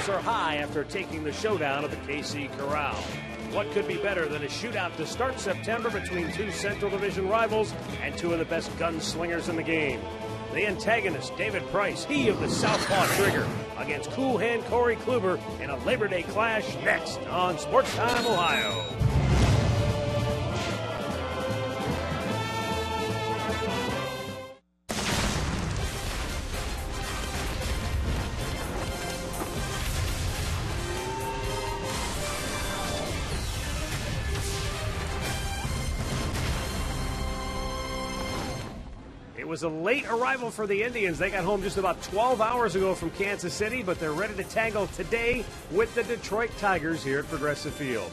hopes are high after taking the showdown at the KC Corral. What could be better than a shootout to start September between two Central Division rivals and two of the best gunslingers in the game? The antagonist, David Price, he of the Southpaw Trigger, against Cool Hand Corey Kluber in a Labor Day clash next on Sports Time Ohio. It was a late arrival for the Indians. They got home just about 12 hours ago from Kansas City, but they're ready to tangle today with the Detroit Tigers here at Progressive Field.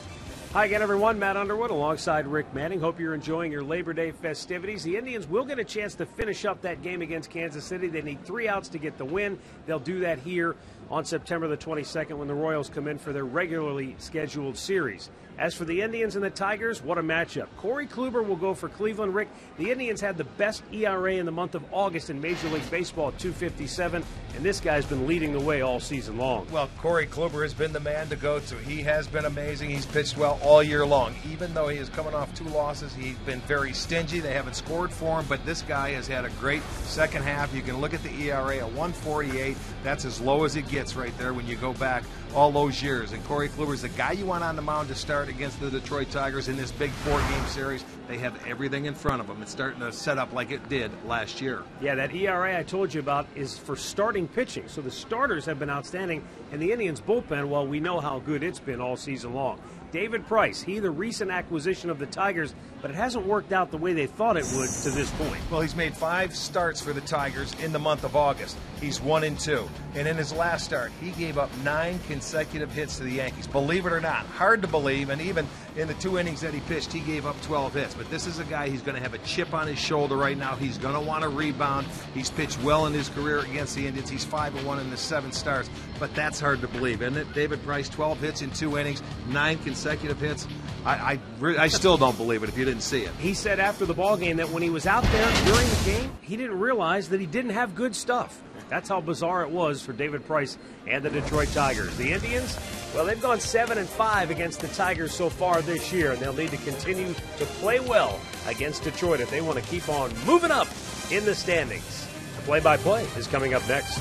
Hi again, everyone. Matt Underwood alongside Rick Manning. Hope you're enjoying your Labor Day festivities. The Indians will get a chance to finish up that game against Kansas City. They need 3 outs to get the win. They'll do that here on September the 22nd when the Royals come in for their regularly scheduled series. As for the Indians and the Tigers, what a matchup. Corey Kluber will go for Cleveland. Rick, the Indians had the best ERA in the month of August in Major League Baseball at 2.57, and this guy's been leading the way all season long. Well, Corey Kluber has been the man to go to. He has been amazing. He's pitched well all year long. Even though he is coming off 2 losses, he's been very stingy. They haven't scored for him, but this guy has had a great second half. You can look at the ERA at 1.48. That's as low as it gets right there when you go back all those years. And Corey Kluber is the guy you want on the mound to start against the Detroit Tigers in this big 4-game series. They have everything in front of them. It's starting to set up like it did last year. Yeah, that ERA I told you about is for starting pitching. So the starters have been outstanding, and the Indians' bullpen, well, we know how good it's been all season long. David Price, he the recent acquisition of the Tigers, but it hasn't worked out the way they thought it would to this point. Well, he's made 5 starts for the Tigers in the month of August. He's 1-2. And in his last start, he gave up 9 consecutive hits to the Yankees. Believe it or not, hard to believe, and even in the 2 innings that he pitched, he gave up 12 hits. But this is a guy, he's going to have a chip on his shoulder right now. He's going to want to rebound. He's pitched well in his career against the Indians. He's 5-1 in the 7 starts. But that's hard to believe, isn't it? David Price, 12 hits in 2 innings, 9 consecutive hits. I still don't believe it if you didn't see it. He said after the ballgame that when he was out there during the game, he didn't realize that he didn't have good stuff. That's how bizarre it was for David Price and the Detroit Tigers. The Indians, well, they've gone 7-5 against the Tigers so far this year, and they'll need to continue to play well against Detroit if they want to keep on moving up in the standings. The play-by-play is coming up next.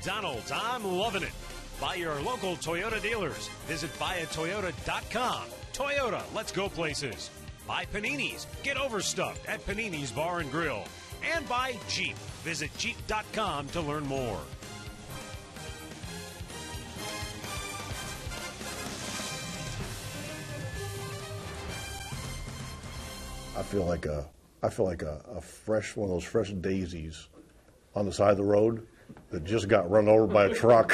McDonald's. I'm loving it. By your local Toyota dealers. Visit buyatoyota.com. Toyota, let's go places. By Panini's. Get overstuffed at Panini's Bar and Grill. And by Jeep. Visit Jeep.com to learn more. I feel like a fresh one of those fresh daisies on the side of the road that just got run over by a truck.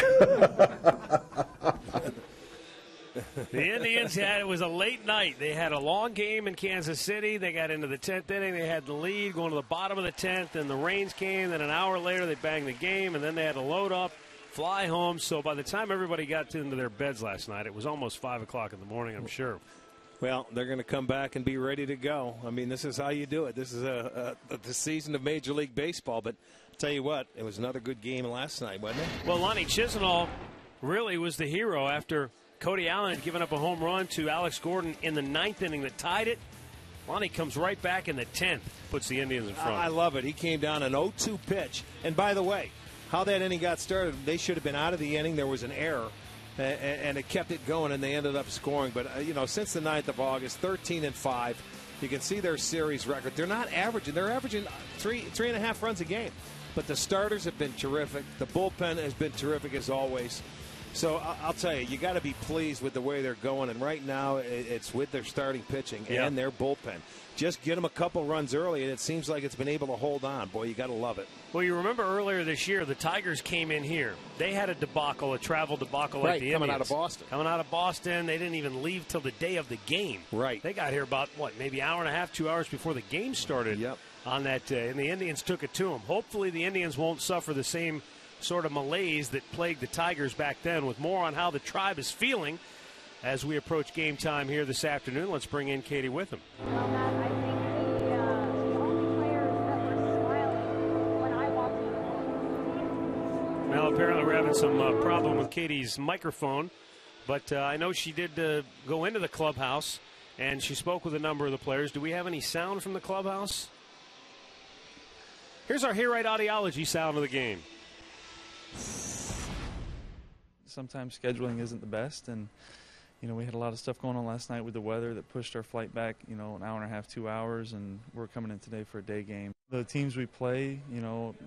The Indians it was a late night. They had a long game in Kansas City. They got into the 10th inning. They had the lead going to the bottom of the 10th, and the rains came. Then an hour later, they banged the game, and then they had to load up, fly home. So by the time everybody got into their beds last night, it was almost 5 o'clock in the morning, I'm sure. Well, they're going to come back and be ready to go. I mean, this is how you do it. This is the season of Major League Baseball. But I'll tell you what, it was another good game last night, wasn't it? Well, Lonnie Chisenhall really was the hero after Cody Allen had given up a home run to Alex Gordon in the 9th inning that tied it. Lonnie comes right back in the 10th, puts the Indians in front. I love it. He came down an 0-2 pitch. And by the way, how that inning got started, they should have been out of the inning. There was an error. And it kept it going, and they ended up scoring. But, since the 9th of August, 13-5, you can see their series record. They're not averaging. They're averaging 3.5 runs a game. But the starters have been terrific. The bullpen has been terrific as always. So I'll tell you, you got to be pleased with the way they're going. And right now, it's with their starting pitching and their bullpen. Just get them a couple runs early, and it seems like it's been able to hold on. Boy, you got to love it. Well, you remember earlier this year, the Tigers came in here. They had a debacle, a travel debacle like the Indians. Coming out of Boston. Coming out of Boston. They didn't even leave till the day of the game. Right. They got here about, maybe an hour and a half, 2 hours before the game started on that day. And the Indians took it to them. Hopefully the Indians won't suffer the same sort of malaise that plagued the Tigers back then. With more on how the Tribe is feeling as we approach game time here this afternoon, let's bring in Katie Witham. Well, Matt, I think the only players that were smiling when I walked in the Well, apparently we're having some problem with Katie's microphone, but I know she did go into the clubhouse, and she spoke with a number of the players. Do we have any sound from the clubhouse? Here's our Here Right Audiology sound of the game. Sometimes scheduling isn't the best, and we had a lot of stuff going on last night with the weather that pushed our flight back an hour and a half, 2 hours, and we're coming in today for a day game. The teams we play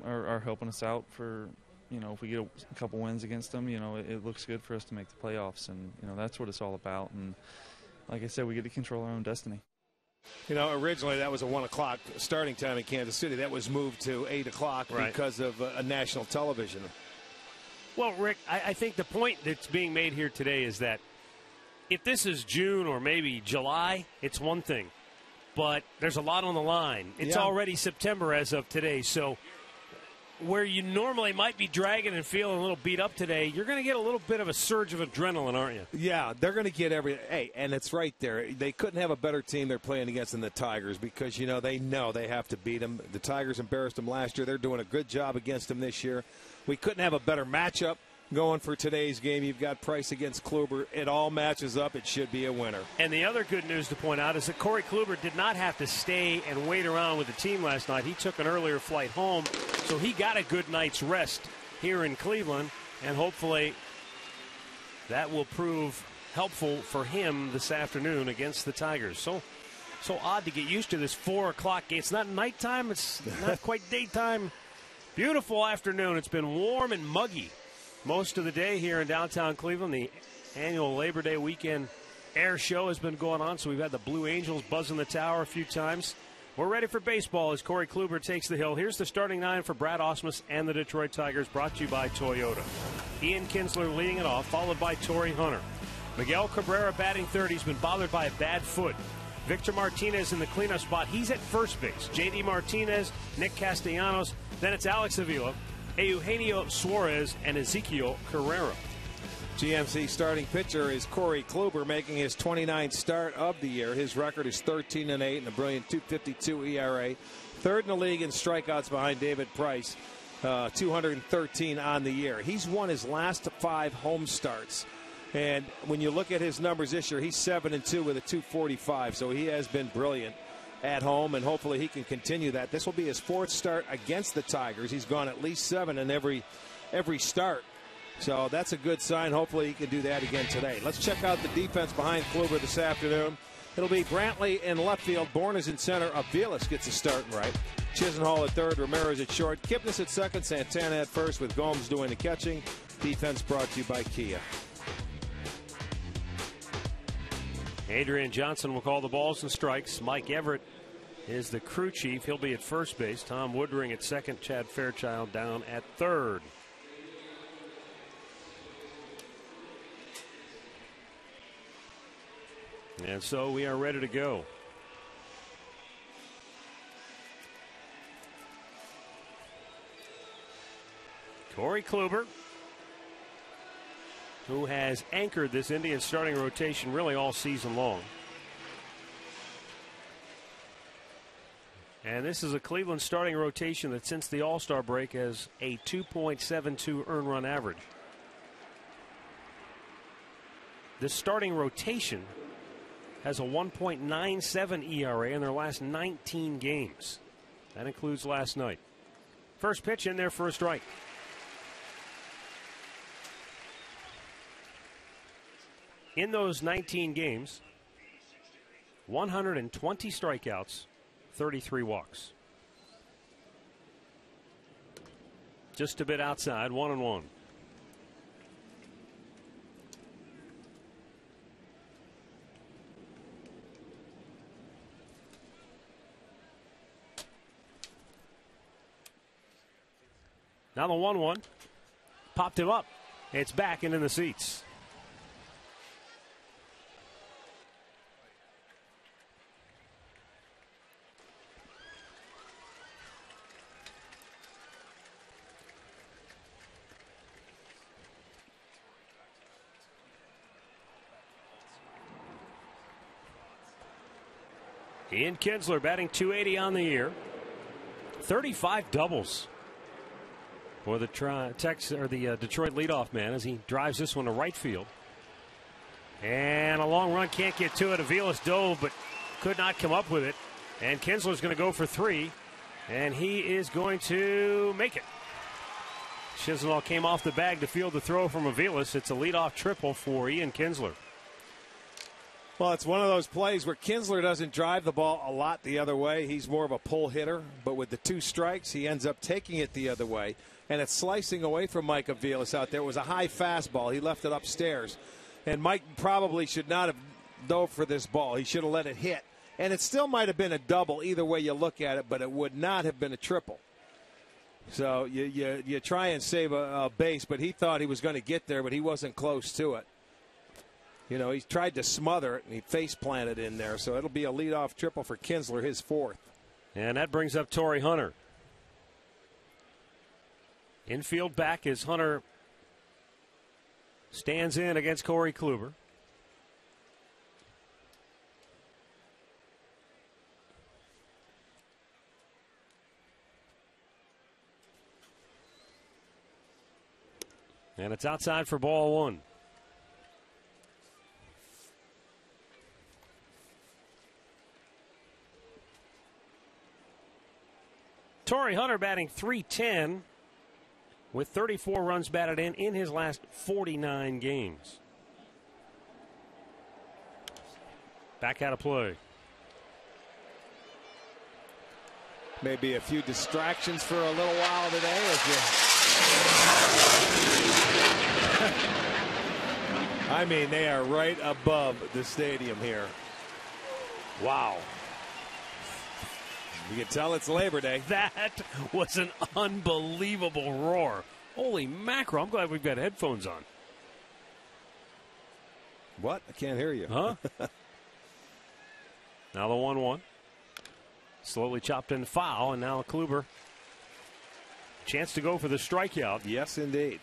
are helping us out for if we get a couple wins against them, it looks good for us to make the playoffs, and that's what it's all about. And like I said, we get to control our own destiny. Originally that was a 1 o'clock starting time in Kansas City. That was moved to 8 o'clock because of a national television. Well, Rick, I think the point that's being made here today is that if this is June or maybe July, it's one thing. But there's a lot on the line. It's already September as of today. So where you normally might be dragging and feeling a little beat up today, you're going to get a little bit of a surge of adrenaline, aren't you? Yeah, they're going to get and it's right there. They couldn't have a better team they're playing against than the Tigers because, they know they have to beat them. The Tigers embarrassed them last year. They're doing a good job against them this year. We couldn't have a better matchup going for today's game. You've got Price against Kluber. It all matches up. It should be a winner. And the other good news to point out is that Corey Kluber did not have to stay and wait around with the team last night. He took an earlier flight home, so he got a good night's rest here in Cleveland, and hopefully that will prove helpful for him this afternoon against the Tigers. So odd to get used to this 4 o'clock game. It's not nighttime. It's not quite daytime. Beautiful afternoon. It's been warm and muggy most of the day here in downtown Cleveland. The annual Labor Day weekend air show has been going on, so we've had the Blue Angels buzzing the tower a few times. We're ready for baseball as Corey Kluber takes the hill. Here's the starting nine for Brad Ausmus and the Detroit Tigers, brought to you by Toyota. Ian Kinsler leading it off, followed by Torrey Hunter. Miguel Cabrera batting third. He's been bothered by a bad foot. Victor Martinez in the cleanup spot. He's at first base. J.D. Martinez, Nick Castellanos. Then it's Alex Avila, Eugenio Suarez, and Ezekiel Carrera. GMC starting pitcher is Corey Kluber, making his 29th start of the year. His record is 13-8 and a brilliant 2.52 ERA. Third in the league in strikeouts behind David Price, 213 on the year. He's won his last 5 home starts. And when you look at his numbers this year, he's 7-2 with a 2.45. So he has been brilliant at home, and hopefully he can continue that. This will be his 4th start against the Tigers. He's gone at least 7 in every every start. So that's a good sign. Hopefully he can do that again today. Let's check out the defense behind Kluber this afternoon. It'll be Brantley in left field. Bourne is in center. Aviles gets a start right. Chisenhall at third. Ramirez at short. Kipnis at second. Santana at first with Gomes doing the catching. Defense brought to you by Kia. Adrian Johnson will call the balls and strikes. Mike Everett is the crew chief. He'll be at first base. Tom Woodring at second. Chad Fairchild down at third. And so we are ready to go. Corey Kluber, who has anchored this Indians starting rotation really all season long. And this is a Cleveland starting rotation that since the All-Star break has a 2.72 earned run average. This starting rotation has a 1.97 ERA in their last 19 games. That includes last night. First pitch in there for a strike. In those 19 games, 120 strikeouts, 33 walks. Just a bit outside, 1-1. Now the 1-1. Popped him up. It's back and in the seats. Ian Kinsler batting .280 on the year. 35 doubles for the Detroit leadoff man as he drives this one to right field. And a long run, can't get to it. Aviles dove but could not come up with it. And Kinsler's going to go for 3. And he is going to make it. Chisenhall came off the bag to field the throw from Aviles. It's a leadoff triple for Ian Kinsler. Well, it's one of those plays where Kinsler doesn't drive the ball a lot the other way. He's more of a pull hitter. But with the 2 strikes, he ends up taking it the other way. And it's slicing away from Mike Aviles out there. It was a high fastball. He left it upstairs. And Mike probably should not have dove for this ball. He should have let it hit. And it still might have been a double either way you look at it, but it would not have been a triple. So you try and save a base, but he thought he was going to get there, but he wasn't close to it. You know, he tried to smother it, and he face planted in there. So it'll be a leadoff triple for Kinsler, his 4th. And that brings up Torrey Hunter. Infield back as Hunter stands in against Corey Kluber. And it's outside for ball 1. Torrey Hunter batting .310 with 34 runs batted in his last 49 games. Back out of play. Maybe a few distractions for a little while today. I mean, they are right above the stadium here. Wow. You can tell it's Labor Day. That was an unbelievable roar. Holy mackerel. I'm glad we've got headphones on. What? I can't hear you. Huh? Now the 1-1. Slowly chopped in foul, and now Kluber. Chance to go for the strikeout. Yes, indeed.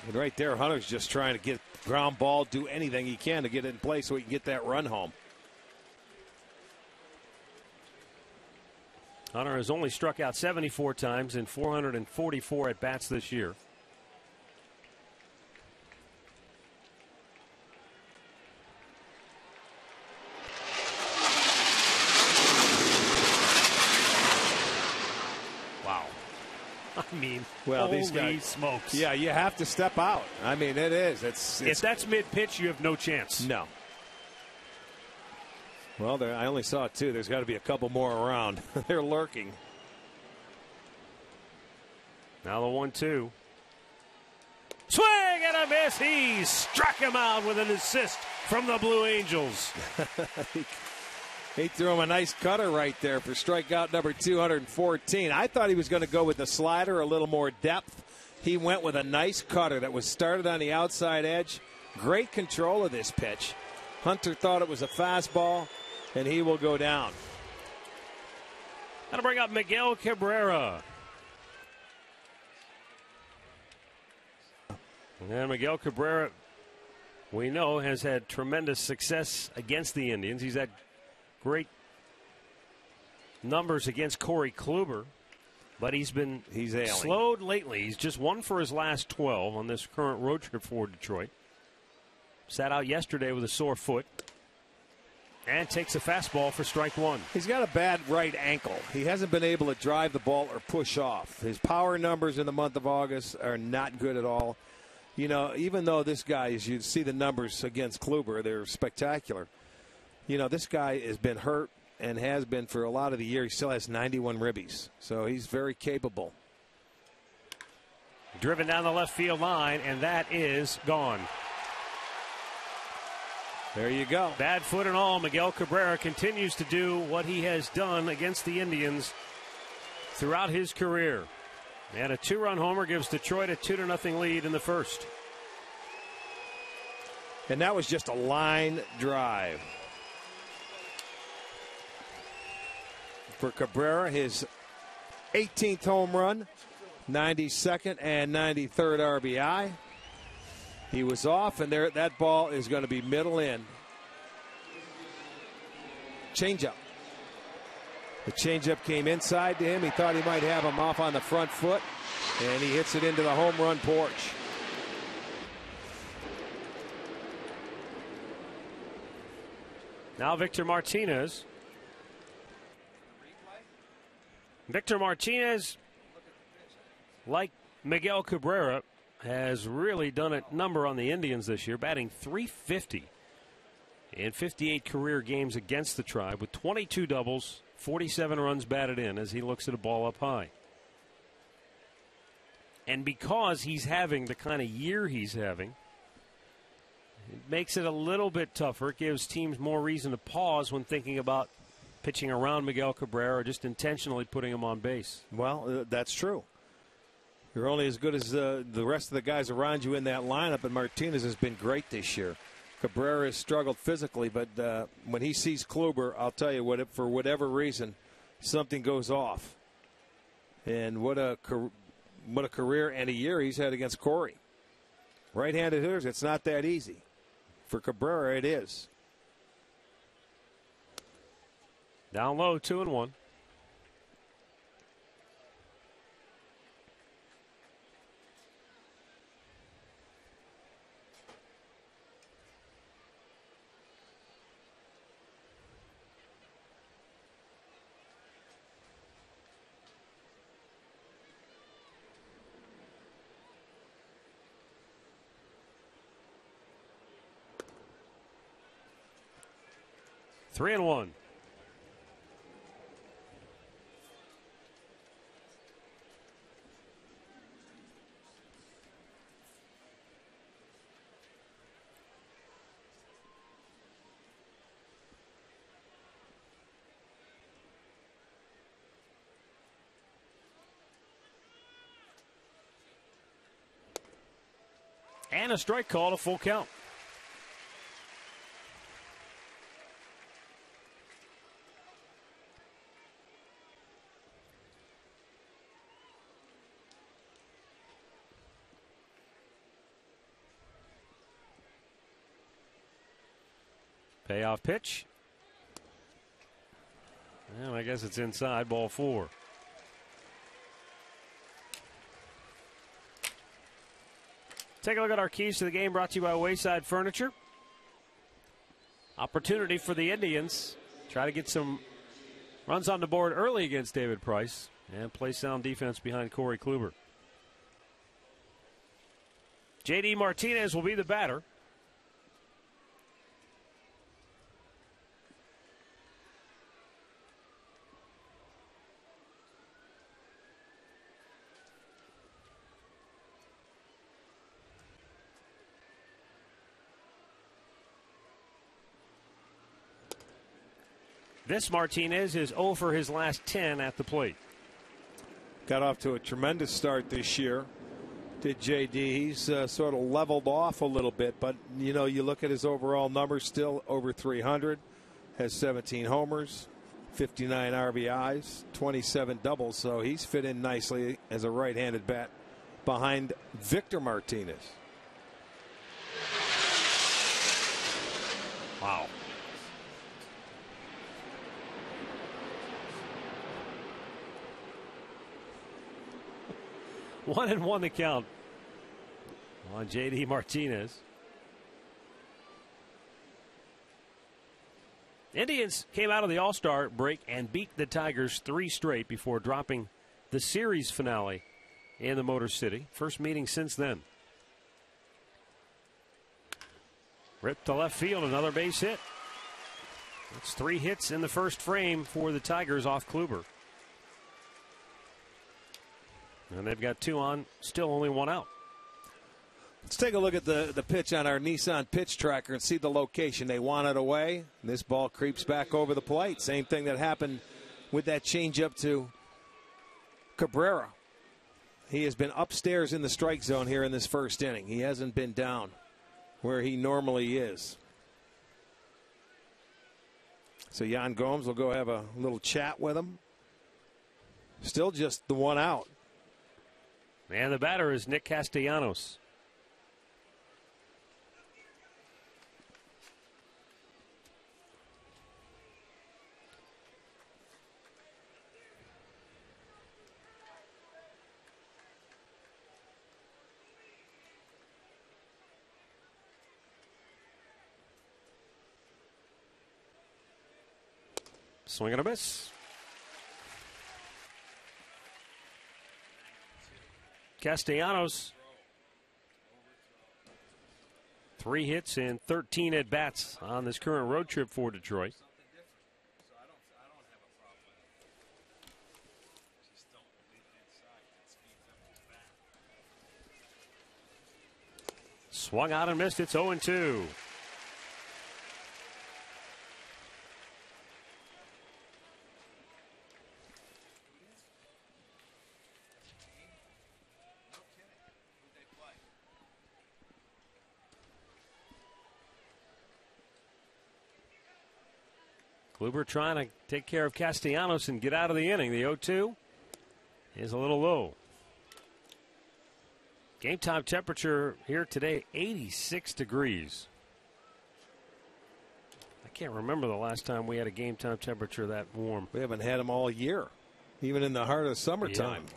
And right there, Hunter's just trying to get ground ball, do anything he can to get it in play so he can get that run home. Hunter has only struck out 74 times in 444 at-bats this year. Wow. I mean, well, holy these guys, smokes. Yeah, you have to step out. I mean, it is. If that's mid-pitch, you have no chance. No. Well, I only saw 2. There's got to be a couple more around. They're lurking. Now the 1-2. Swing and a miss. He struck him out with an assist from the Blue Angels. He threw him a nice cutter right there for strikeout number 214. I thought he was going to go with the slider, a little more depth. He went with a nice cutter that was started on the outside edge. Great control of this pitch. Hunter thought it was a fastball, and he will go down. That'll bring up Miguel Cabrera. And Miguel Cabrera, we know, has had tremendous success against the Indians. He's had great numbers against Corey Kluber, but he's slowed lately. He's just 1 for his last 12 on this current road trip for Detroit. Sat out yesterday with a sore foot and takes a fastball for strike 1. He's got a bad right ankle. He hasn't been able to drive the ball or push off. His power numbers in the month of August are not good at all. You know, even though this guy, as you see the numbers against Kluber, they're spectacular. You know, this guy has been hurt and has been for a lot of the year. He still has 91 ribbies, so he's very capable. Driven down the left field line, and that is gone. There you go. Bad foot and all, Miguel Cabrera continues to do what he has done against the Indians throughout his career. And a 2-run homer gives Detroit a 2-0 lead in the first. And that was just a line drive. For Cabrera, his 18th home run, 92nd and 93rd RBI. He was off, and that ball is going to be middle in. Changeup. The changeup came inside to him. He thought he might have him off on the front foot, and he hits it into the home run porch. Now Victor Martinez. Victor Martinez, like Miguel Cabrera, has really done a number on the Indians this year, batting .350 in 58 career games against the Tribe with 22 doubles, 47 runs batted in as he looks at a ball up high. And because he's having the kind of year he's having, it makes it a little bit tougher. It gives teams more reason to pause when thinking about pitching around Miguel Cabrera or just intentionally putting him on base. Well, that's true. You're only as good as the rest of the guys around you in that lineup, and Martinez has been great this year. Cabrera has struggled physically, but when he sees Kluber, I'll tell you what, for whatever reason, something goes off. And what a career and a year he's had against Corey. Right-handed hitters, it's not that easy. For Cabrera, it is. Down low, 2-1. Three and one. And a strike call to full count. Payoff pitch. Well, I guess it's inside, ball 4. Take a look at our keys to the game, brought to you by Wayside Furniture. Opportunity for the Indians. Try to get some runs on the board early against David Price and play sound defense behind Corey Kluber. J.D. Martinez will be the batter. This Martinez is 0 for his last 10 at the plate. Got off to a tremendous start this year. Did J.D. He's sort of leveled off a little bit, but you look at his overall numbers, still over 300, has 17 homers, 59 RBIs, 27 doubles, so he's fit in nicely as a right-handed bat behind Victor Martinez. Wow. One and one the count on J.D. Martinez. Indians came out of the All-Star break and beat the Tigers 3 straight before dropping the series finale in the Motor City. First meeting since then. Ripped to left field, another base hit. It's 3 hits in the first frame for the Tigers off Kluber. And they've got 2 on, still only 1 out. Let's take a look at the pitch on our Nissan pitch tracker and see the location. They want it away. This ball creeps back over the plate. Same thing that happened with that changeup to Cabrera. He has been upstairs in the strike zone here in this first inning. He hasn't been down where he normally is. So Yan Gomes will go have a little chat with him. Still just the 1 out. And the batter is Nick Castellanos. Swing and a miss. Castellanos, 3 hits and 13 at-bats on this current road trip for Detroit. Swung out and missed. It's 0-2. Kluber trying to take care of Castellanos and get out of the inning. The 0-2 is a little low. Game time temperature here today, 86 degrees. I can't remember the last time we had a game time temperature that warm. We haven't had them all year, even in the heart of summertime. Yeah.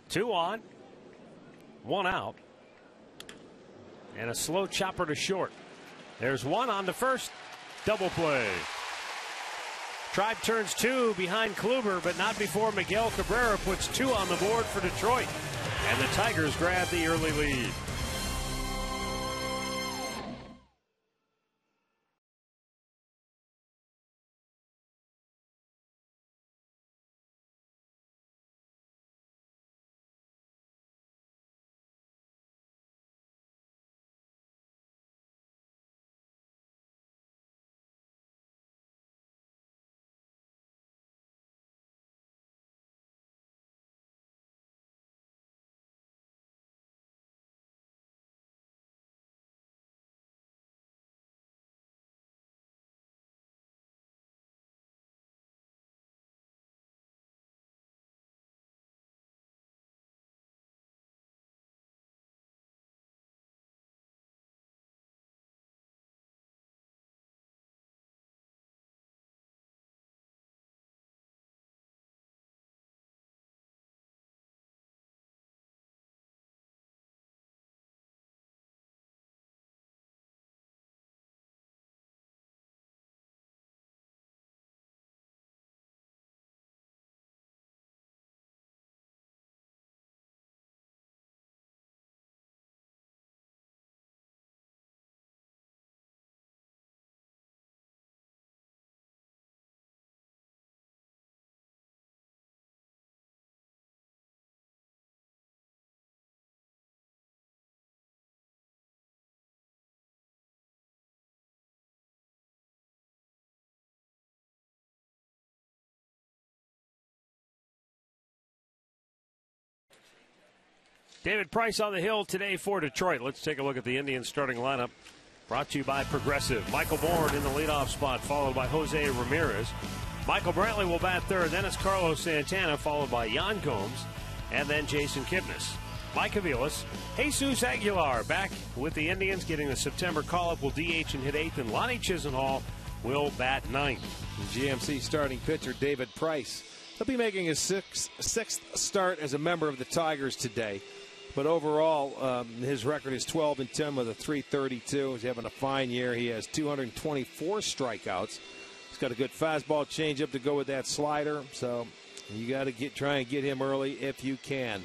2 on, 1 out, and a slow chopper to short. There's 1 on the first. Double play. Tribe turns 2 behind Kluber, but not before Miguel Cabrera puts 2 on the board for Detroit. And the Tigers grab the early lead. David Price on the hill today for Detroit. Let's take a look at the Indians starting lineup. Brought to you by Progressive. Michael Bourne in the leadoff spot, followed by Jose Ramirez. Michael Brantley will bat third. Then it's Carlos Santana, followed by Jan Gomes, and then Jason Kipnis. Mike Aviles, Jesus Aguilar back with the Indians, getting the September call-up, will DH and hit eighth, and Lonnie Chisenhall will bat ninth. GMC starting pitcher David Price. He'll be making his sixth start as a member of the Tigers today. But overall, his record is 12-10 with a .332. He's having a fine year. He has 224 strikeouts. He's got a good fastball changeup to go with that slider. So you got to try and get him early if you can.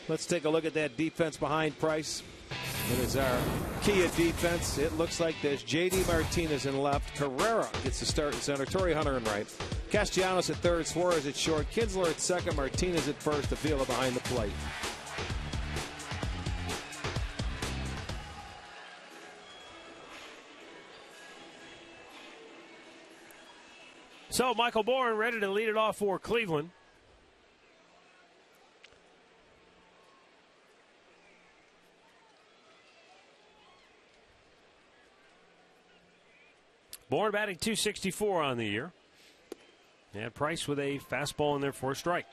Let's take a look at that defense behind Price. It is our Kia defense. It looks like there's J.D. Martinez in left. Carrera gets the start in center. Torrey Hunter in right. Castellanos at third. Suarez at short. Kinsler at second. Martinez at first. Avila behind the plate. So Michael Bourne ready to lead it off for Cleveland. Bourne batting .264 on the year. And Price with a fastball in there for a strike.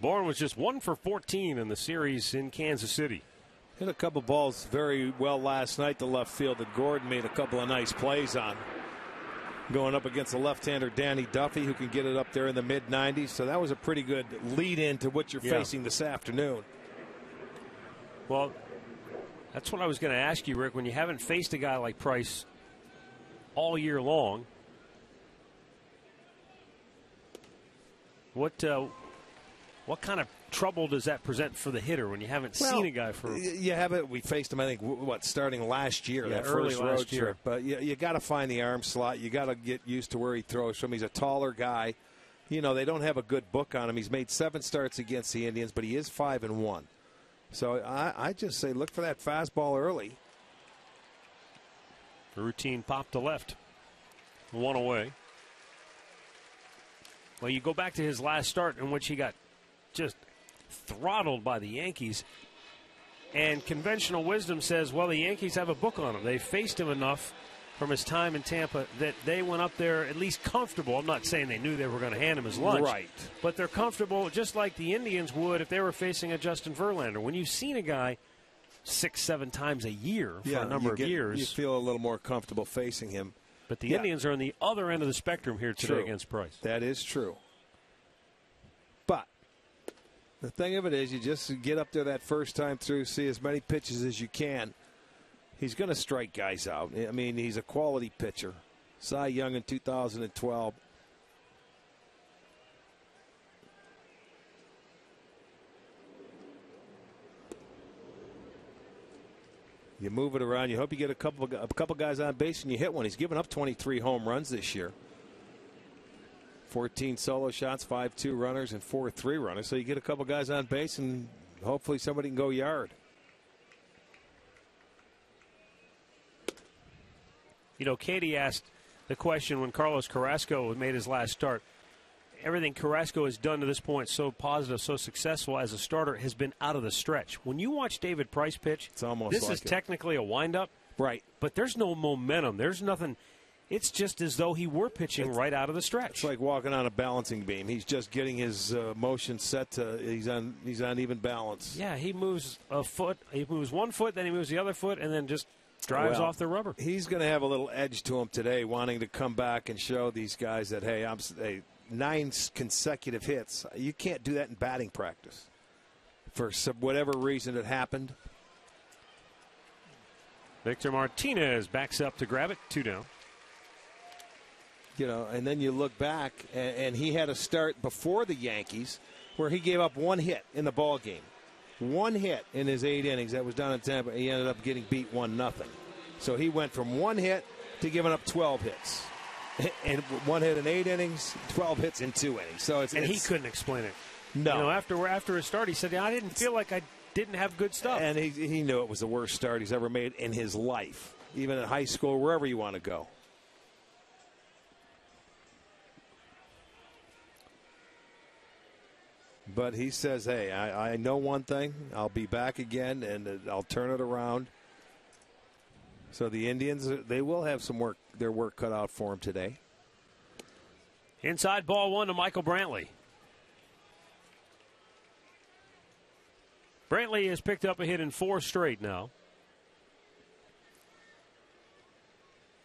Bourne was just 1 for 14 in the series in Kansas City. Hit a couple balls very well last night to left field that Gordon made a couple of nice plays on. Going up against the left-hander Danny Duffy, who can get it up there in the mid-90s. So that was a pretty good lead-in to what you're facing this afternoon. Well, that's what I was going to ask you, Rick. When you haven't faced a guy like Price all year long, what kind of trouble does that present for the hitter when you haven't seen a guy for? You haven't. We faced him, I think, starting last year, that early first last road year. trip. But you got to find the arm slot. You got to get used to where he throws from. He's a taller guy. You know, they don't have a good book on him. He's made 7 starts against the Indians, but he is 5-1. So I just say look for that fastball early. A routine pop to left. 1 away. Well, you go back to his last start in which he got just throttled by the Yankees. And conventional wisdom says, well, the Yankees have a book on him. They faced him enough from his time in Tampa that they went up there at least comfortable. I'm not saying they knew they were going to hand him his lunch. Right. But they're comfortable just like the Indians would if they were facing a Justin Verlander. When you've seen a guy 6-7 times a year for a number of years, you feel a little more comfortable facing him. But the Indians are on the other end of the spectrum here today against Price. That is true. But the thing of it is, you just get up there that first time through, see as many pitches as you can. He's going to strike guys out. I mean, he's a quality pitcher. Cy Young in 2012. You move it around. You hope you get a couple guys on base and you hit one. He's given up 23 home runs this year. 14 solo shots, 5-2 runners, and 4-3 runners. So you get a couple guys on base and hopefully somebody can go yard. You know, Katie asked the question when Carlos Carrasco made his last start. Everything Carrasco has done to this point, so positive, so successful as a starter, has been out of the stretch. When you watch David Price pitch, it's almost this like is technically a windup. Right. But there's no momentum. There's nothing. It's just as though he were pitching right out of the stretch. It's like walking on a balancing beam. He's just getting his motion set to he's on even balance. Yeah, he moves a foot. He moves 1 foot, then he moves the other foot, and then just drives off the rubber. He's going to have a little edge to him today, wanting to come back and show these guys that, hey, 9 consecutive hits. You can't do that in batting practice. For whatever reason it happened. Victor Martinez backs up to grab it. 2 down. You know, and then you look back, and he had a start before the Yankees where he gave up 1 hit in the ball game. 1 hit in his 8 innings. That was down in Tampa. He ended up getting beat 1-0. So he went from 1 hit to giving up 12 hits. And 1 hit in 8 innings, 12 hits in 2 innings. So he couldn't explain it. No. You know, after his start, he said, I didn't feel like I didn't have good stuff. And he knew it was the worst start he's ever made in his life, even in high school, wherever you want to go. But he says, hey, I know one thing. I'll be back again, and I'll turn it around. So the Indians, they will have their work cut out for them today. Inside ball one to Michael Brantley. Brantley has picked up a hit in 4 straight now.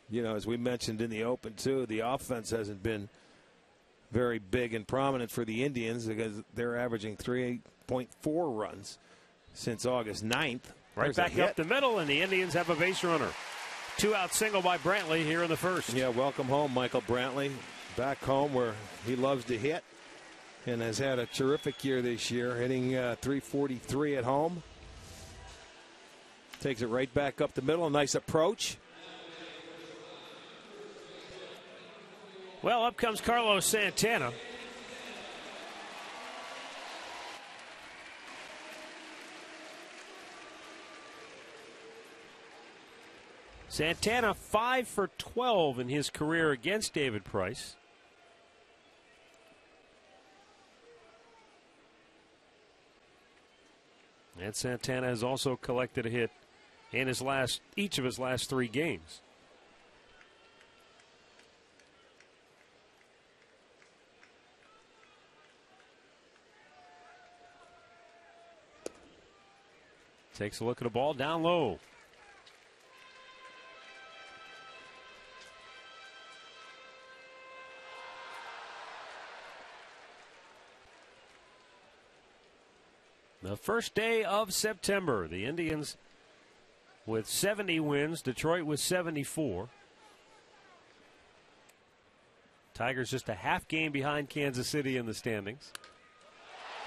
You know, as we mentioned in the open, too, the offense hasn't been very big and prominent for the Indians because they're averaging 3.4 runs since August 9th. Right back up the middle, and the Indians have a base runner. 2-out single by Brantley here in the first. Yeah, welcome home, Michael Brantley. Back home where he loves to hit and has had a terrific year this year, hitting .343 at home. Takes it right back up the middle. A nice approach. Well, up comes Carlos Santana. Santana 5 for 12 in his career against David Price. And Santana has also collected a hit in each of his last 3 games. Takes a look at the ball down low. The first day of September, the Indians with 70 wins, Detroit with 74. Tigers just a half game behind Kansas City in the standings.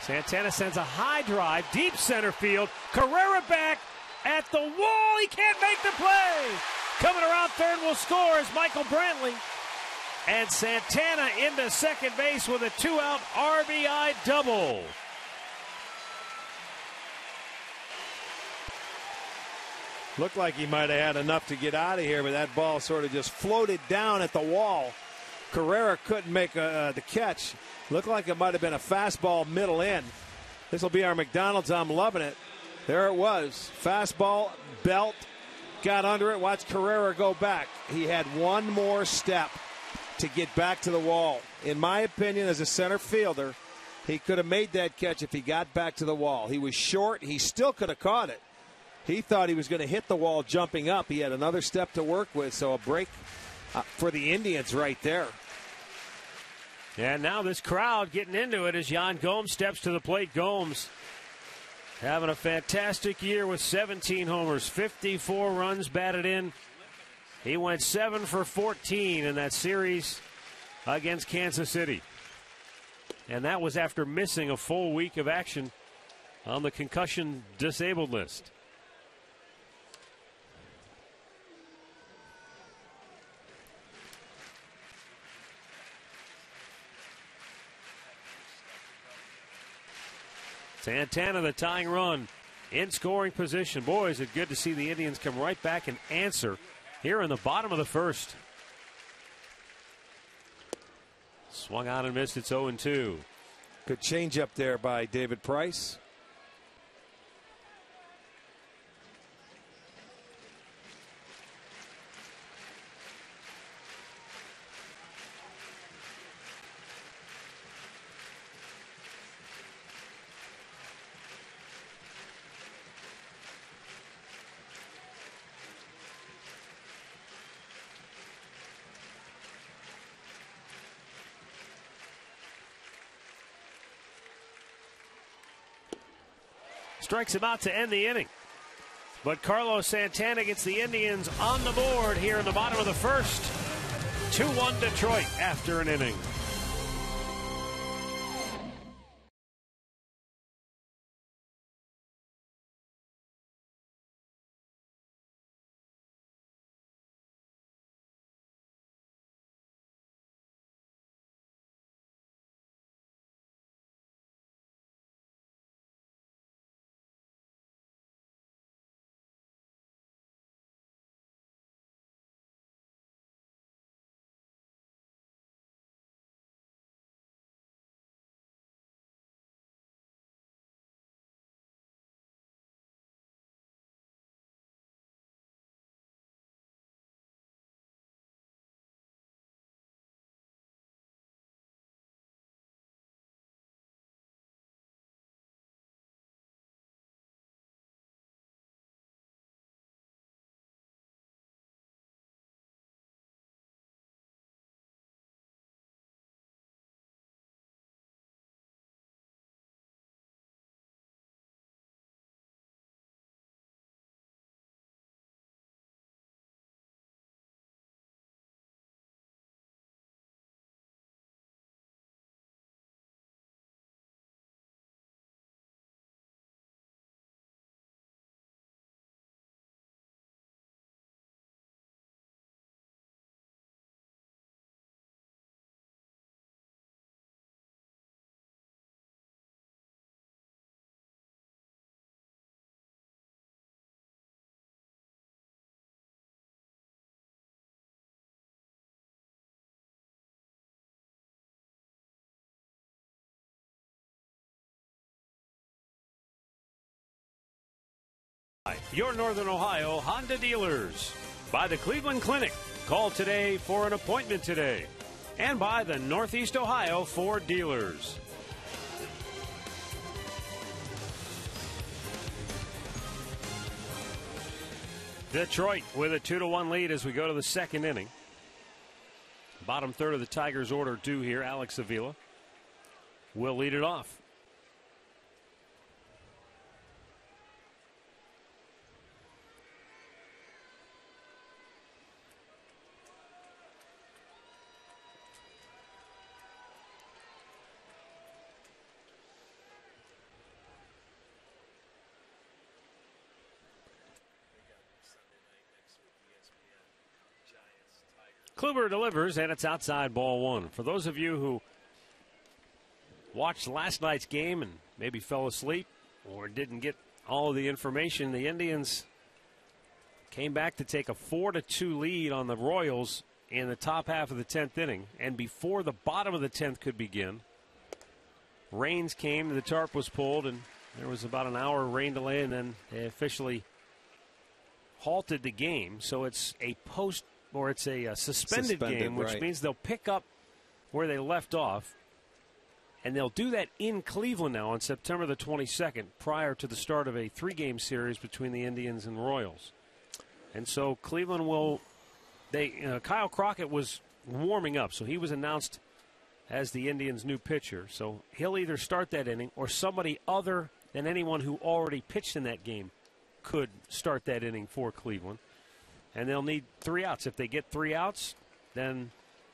Santana sends a high drive, deep center field. Carrera back at the wall. He can't make the play. Coming around third will score is Michael Brantley. And Santana into second base with a 2-out RBI double. Looked like he might have had enough to get out of here, but that ball sort of just floated down at the wall. Carrera couldn't make the catch. Looked like it might have been a fastball middle in. This will be our McDonald's. I'm loving it. There it was. Fastball, belt, got under it. Watch Carrera go back. He had one more step to get back to the wall. In my opinion, as a center fielder, he could have made that catch if he got back to the wall. He was short. He still could have caught it. He thought he was going to hit the wall jumping up. He had another step to work with, so a break for the Indians right there. And now this crowd getting into it as Yan Gomes steps to the plate. Gomes having a fantastic year with 17 homers, 54 runs batted in. He went 7 for 14 in that series against Kansas City. And that was after missing a full week of action on the concussion disabled list. Santana, the tying run, in scoring position. Boy, is it good to see the Indians come right back and answer here in the bottom of the first. Swung on and missed. It's 0-2. Good changeup there by David Price. Strikes him out to end the inning. But Carlos Santana gets the Indians on the board here in the bottom of the first. 2-1 Detroit after an inning. your Northern Ohio Honda dealers. By the Cleveland Clinic. Call today for an appointment today. And by the Northeast Ohio Ford dealers. Detroit with a 2-1 lead as we go to the second inning. Bottom third of the Tigers' order due here. Alex Avila will lead it off. Kluber delivers, and it's outside, ball one. For those of you who watched last night's game and maybe fell asleep or didn't get all of the information, the Indians came back to take a 4-2 lead on the Royals in the top half of the 10th inning. And before the bottom of the 10th could begin, rains came, the tarp was pulled, and there was about an hour rain delay, and then they officially halted the game. So it's a suspended game, which means they'll pick up where they left off. And they'll do that in Cleveland now on September the 22nd, prior to the start of a 3-game series between the Indians and Royals. And so Cleveland will Kyle Crockett was warming up, so he was announced as the Indians' new pitcher. So he'll either start that inning, or somebody other than anyone who already pitched in that game could start that inning for Cleveland. And they'll need 3 outs. If they get 3 outs, then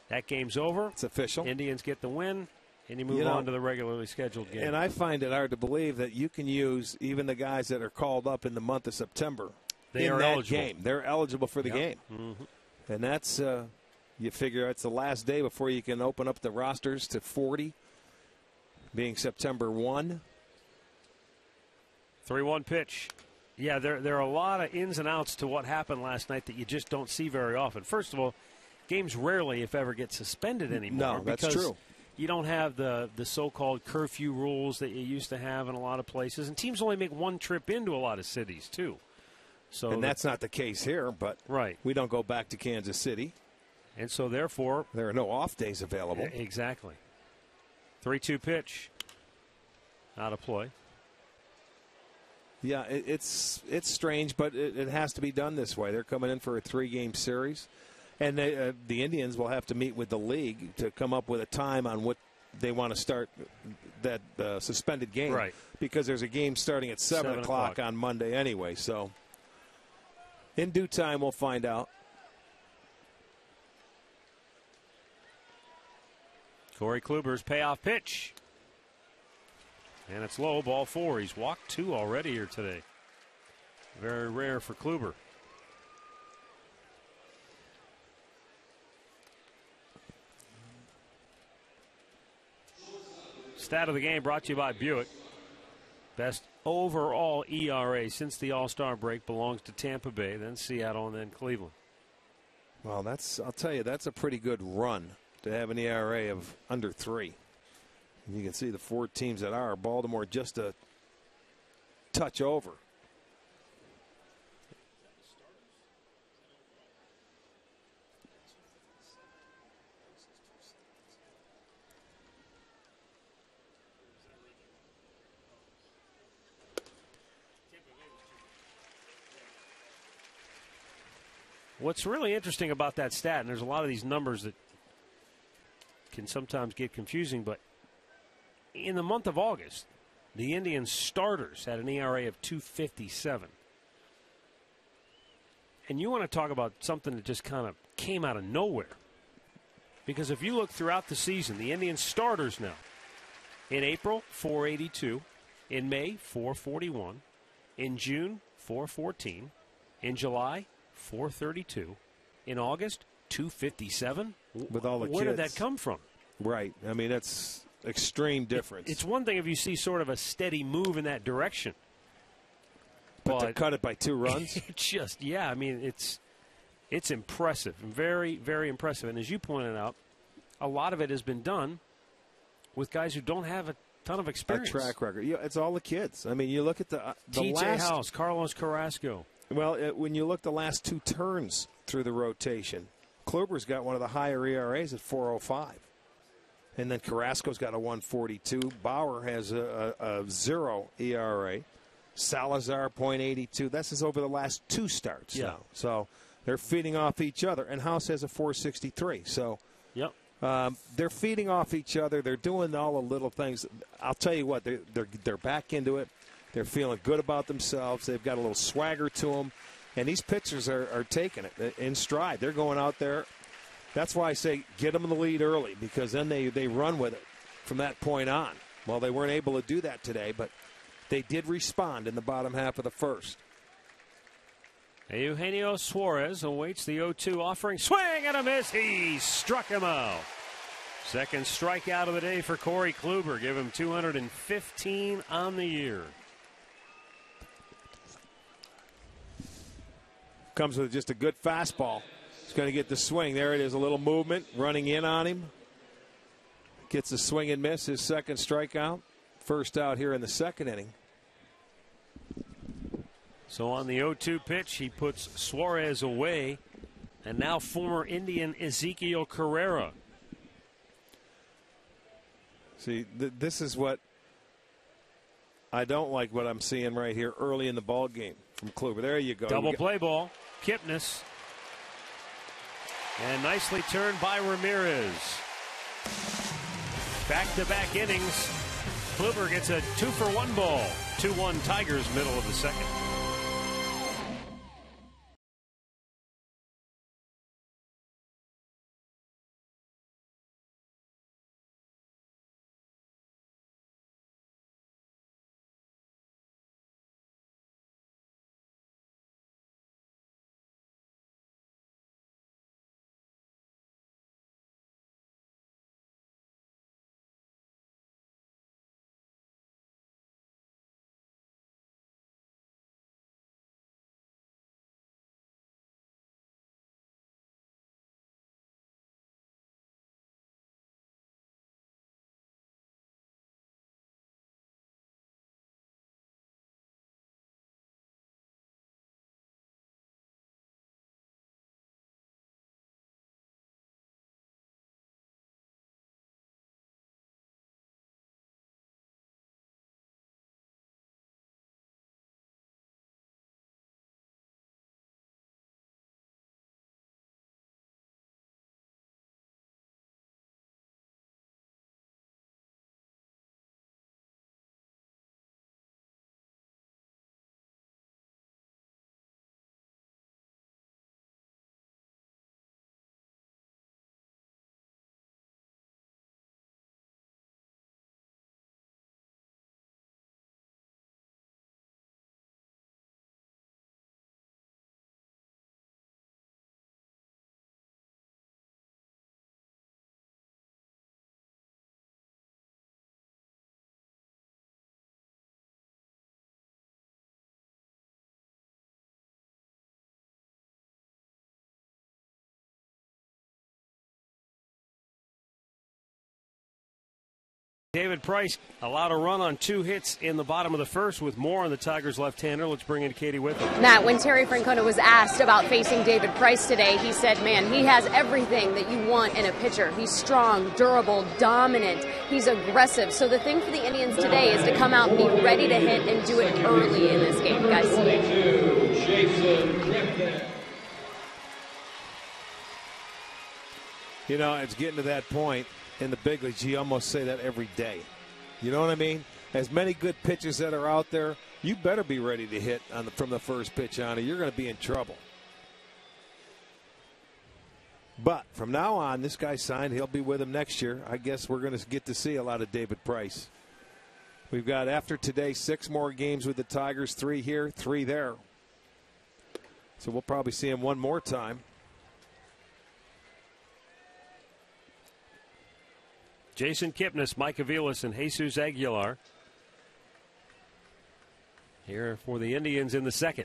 that game's over. It's official. Indians get the win, and you move on to the regularly scheduled game. And I find it hard to believe that you can use even the guys that are called up in the month of September. They are eligible. Game. They're eligible for the game. Mm-hmm. And that's, you figure it's the last day before you can open up the rosters to 40, being September 1. 3-1 pitch. Yeah, there are a lot of ins and outs to what happened last night that you just don't see very often. First of all, games rarely, if ever, get suspended anymore. No, that's true. You don't have the so-called curfew rules that you used to have in a lot of places. And teams only make one trip into a lot of cities, too. And that's not the case here, but we don't go back to Kansas City. And so, therefore, there are no off days available. Exactly. 3-2 pitch. Out of play. Yeah, it's strange, but it has to be done this way. They're coming in for a 3-game series, and the Indians will have to meet with the league to come up with a time on what they want to start that suspended game. Right. Because there's a game starting at 7 o'clock on Monday anyway. So in due time, we'll find out. Corey Kluber's payoff pitch. And it's low, ball 4. He's walked 2 already here today. Very rare for Kluber. Stat of the game brought to you by Buick. Best overall ERA since the All-Star break belongs to Tampa Bay, then Seattle, and then Cleveland. Well, I'll tell you, that's a pretty good run to have an ERA of under 3. You can see the 4 teams that are. Baltimore just a touch over. What's really interesting about that stat, and there's a lot of these numbers that can sometimes get confusing, but in the month of August, the Indians starters had an ERA of 2.57. And you want to talk about something that just kind of came out of nowhere. Because if you look throughout the season, the Indians starters now, in April, 4.82. In May, 4.41. In June, 4.14. In July, 4.32. In August, 2.57. With all the Where kids. did that come from? Right. I mean, that's extreme difference. It's one thing if you see sort of a steady move in that direction. But to cut it by 2 runs? I mean, it's impressive. Very, very impressive. And as you pointed out, a lot of it has been done with guys who don't have a ton of experience. A track record. Yeah, it's all the kids. I mean, you look at the TJ House, Carlos Carrasco. Well, when you look the last 2 turns through the rotation, Kluber's got one of the higher ERAs at 4.05. And then Carrasco's got a 1.42. Bauer has a 0 ERA. Salazar, 0.82. This is over the last 2 starts now. So they're feeding off each other. And House has a 4.63. So they're feeding off each other. They're doing all the little things. I'll tell you what, they're back into it. They're feeling good about themselves. They've got a little swagger to them. And these pitchers are taking it in stride. They're going out there. That's why I say get them in the lead early, because then they run with it from that point on. Well, they weren't able to do that today, but they did respond in the bottom half of the first. Eugenio Suarez awaits the 0-2 offering. Swing and a miss. He struck him out. Second strikeout of the day for Corey Kluber. Give him 215 on the year. Comes with just a good fastball. He's going to get the swing. There it is, a little movement running in on him. Gets the swing and miss, his second strikeout. First out here in the second inning. So on the 0-2 pitch, he puts Suarez away. And now former Indian Ezekiel Carrera. See, this is what I don't like, what I'm seeing right here early in the ball game from Kluber. There you go. Double play ball. Kipnis. And nicely turned by Ramirez. Back-to-back innings. Kluber gets a 2-for-1 ball. 2-1 Tigers, middle of the second. David Price allowed a run on 2 hits in the bottom of the first with more on the Tigers left-hander. Let's bring in Katie with him. Matt, when Terry Francona was asked about facing David Price today, he said, man, he has everything that you want in a pitcher. He's strong, durable, dominant. He's aggressive. So the thing for the Indians today is to come out and be ready to hit and do it early in this game, guys. You know, it's getting to that point in the big leagues. You almost say that every day. You know what I mean? As many good pitchers that are out there, you better be ready to hit from the first pitch on, or you're going to be in trouble. But from now on, this guy signed. He'll be with him next year. I guess we're going to get to see a lot of David Price. We've got, after today, 6 more games with the Tigers, 3 here, 3 there. So we'll probably see him one more time. Jason Kipnis, Mike Aviles, and Jesus Aguilar here for the Indians in the second.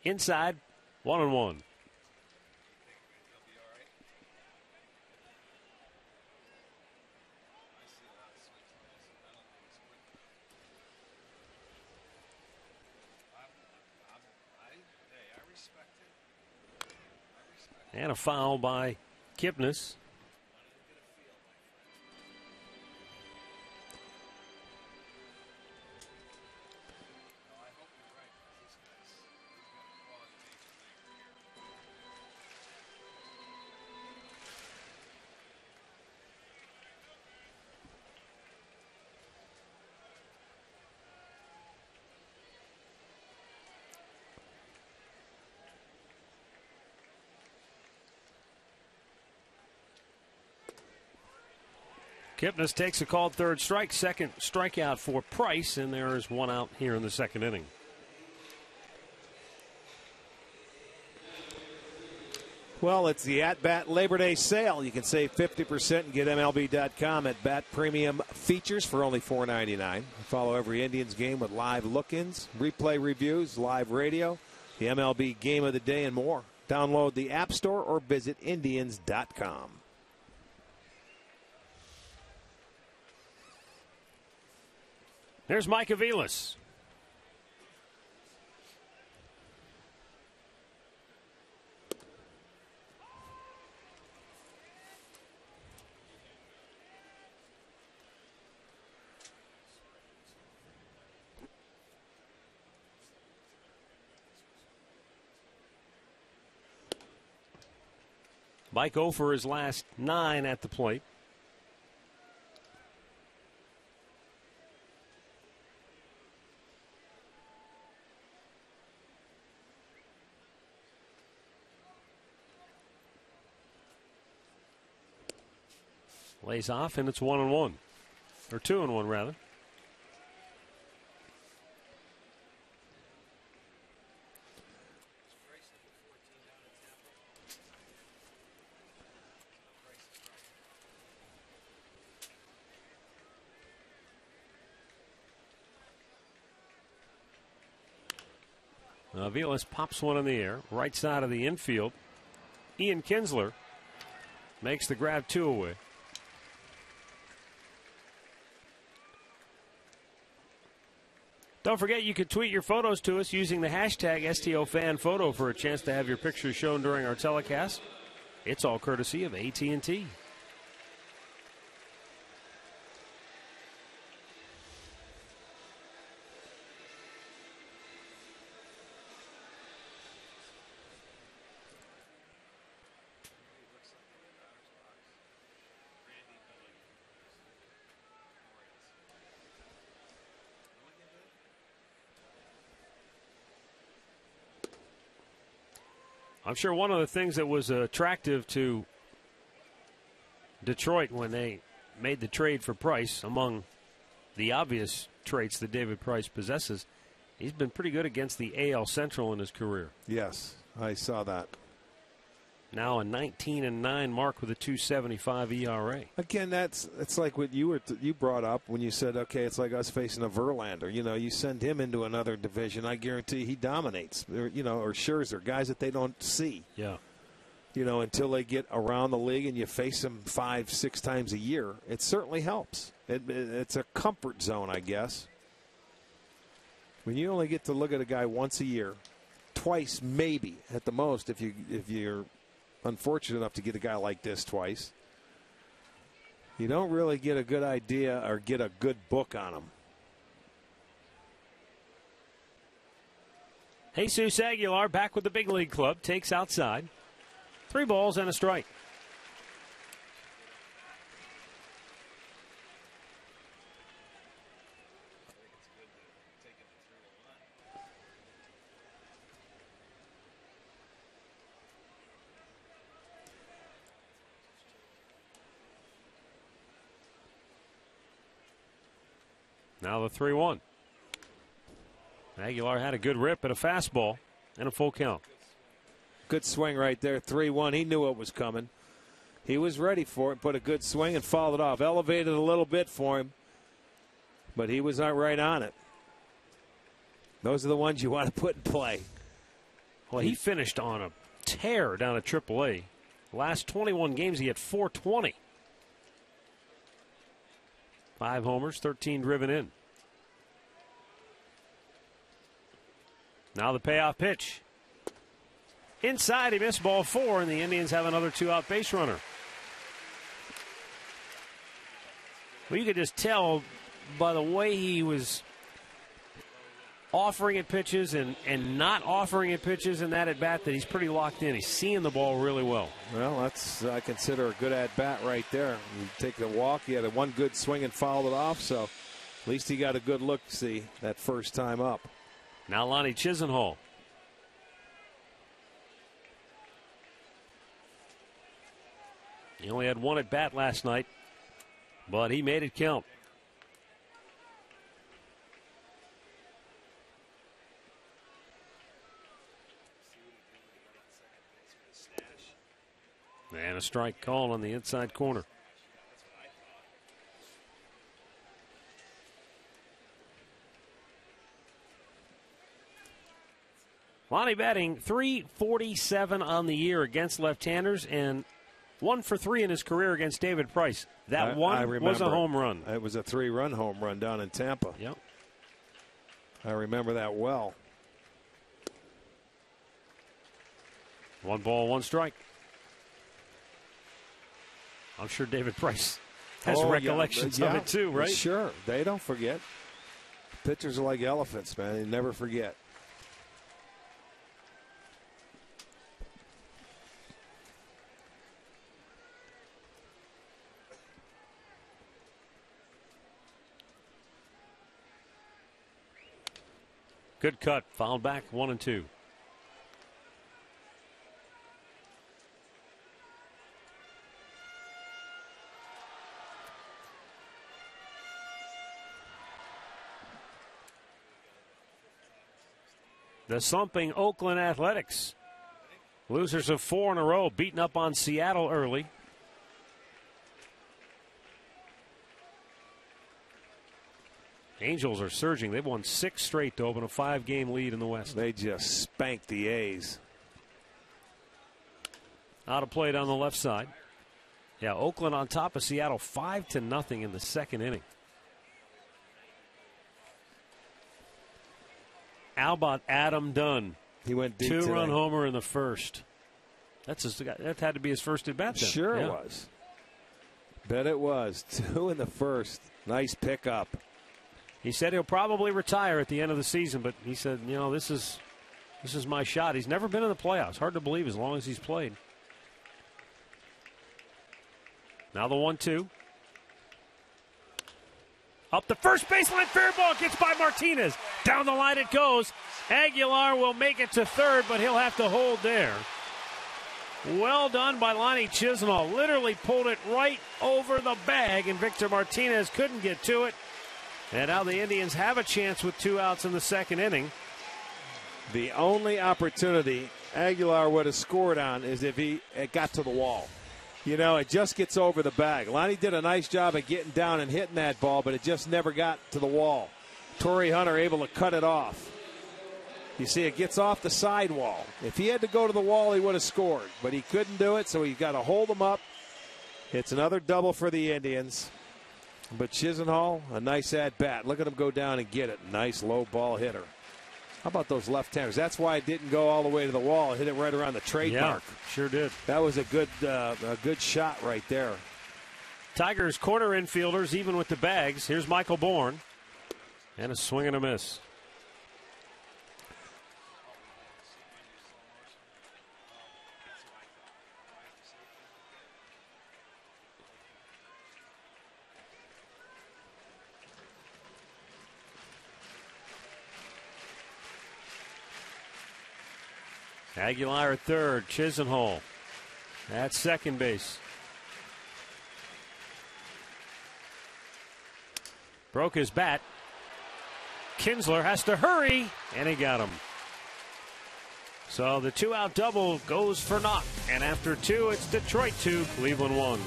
Inside, 1-1. And a foul by Kipnis. Kipnis takes a called third strike, second strikeout for Price, and there is one out here in the second inning. Well, it's the At-Bat Labor Day sale. You can save 50% and get MLB.com at Bat Premium Features for only $4.99. Follow every Indians game with live look-ins, replay reviews, live radio, the MLB Game of the Day, and more. Download the App Store or visit Indians.com. There's Mike Aviles. Mike 0 for his last 9 at the plate. Lays off, and it's 1-1. Or 2-1, rather. Aviles pops one in the air, right side of the infield. Ian Kinsler makes the grab 2 away. Don't forget, you can tweet your photos to us using the hashtag STOFanPhoto for a chance to have your picture shown during our telecast. It's all courtesy of AT&T. I'm sure one of the things that was attractive to Detroit when they made the trade for Price, among the obvious traits that David Price possesses, he's been pretty good against the AL Central in his career. Yes, I saw that. Now a 19-9 mark with a 2.75 ERA. Again, it's like what you brought up when you said, okay, it's like us facing a Verlander. You know, you send him into another division, I guarantee he dominates. Or Scherzer, guys that they don't see. Yeah. You know, until they get around the league and you face them 5-6 times a year, it certainly helps. It's a comfort zone, I guess. When you only get to look at a guy once a year, twice maybe at the most, if you're unfortunate enough to get a guy like this twice, you don't really get a good idea or get a good book on him. Jesus Aguilar back with the big league club, takes outside. 3 balls and a strike. Now the 3-1. Aguilar had a good rip at a fastball and a full count. Good swing right there, 3-1. He knew what was coming. He was ready for it, put a good swing and fouled it off. Elevated a little bit for him, but he was not right on it. Those are the ones you want to put in play. Well, he finished on a tear down at AAA. Last 21 games, he had 420. 5 homers, 13 driven in. Now the payoff pitch. Inside, he missed ball 4, and the Indians have another 2-out base runner. Well, you could just tell by the way he was offering at pitches and not offering at pitches in that at-bat that he's pretty locked in. He's seeing the ball really well. Well, that's, I consider, a good at-bat right there. You take the walk. He had a one good swing and fouled it off, so at least he got a good look-see that first time up. Now Lonnie Chisenhall. He only had one at-bat last night, but he made it count. And a strike call on the inside corner. Lonnie batting .347 on the year against left-handers and 1 for 3 in his career against David Price. That one was a home run. It was a 3-run home run down in Tampa. Yep. I remember that well. 1 ball, 1 strike. I'm sure David Price has recollections of it too, right? Sure. They don't forget. Pitchers are like elephants, man. They never forget. Good cut. Fouled back 1-2. The slumping Oakland Athletics. Losers of 4 in a row, beaten up on Seattle early. Angels are surging. They've won 6 straight to open a 5-game lead in the West. They just spanked the A's. Out of play down the left side. Yeah, Oakland on top of Seattle 5-0 in the second inning. How about Adam Dunn? He went deep. 2-run homer in the first. That had to be his first at bat. Sure it was. Bet it was. 2 in the first. Nice pickup. He said he'll probably retire at the end of the season, but he said, you know, this is my shot. He's never been in the playoffs. Hard to believe as long as he's played. Now the 1-2. Up the first baseline, fair ball, gets by Martinez. Down the line it goes. Aguilar will make it to third, but he'll have to hold there. Well done by Lonnie Chisenhall. Literally pulled it right over the bag, and Victor Martinez couldn't get to it. And now the Indians have a chance with 2 outs in the second inning. The only opportunity Aguilar would have scored on is if it got to the wall. You know, it just gets over the bag. Lonnie did a nice job of getting down and hitting that ball, but it just never got to the wall. Torrey Hunter able to cut it off. You see, it gets off the sidewall. If he had to go to the wall, he would have scored, but he couldn't do it, so he got to hold him up. It's another double for the Indians. But Chisenhall, a nice at-bat. Look at him go down and get it. Nice low ball hitter. How about those left-handers? That's why it didn't go all the way to the wall. It hit it right around the trademark. Yeah, sure did. That was a good shot right there. Tigers corner infielders even with the bags. Here's Michael Bourne. And a swing and a miss. Aguilar at third, Chisenhall at second base. Broke his bat. Kinsler has to hurry, and he got him. So the 2-out double goes for naught. And after 2, it's Detroit 2, Cleveland 1.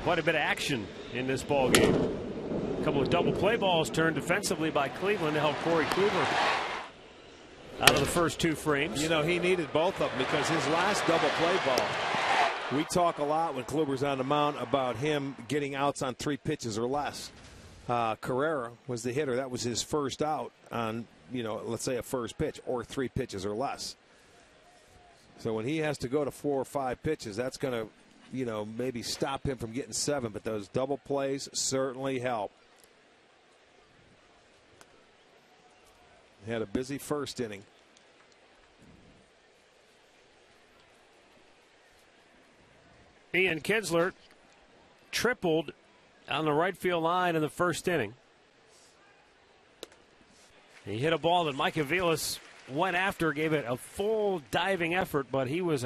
Quite a bit of action in this ball game. A couple of double play balls turned defensively by Cleveland to help Corey Kluber out of the first 2 frames. You know, he needed both of them because his last double play ball, we talk a lot when Kluber's on the mound about him getting outs on 3 pitches or less. Carrera was the hitter. That was his first out on, you know, let's say a first pitch or 3 pitches or less. So when he has to go to 4 or 5 pitches, that's going to, you know, maybe stop him from getting 7. But those double plays certainly help. He had a busy first inning. Ian Kinsler tripled on the right field line in the first inning. He hit a ball that Mike Aviles went after, gave it a full diving effort, but he was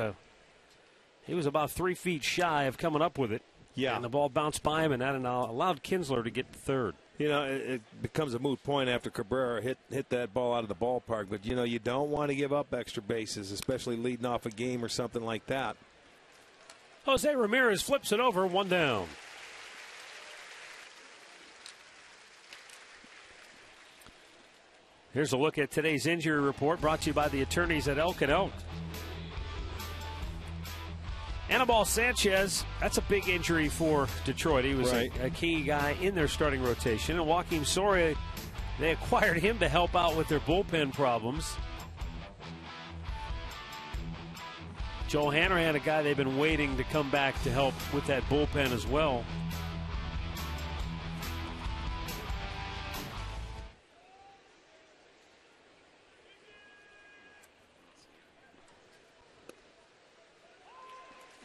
about 3 feet shy of coming up with it. Yeah. And the ball bounced by him, and that allowed Kinsler to get to third. You know, it becomes a moot point after Cabrera hit that ball out of the ballpark. But, you know, you don't want to give up extra bases, especially leading off a game or something like that. Jose Ramirez flips it over, 1 down. Here's a look at today's injury report brought to you by the attorneys at Elk & Elk. Anibal Sanchez, that's a big injury for Detroit. He was a key guy in their starting rotation. And Joakim Soria, they acquired him to help out with their bullpen problems. Joel Hanrahan, a guy they've been waiting to come back to help with that bullpen as well.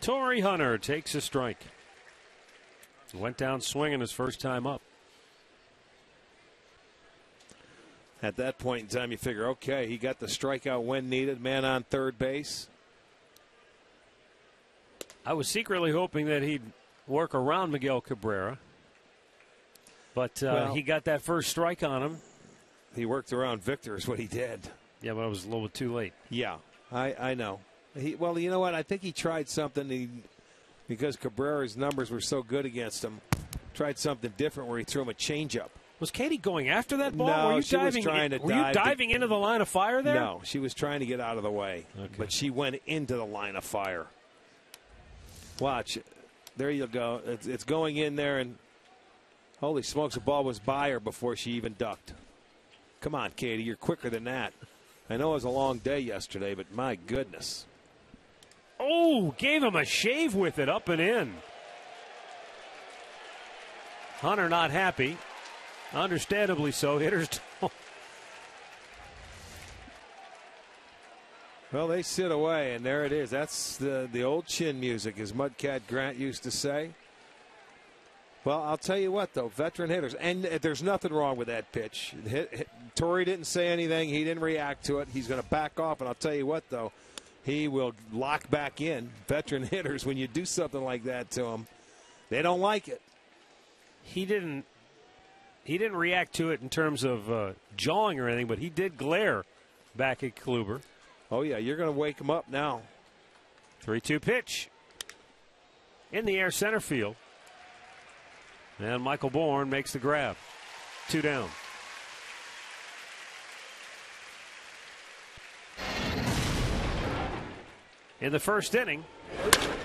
Torrey Hunter takes a strike. Went down swinging his first time up. At that point in time, you figure, okay, he got the strikeout when needed, man on third base. I was secretly hoping that he'd work around Miguel Cabrera. But he got that first strike on him. He worked around Victor is what he did. Yeah, but it was a little bit too late. Yeah, I know. Well, you know what? I think he tried something because Cabrera's numbers were so good against him. Tried something different where he threw him a changeup. Was Katie going after that ball? No, were you she was trying to Were you diving into the line of fire there? No, she was trying to get out of the way. Okay. But she went into the line of fire. Watch. There you go. It's going in there, and holy smokes, the ball was by her before she even ducked. Come on, Katie, you're quicker than that. I know it was a long day yesterday, but my goodness. Oh, gave him a shave with it, up and in. Hunter not happy. Understandably so. Hitters don't. Well, they sit away, and there it is. That's the old chin music, as Mudcat Grant used to say. Well, I'll tell you what, though, veteran hitters, and there's nothing wrong with that pitch. Torrey didn't say anything. He didn't react to it. He's going to back off, and I'll tell you what, though, he will lock back in. Veteran hitters, when you do something like that to them, they don't like it. He didn't react to it in terms of jawing or anything, but he did glare back at Kluber. Oh, yeah, you're going to wake him up now. 3-2 pitch. In the air center field. And Michael Bourne makes the grab. 2 down. In the first inning,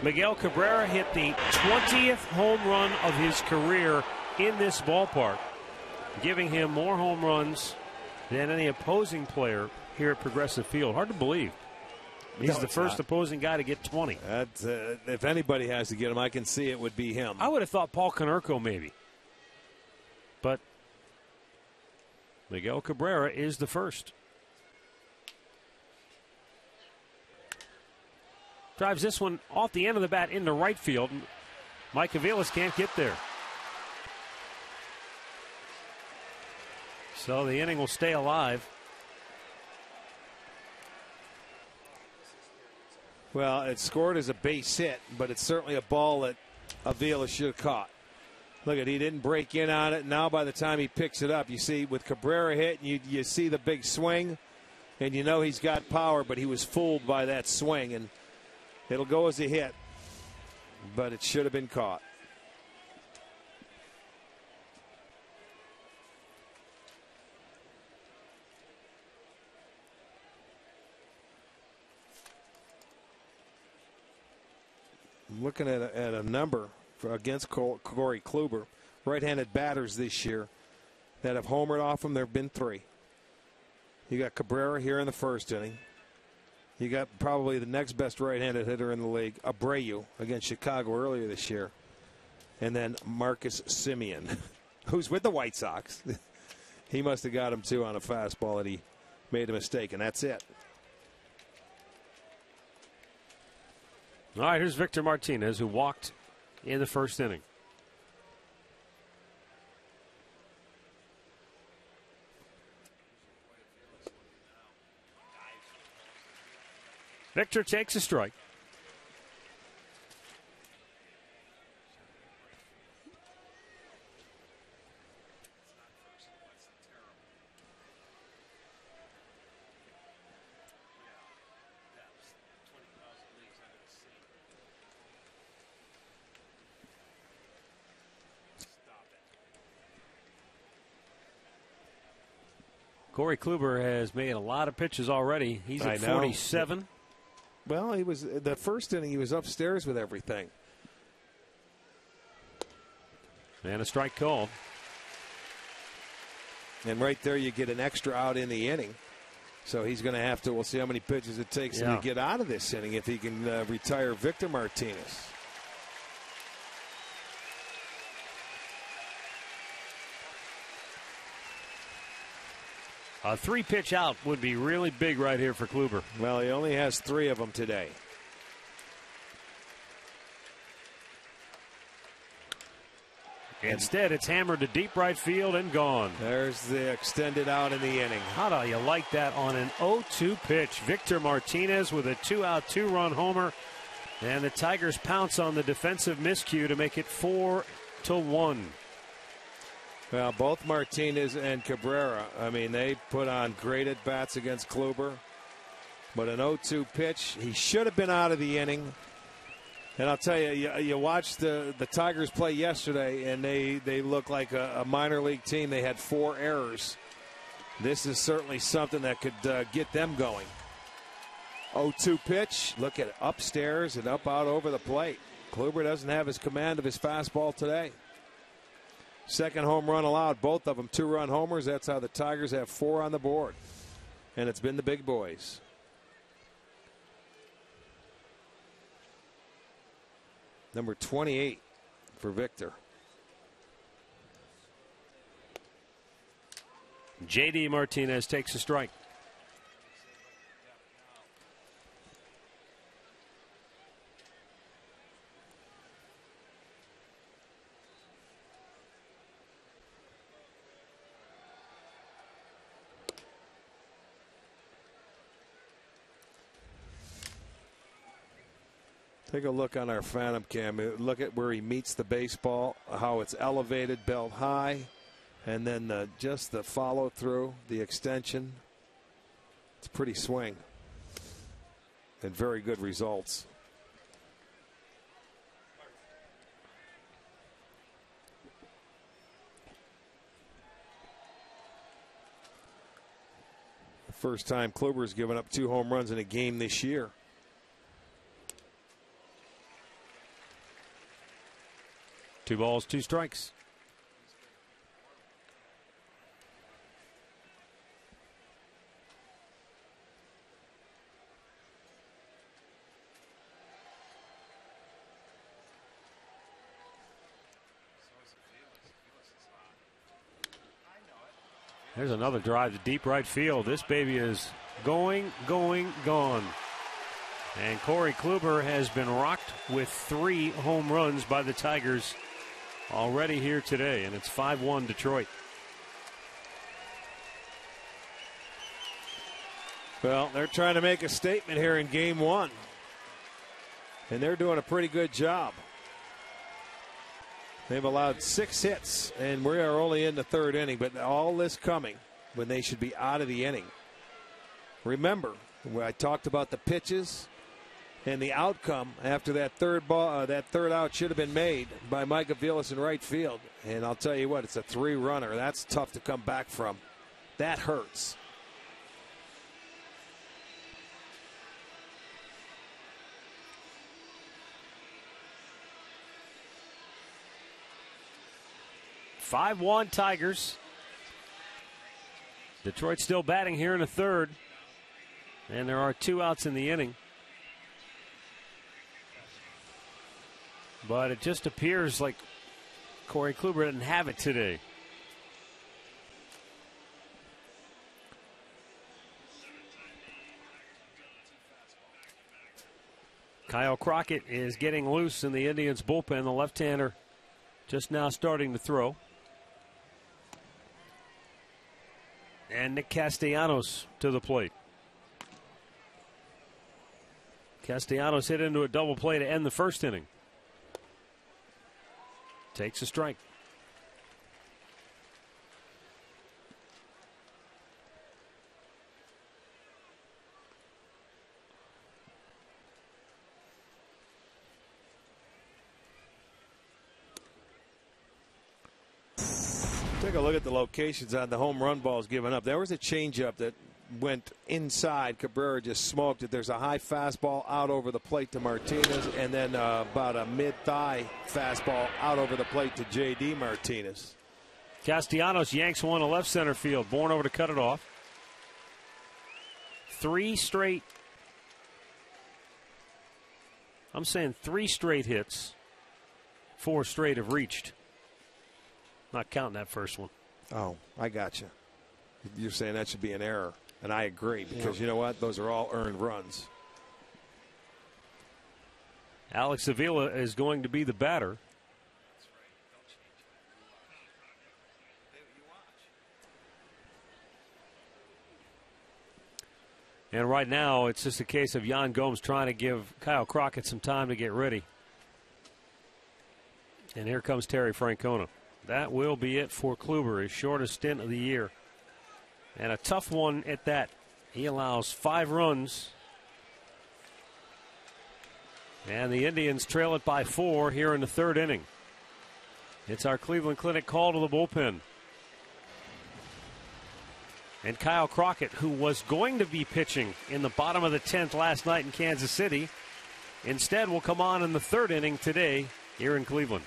Miguel Cabrera hit the 20th home run of his career in this ballpark, giving him more home runs than any opposing player here at Progressive Field. Hard to believe. He's the first opposing guy to get 20. If anybody has to get him, I can see it would be him. I would have thought Paul Konerko maybe. But Miguel Cabrera is the first. Drives this one off the end of the bat into right field. Mike Aviles can't get there. So the inning will stay alive. Well, it's scored as a base hit, but it's certainly a ball that Aviles should have caught. Look at, he didn't break in on it. Now by the time he picks it up, you see with Cabrera hit, you see the big swing, and you know he's got power, but he was fooled by that swing, and it'll go as a hit, but it should have been caught. I'm looking at a number against Corey Kluber. Right-handed batters this year that have homered off him. There have been 3. You got Cabrera here in the first inning. You got probably the next best right-handed hitter in the league, Abreu, against Chicago earlier this year. And then Marcus Semien, who's with the White Sox. He must have got him, too, on a fastball that he made a mistake, and that's it. All right, here's Victor Martinez, who walked in the first inning. Victor takes a strike. Corey Kluber has made a lot of pitches already. He's at 47. Well, he was the first inning. He was upstairs with everything. And a strike called. And right there, you get an extra out in the inning. So he's going to have to. We'll see how many pitches it takes him to get out of this inning if he can retire Victor Martinez. A 3-pitch out would be really big right here for Kluber. Well, he only has 3 of them today. Instead, it's hammered to deep right field and gone. There's the extended out in the inning. How do you like that on an 0-2 pitch? Victor Martinez with a 2-out, 2-run homer. And the Tigers pounce on the defensive miscue to make it 4-1. Well, both Martinez and Cabrera, I mean, they put on great at-bats against Kluber. But an 0-2 pitch, he should have been out of the inning. And I'll tell you, you watched the Tigers play yesterday, and they look like a minor league team. They had 4 errors. This is certainly something that could get them going. 0-2 pitch, look at it, upstairs and up out over the plate. Kluber doesn't have his command of his fastball today. Second home run allowed, both of them 2-run homers. That's how the Tigers have 4 on the board. And it's been the big boys. Number 28 for Victor. J.D. Martinez takes a strike. Take a look on our Phantom Cam. Look at where he meets the baseball, how it's elevated, belt high, and then just the follow through, the extension. It's a pretty swing and very good results. The first time Kluber's given up 2 home runs in a game this year. Two balls, 2 strikes. There's another drive to deep right field. This baby is going, gone. And Corey Kluber has been rocked with 3 home runs by the Tigers already here today, and it's 5-1 Detroit. Well, they're trying to make a statement here in game 1, and they're doing a pretty good job. They've allowed 6 hits, and we are only in the 3rd inning, but all this coming when they should be out of the inning. Remember, when I talked about the pitches and the outcome after that third out should have been made by Micah Vilas in right field. And I'll tell you what, it's a 3-runner. That's tough to come back from. That hurts. 5-1 Tigers. Detroit still batting here in the third. And there are 2 outs in the inning. But it just appears like Corey Kluber didn't have it today. Kyle Crockett is getting loose in the Indians' bullpen. The left-hander just now starting to throw. And Nick Castellanos to the plate. Castellanos hit into a double play to end the first inning. Takes a strike. Take a look at the locations on the home run balls given up. There was a changeup that went inside. Cabrera just smoked it. There's a high fastball out over the plate to Martinez, and then about a mid-thigh fastball out over the plate to J.D. Martinez. Castellanos yanks one to left center field. Bourne over to cut it off. 3 straight. I'm saying 3 straight hits. 4 straight have reached. Not counting that first one. Oh, I got you. You're saying that should be an error. And I agree, because you know what? Those are all earned runs. Alex Avila is going to be the batter. And right now, it's just a case of Yan Gomes trying to give Kyle Crockett some time to get ready. And here comes Terry Francona. That will be it for Kluber, his shortest stint of the year. And a tough one at that. He allows 5 runs. And the Indians trail it by 4 here in the third inning. It's our Cleveland Clinic call to the bullpen. And Kyle Crockett, who was going to be pitching in the bottom of the 10th last night in Kansas City, instead will come on in the third inning today here in Cleveland.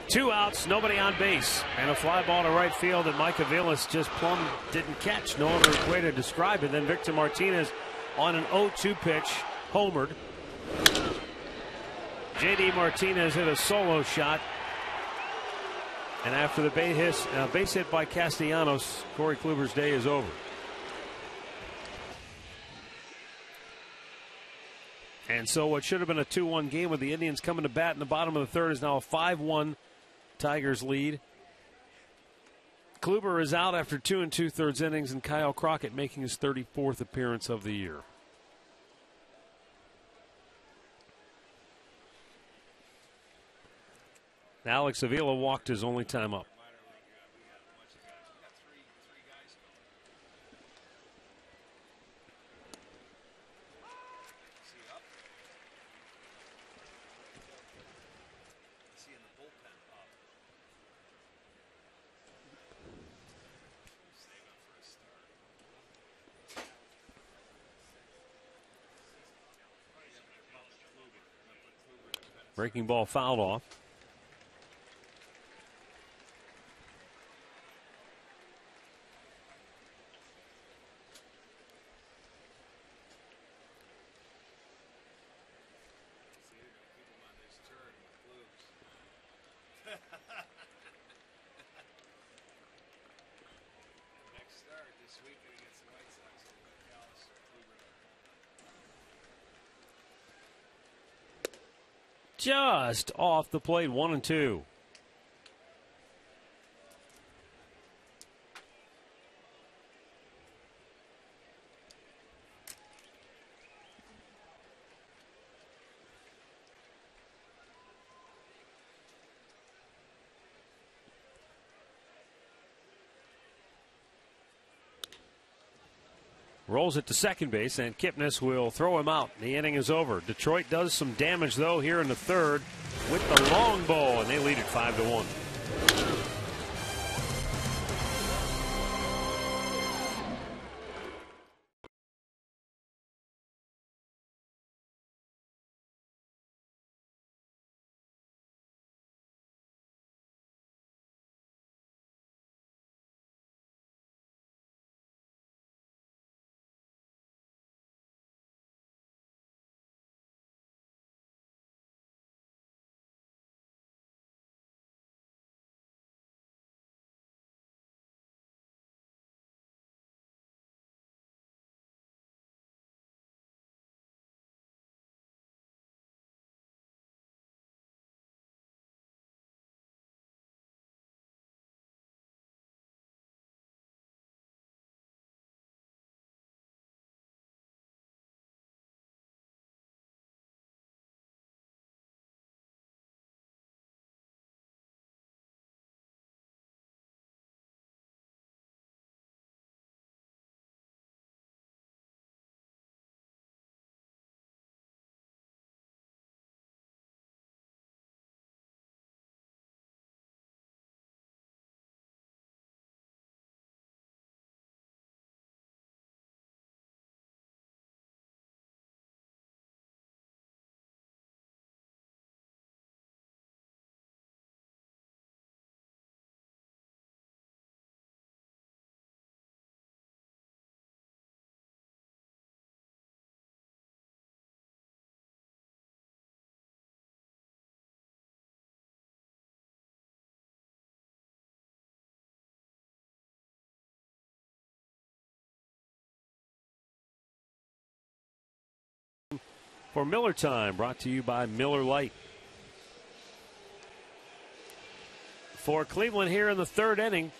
Two outs, nobody on base, and a fly ball to right field that Mike Aviles just plumb didn't catch. No other way to describe it. Then Victor Martinez on an 0-2 pitch, homered. J.D. Martinez hit a solo shot. And after the base hit by Castellanos, Corey Kluber's day is over. And so what should have been a 2-1 game with the Indians coming to bat in the bottom of the third is now a 5-1 Tigers lead. Kluber is out after 2 2/3 innings, and Kyle Crockett making his 34th appearance of the year. Alex Avila walked his only time up. Breaking ball fouled off. Just off the plate, 1-2. Rolls it to second base, and Kipnis will throw him out. The inning is over. Detroit does some damage, though, here in the third with the long ball, and they lead it 5-1. For Miller Time, brought to you by Miller Lite. For Cleveland here in the third inning,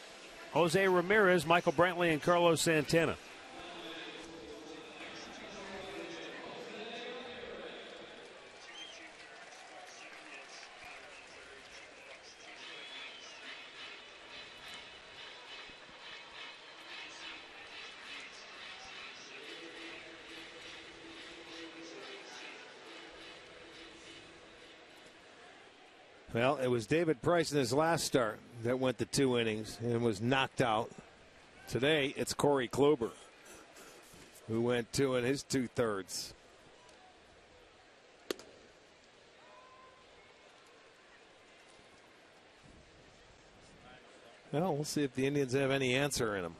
Jose Ramirez, Michael Brantley, and Carlos Santana. Well, it was David Price in his last start that went the 2 innings and was knocked out. Today, it's Corey Kluber, who went 2 in his 2/3. Well, we'll see if the Indians have any answer in them.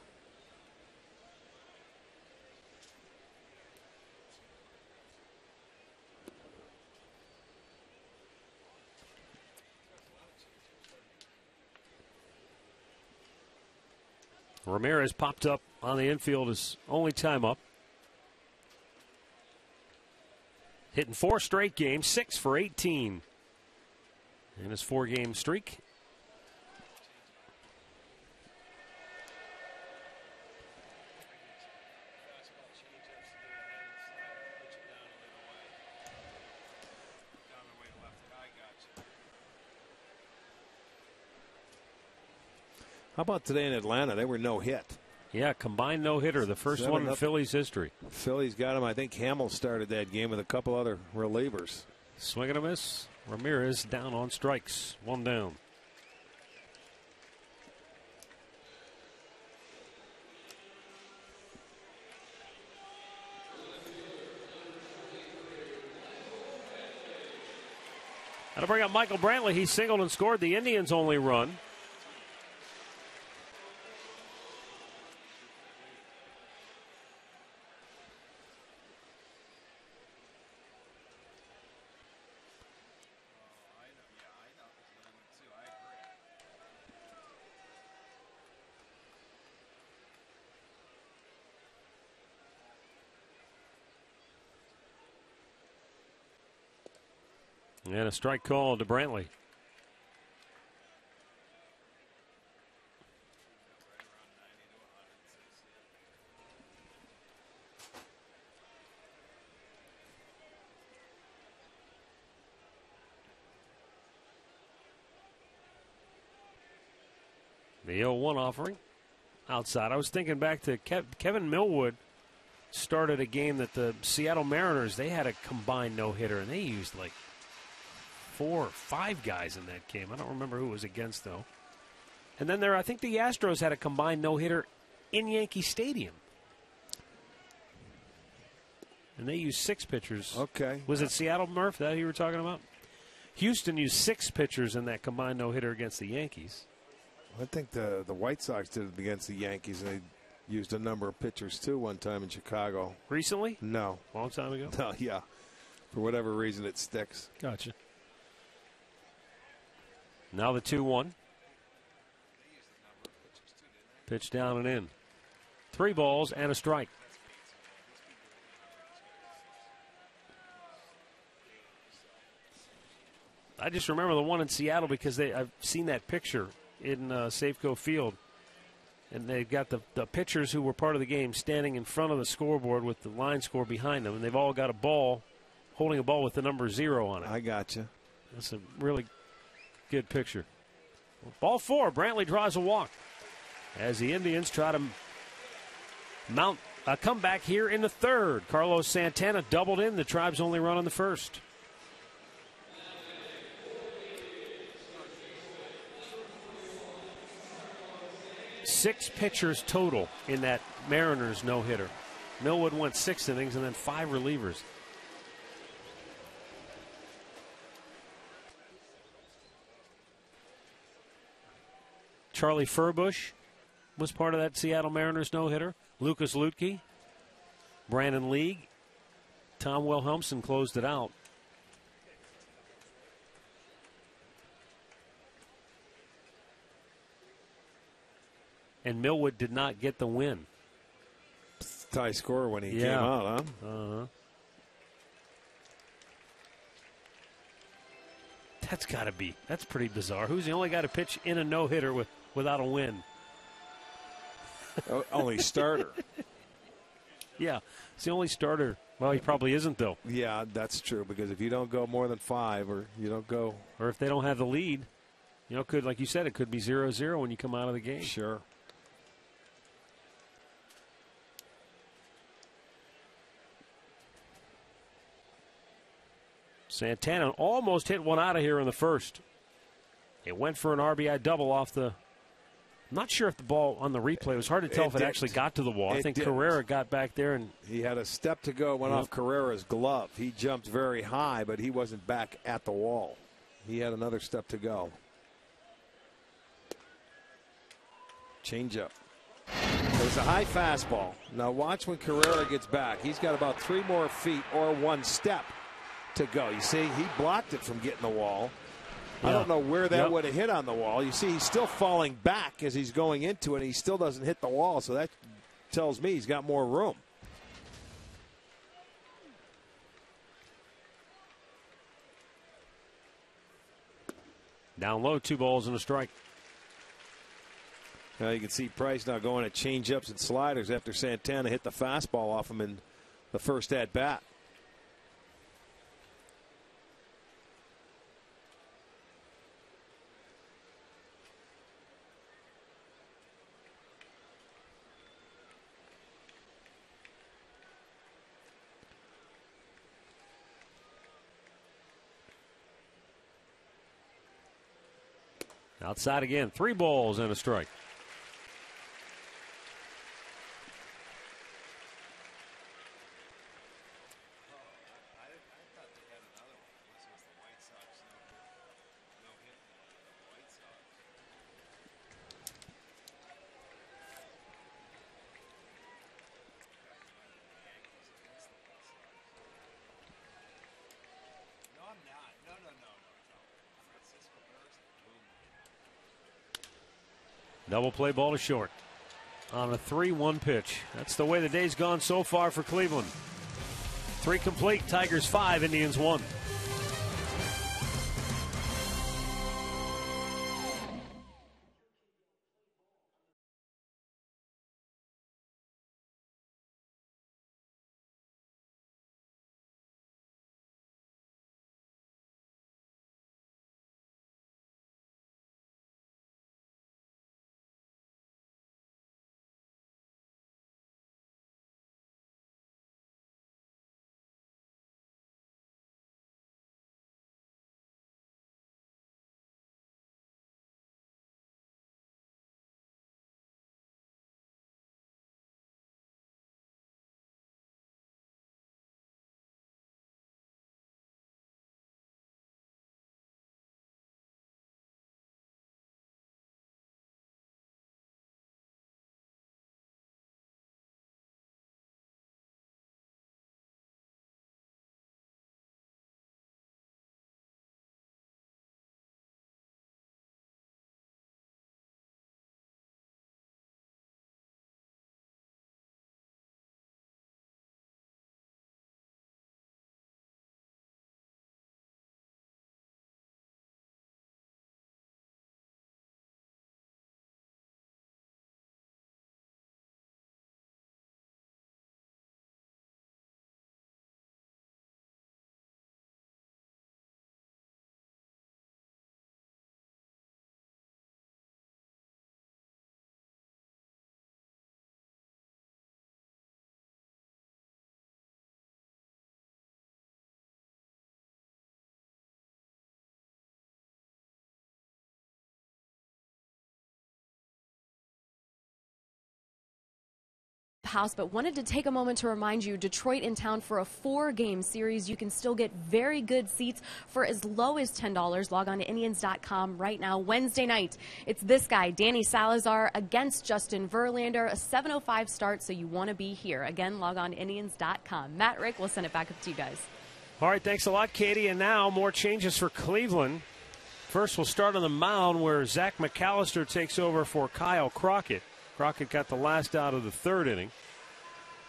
Ramirez popped up on the infield his only time up. Hitting 4 straight games, 6 for 18 in his 4-game streak. How about today in Atlanta? They were no hit. Yeah, combined no-hitter, the first one in Phillies history. Phillies got him. I think Hamill started that game with a couple other relievers. Swing and a miss. Ramirez down on strikes. One down. That'll bring up Michael Brantley. He singled and scored the Indians' only run. And a strike call to Brantley. The 0-1 offering outside. I was thinking back to Kevin Millwood started a game that the Seattle Mariners, they had a combined no-hitter, and they used like 4 or 5 guys in that game. I don't remember who it was against, though. And then I think the Astros had a combined no-hitter in Yankee Stadium. And they used 6 pitchers. Okay. Was it Seattle, Murph, that you were talking about? Houston used 6 pitchers in that combined no-hitter against the Yankees. I think the White Sox did it against the Yankees. They used a number of pitchers, too, one time in Chicago. Recently? No. Long time ago? No, yeah. For whatever reason, it sticks. Gotcha. Now the 2-1. Pitch down and in. 3 balls and a strike. I just remember the one in Seattle because I've seen that picture in Safeco Field. And they've got the pitchers who were part of the game standing in front of the scoreboard with the line score behind them. And they've all got a ball, holding a ball with the number 0 on it. I gotcha. That's a really good picture. Ball 4. Brantley draws a walk as the Indians try to mount a comeback here in the 3rd. Carlos Santana doubled in the Tribe's only run on the 1st. Six pitchers total in that Mariners no-hitter. Millwood went 6 innings and then 5 relievers. Charlie Furbush was part of that Seattle Mariners no-hitter. Lucas Luetke, Brandon League, Tom Wilhelmsen closed it out. And Millwood did not get the win. Tie score when he came out, huh? Uh-huh. That's pretty bizarre. Who's the only guy to pitch in a no-hitter without a win? Only starter. Yeah, it's the only starter. Well, he probably isn't, though. Yeah, that's true, because if you don't go more than 5 or you don't go. Or if they don't have the lead, could, like you said, it could be 0-0 when you come out of the game. Sure. Santana almost hit one out of here in the 1st. It went for an RBI double off the. I'm not sure if the ball on the replay, it was hard to tell if it actually got to the wall. I think Carrera got back there and. He had a step to go, went off Carrera's glove. He jumped very high, but he wasn't back at the wall. He had another step to go. Changeup. It was a high fastball. Now watch when Carrera gets back. He's got about 3 more feet or 1 step to go. You see, he blocked it from getting the wall. Yeah. I don't know where that would have hit on the wall. You see, he's still falling back as he's going into it, and he still doesn't hit the wall, so that tells me he's got more room. Down low, 2 balls and a strike. Now you can see Price now going at changeups and sliders after Santana hit the fastball off him in the first at-bat. Outside again, 3 balls and a strike. Double play ball to short on a 3-1 pitch. That's the way the day's gone so far for Cleveland. 3 complete, Tigers 5, Indians 1. House, but wanted to take a moment to remind you, Detroit in town for a 4-game series. You can still get very good seats for as low as $10. Log on to Indians.com right now. Wednesday night, it's this guy, Danny Salazar, against Justin Verlander, a 7:05 start, so you want to be here. Again, log on to Indians.com. Matt, Rick, we'll send it back up to you guys. All right, thanks a lot, Katie. And now more changes for Cleveland. First, we'll start on the mound where Zach McAllister takes over for Kyle Crockett. Crockett got the last out of the 3rd inning.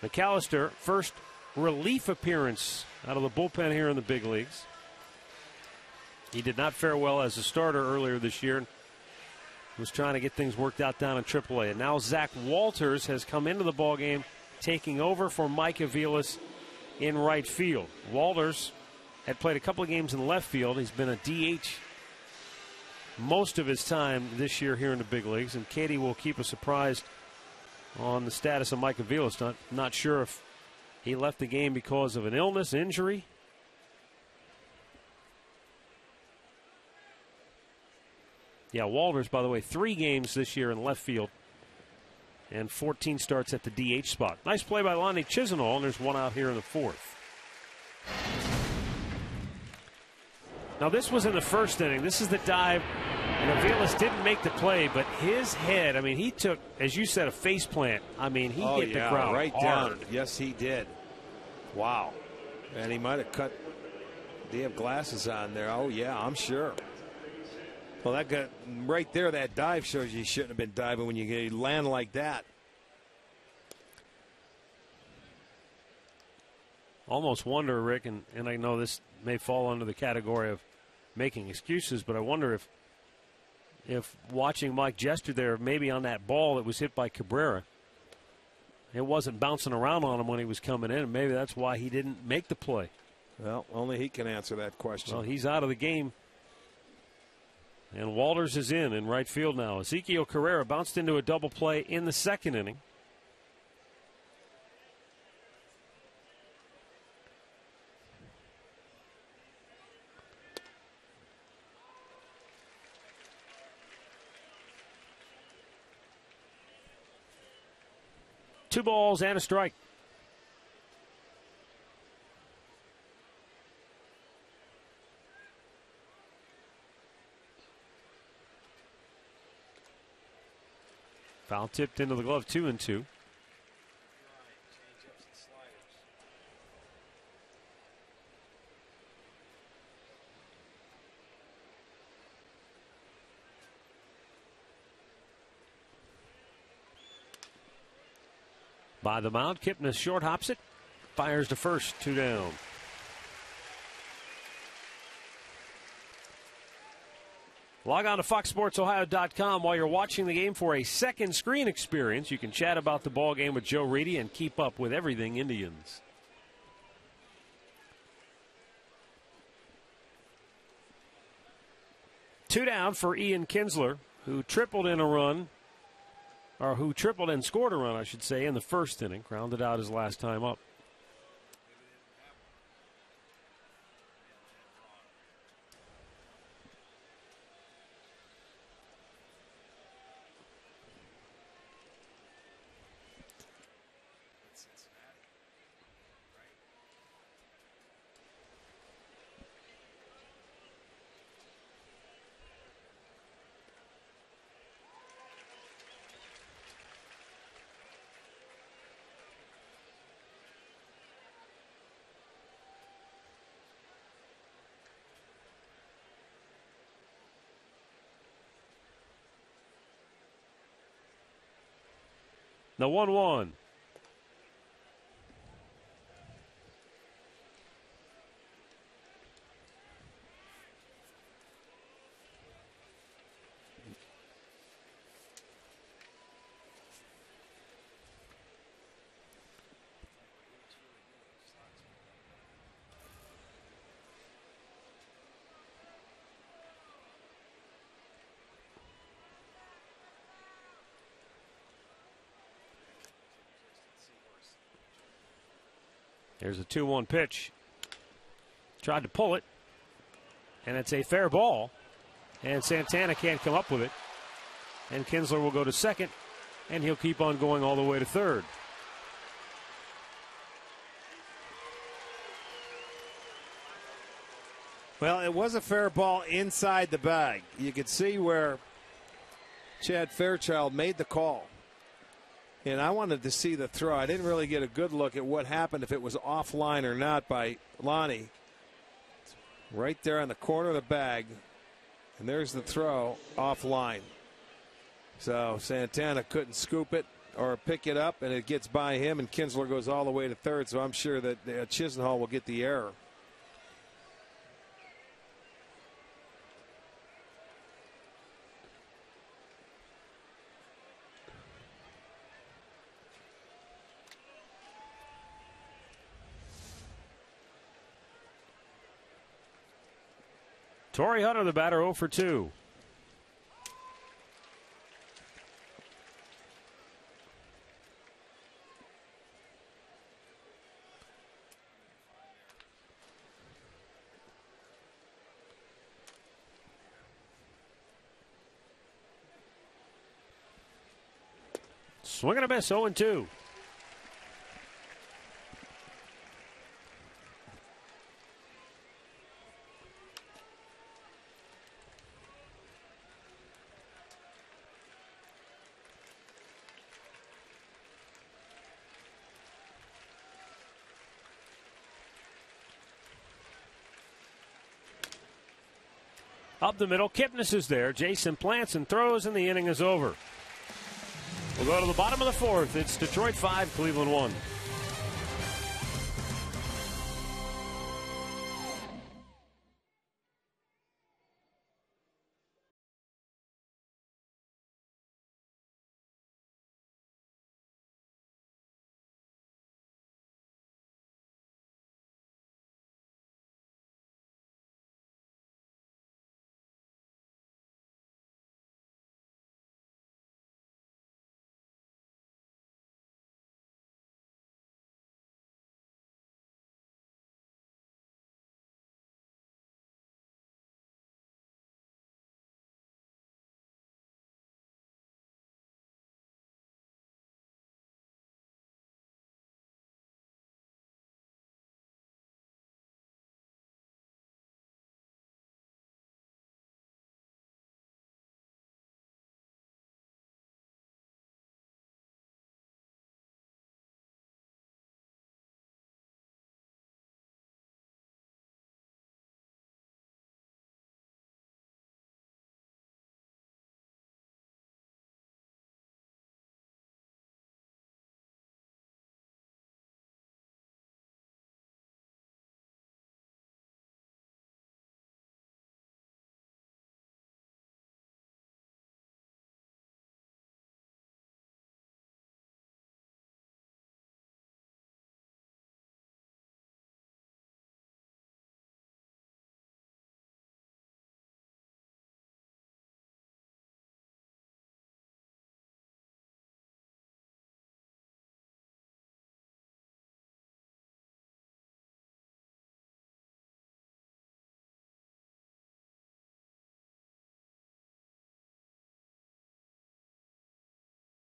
McAllister, first relief appearance out of the bullpen here in the big leagues. He did not fare well as a starter earlier this year and was trying to get things worked out down in AAA. And now Zach Walters has come into the ballgame, taking over for Mike Aviles in right field. Walters had played a couple of games in left field. He's been a DH most of his time this year here in the big leagues, and Katie will keep us surprised on the status of Mike Aviles. Not sure if he left the game because of an illness, injury. Yeah, Walters, by the way, 3 games this year in left field and 14 starts at the DH spot. Nice play by Lonnie Chisenhall, and there's 1 out here in the 4th. Now, this was in the 1st inning. This is the dive. And Aviles didn't make the play, but his head, I mean, he took, as you said, a face plant. I mean, he hit the ground right hard. down. Yes, he did. Wow. And he might have cut. Do you have glasses on there? Oh, yeah, I'm sure. Well, that got right there, that dive shows you shouldn't have been diving when you land like that. Almost wonder, Rick, and I know this may fall under the category of making excuses, but I wonder if watching Mike Jester there, maybe on that ball that was hit by Cabrera, it wasn't bouncing around on him when he was coming in, and maybe that's why he didn't make the play. Well, only he can answer that question. Well, he's out of the game. And Walters is in right field now. Ezekiel Carrera bounced into a double play in the 2nd inning. 2 balls and a strike. Foul tipped into the glove, 2-2. By the mound, Kipnis short hops it, fires to first, 2 down. Log on to FoxSportsOhio.com while you're watching the game for a second screen experience. You can chat about the ball game with Joe Reedy and keep up with everything Indians. Two down for Ian Kinsler, who tripled in a run, or who tripled and scored a run, I should say, in the first inning. Grounded out his last time up. The 1-1. Here's a 2-1 pitch. Tried to pull it, and it's a fair ball. And Santana can't come up with it. And Kinsler will go to second, and he'll keep on going all the way to third. Well, it was a fair ball inside the bag. You could see where Chad Fairchild made the call. And I wanted to see the throw. I didn't really get a good look at what happened, if it was offline or not by Lonnie. Right there on the corner of the bag. And there's the throw offline. So Santana couldn't scoop it or pick it up, and it gets by him, and Kinsler goes all the way to third. So I'm sure that Chisenhall will get the error. Torrey Hunter, the batter, 0 for 2. Swing and a miss, 0 and 2. Up the middle, Kipnis is there. Jason plants and throws, and the inning is over. We'll go to the bottom of the fourth. It's Detroit 5, Cleveland 1.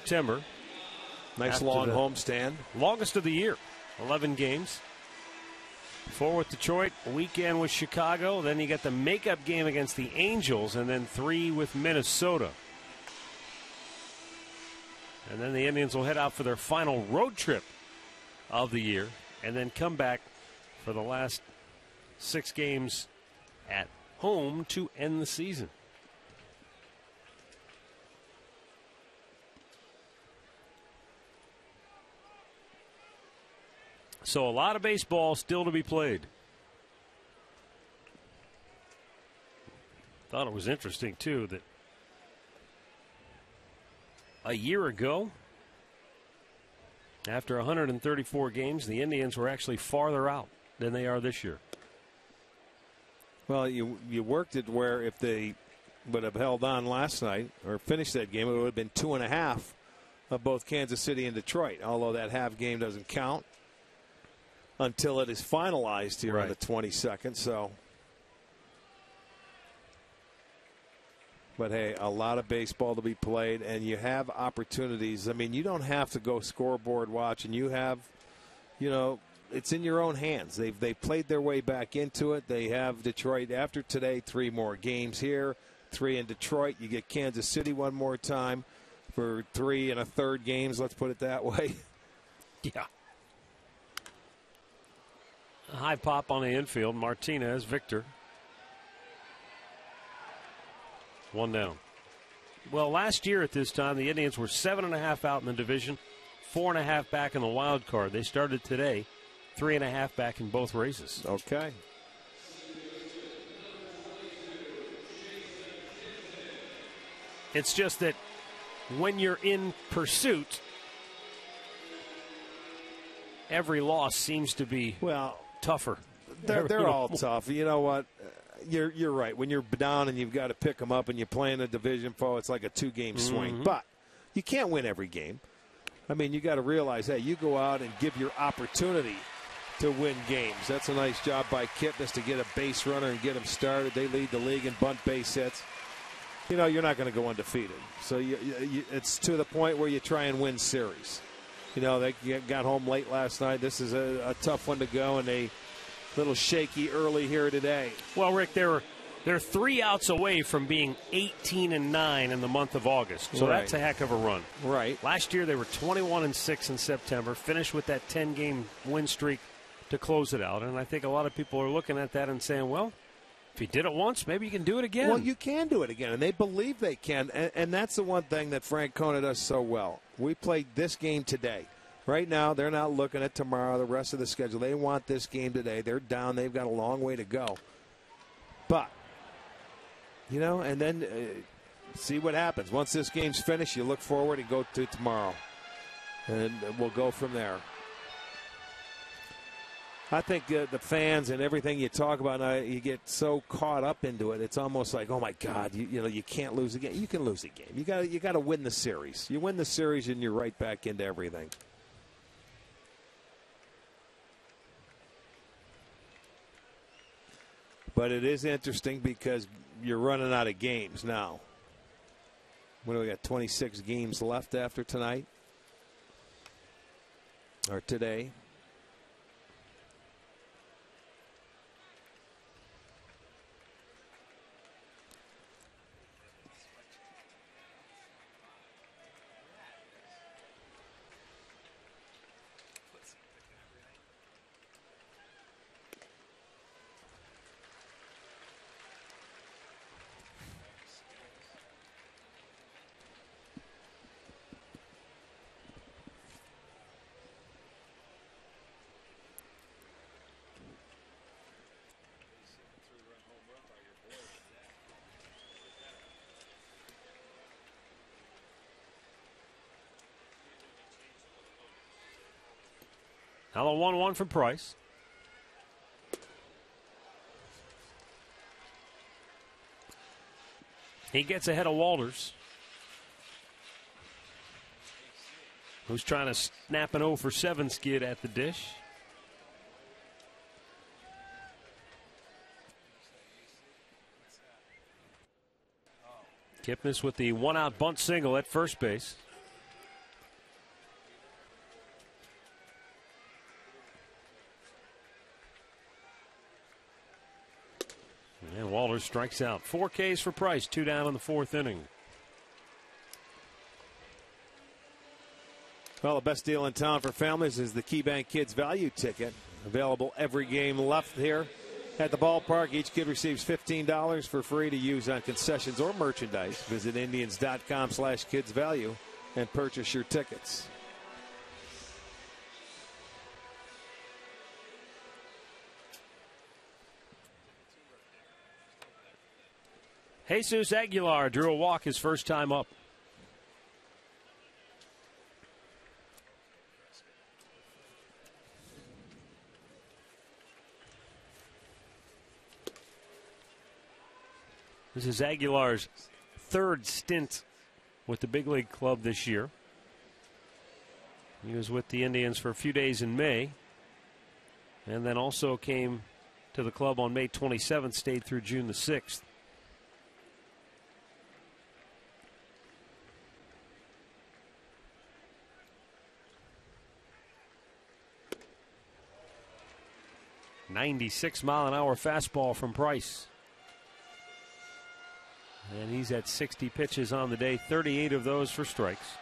September. Nice long homestand. Longest of the year, 11 games. 4 with Detroit, a weekend with Chicago. Then you get the makeup game against the Angels, and then 3 with Minnesota. And then the Indians will head out for their final road trip of the year, and then come back for the last 6 games at home to end the season. So a lot of baseball still to be played. Thought it was interesting, too, that a year ago, after 134 games, the Indians were actually farther out than they are this year. Well, you worked it where if they would have held on last night or finished that game, it would have been 2.5 of both Kansas City and Detroit, although that half game doesn't count until it is finalized here on the 22nd. So, but hey, a lot of baseball to be played, and you have opportunities. I mean, you don't have to go scoreboard watch, and you have, it's in your own hands. They've played their way back into it. They have Detroit after today, 3 more games here, 3 in Detroit. You get Kansas City one more time for 3 1/3 games. Let's put it that way. Yeah. A high pop on the infield. Martinez, Victor. 1 down. Well, last year at this time, the Indians were 7.5 out in the division, 4.5 back in the wild card. They started today, 3.5 back in both races. Okay. It's just that when you're in pursuit, every loss seems to be tougher. They're all tough. You know what? You're right. When you're down and you've got to pick them up and you're playing a division foe, it's like a 2-game swing. But you can't win every game. I mean, you got to realize, hey, you go out and give your opportunity to win games. That's a nice job by Kipnis to get a base runner and get them started. They lead the league in bunt base hits. You're not going to go undefeated. So it's to the point where you try and win series. They got home late last night. This is a tough one to go, and a little shaky early here today. Well, Rick, they're 3 outs away from being 18-9 in the month of August. So that's a heck of a run. Right. Last year they were 21-6 in September, finished with that 10-game win streak to close it out. And I think a lot of people are looking at that and saying, well, if you did it once, maybe you can do it again. Well, you can do it again, and they believe they can. And that's the one thing that Frank Kona does so well. We played this game today. Right now, they're not looking at tomorrow, the rest of the schedule. They want this game today. They're down. They've got a long way to go. But, and then see what happens. Once this game's finished, you look forward and go to tomorrow. And we'll go from there. I think the fans and everything you talk about, you get so caught up into it. It's almost like, oh my God, you can't lose a game. You can lose a game. You got to win the series. You win the series, and you're right back into everything. But it is interesting because you're running out of games now. What do we got? 26 games left after tonight or today. Now the 1-1 from Price. He gets ahead of Walters, who's trying to snap an 0-for-7 skid at the dish. Kipnis with the 1-out bunt single at first base. And Walter strikes out. 4 Ks for Price, 2 down in the 4th inning. Well, the best deal in town for families is the KeyBank Kids Value Ticket. Available every game left here at the ballpark. Each kid receives $15 for free to use on concessions or merchandise. Visit Indians.com/kidsvalue and purchase your tickets. Jesus Aguilar drew a walk his first time up. This is Aguilar's 3rd stint with the big league club this year. He was with the Indians for a few days in May, and then also came to the club on May 27th, stayed through June the 6th. .96-mile-an-hour fastball from Price. And he's at 60 pitches on the day, 38 of those for strikes.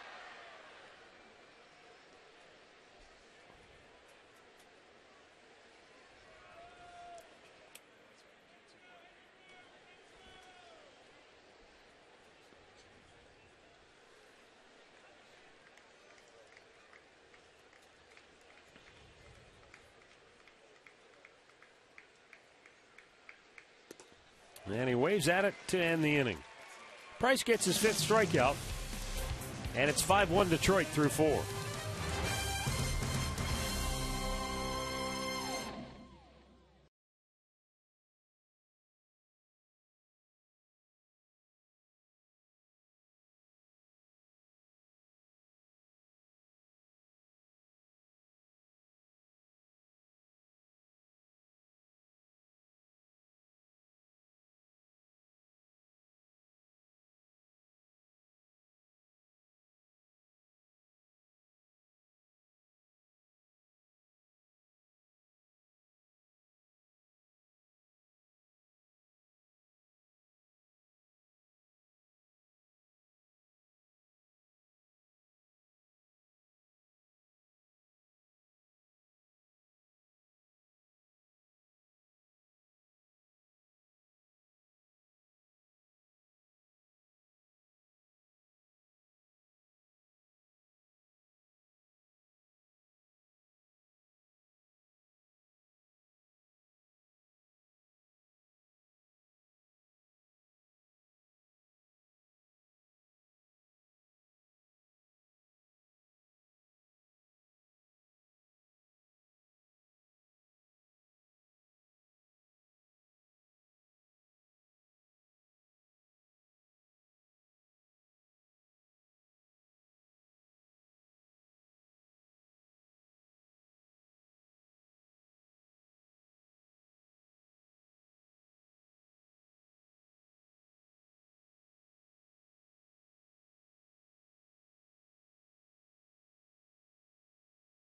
And he waves at it to end the inning. Price gets his 5th strikeout, and it's 5-1 Detroit through 4.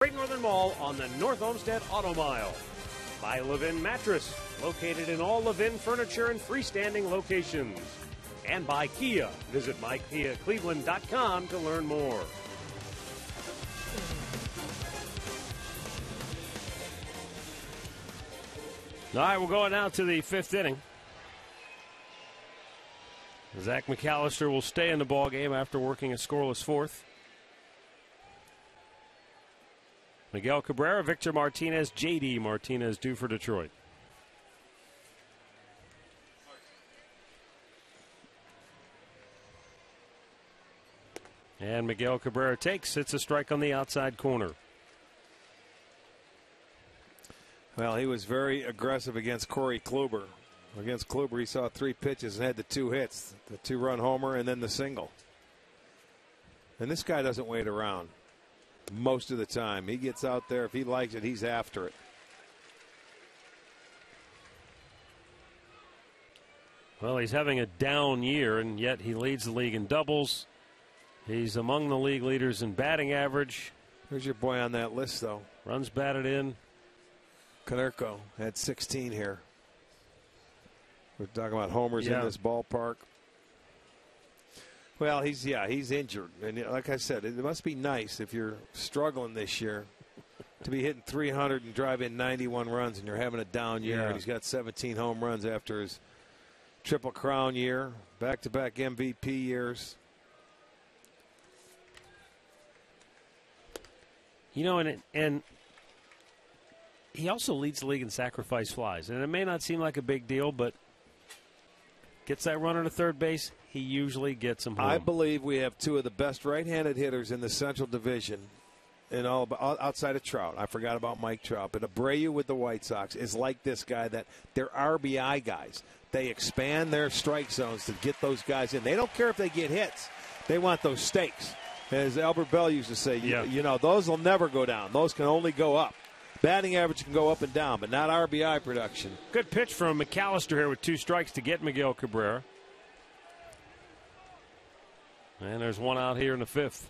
Great Northern Mall on the North Olmsted Auto Mile. By Levin Mattress, located in all Levin furniture and freestanding locations. And by Kia. Visit mykiacleveland.com to learn more. All right, we're going now to the 5th inning. Zach McAllister will stay in the ballgame after working a scoreless 4th. Miguel Cabrera, Victor Martinez, J.D. Martinez due for Detroit. And Miguel Cabrera takes. It's a strike on the outside corner. Well, he was very aggressive against Corey Kluber. Against Kluber, he saw 3 pitches and had the 2 hits, the 2-run homer and then the single. And this guy doesn't wait around. Most of the time. He gets out there. If he likes it, he's after it. Well, he's having a down year, and yet he leads the league in doubles. He's among the league leaders in batting average. Where's your boy on that list, though? Runs batted in. Konerko had 16 here. We're talking about homers in this ballpark. Well, he's injured, and like I said, it must be nice if you're struggling this year to be hitting 300 and drive in 91 runs, and you're having a down year. And he's got 17 home runs after his Triple Crown year, back-to-back MVP years. You know, and he also leads the league in sacrifice flies, and it may not seem like a big deal, but gets that runner to third base, he usually gets them home. I believe we have two of the best right-handed hitters in the Central Division, and all outside of Trout. I forgot about Mike Trout, but Abreu with the White Sox is like this guy, that they're RBI guys. They expand their strike zones to get those guys in. They don't care if they get hits. They want those stakes. As Albert Bell used to say, you know, those will never go down. Those can only go up. Batting average can go up and down, but not RBI production. Good pitch from McAllister here with 2 strikes to get Miguel Cabrera. And there's one out here in the 5th.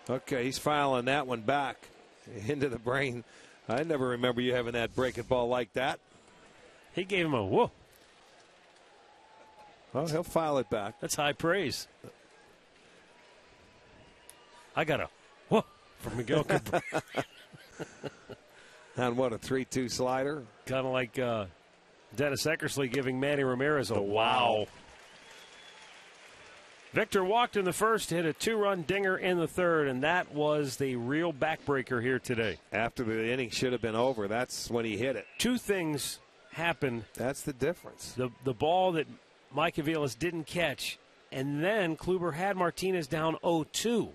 Okay, he's filing that one back into the brain. I never remember you having that breaking ball like that. He gave him a whoa. Well, he'll file it back. That's high praise. I got a whoa from Miguel Cabrera. On what, a 3-2 slider? Kind of like Dennis Eckersley giving Manny Ramirez a wow. Victor walked in the first, hit a 2-run dinger in the third, and that was the real backbreaker here today. After the inning should have been over, that's when he hit it. 2 things happened. That's the difference. The ball that Mike Aviles didn't catch, and then Kluber had Martinez down 0-2.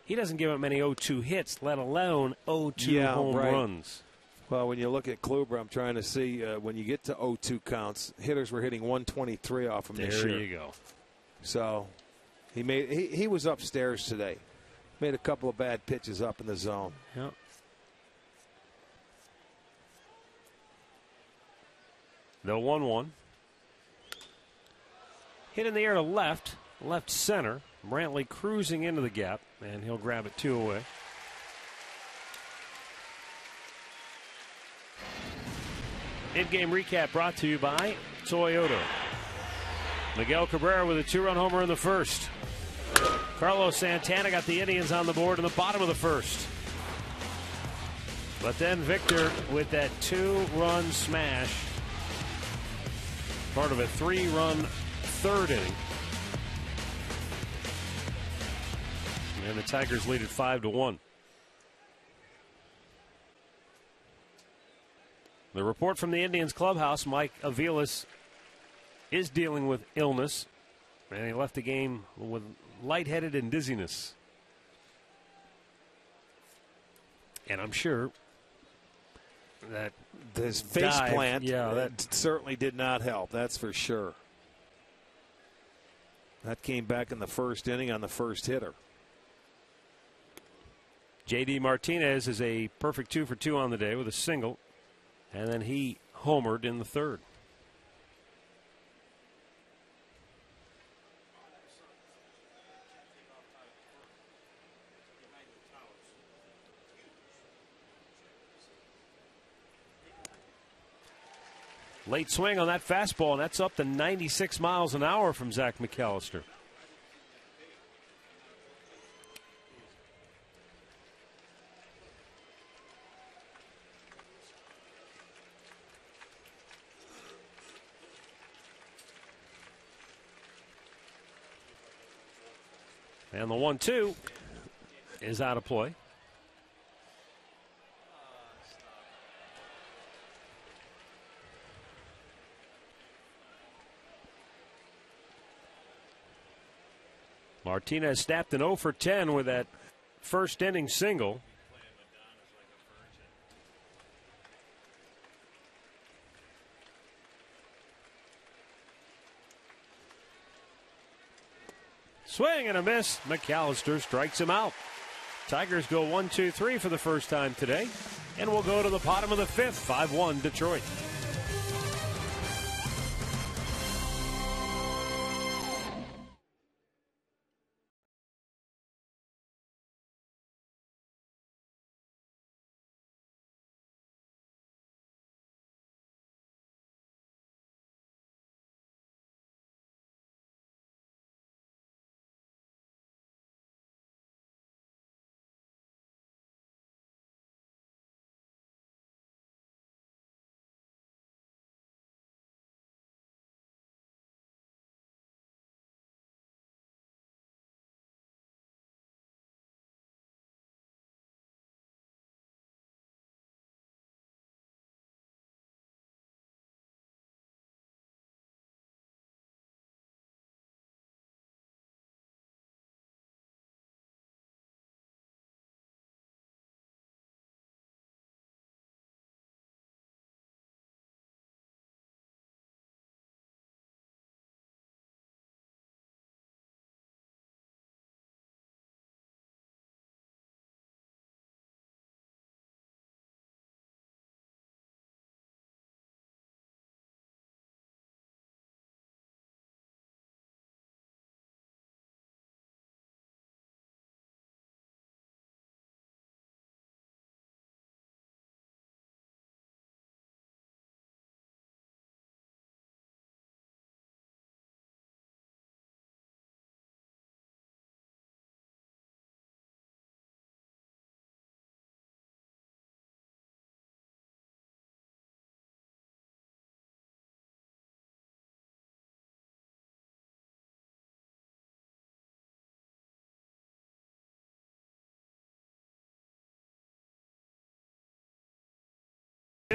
He doesn't give up many 0-2 hits, let alone 0-2 home runs. Well, when you look at Kluber, I'm trying to see when you get to 0-2 counts, hitters were hitting 123 off him this year. There you go. So he was upstairs today. Made a couple of bad pitches up in the zone. Yep. The 1-1. Hit in the air to left center. Brantley cruising into the gap, and he'll grab it 2 away. In-game recap brought to you by Toyota. Miguel Cabrera with a 2-run homer in the first. Carlos Santana got the Indians on the board in the bottom of the first. But then Victor with that 2-run smash. Part of a 3-run third inning. And the Tigers lead at 5-1. The report from the Indians clubhouse, Mike Aviles is dealing with illness, and he left the game with lightheaded and dizziness. And I'm sure that his face plant that certainly did not help, that's for sure. That came back in the first inning on the first hitter. J.D. Martinez is a perfect 2 for 2 on the day with a single, and then he homered in the third. Late swing on that fastball, and that's up to 96 miles an hour from Zach McAllister. And the 1-2 is out of play. Martinez snapped an 0 for 10 with that first inning single. Swing and a miss. McAllister strikes him out. Tigers go 1-2-3 for the first time today. And we'll go to the bottom of the 5th, 5-1 Detroit.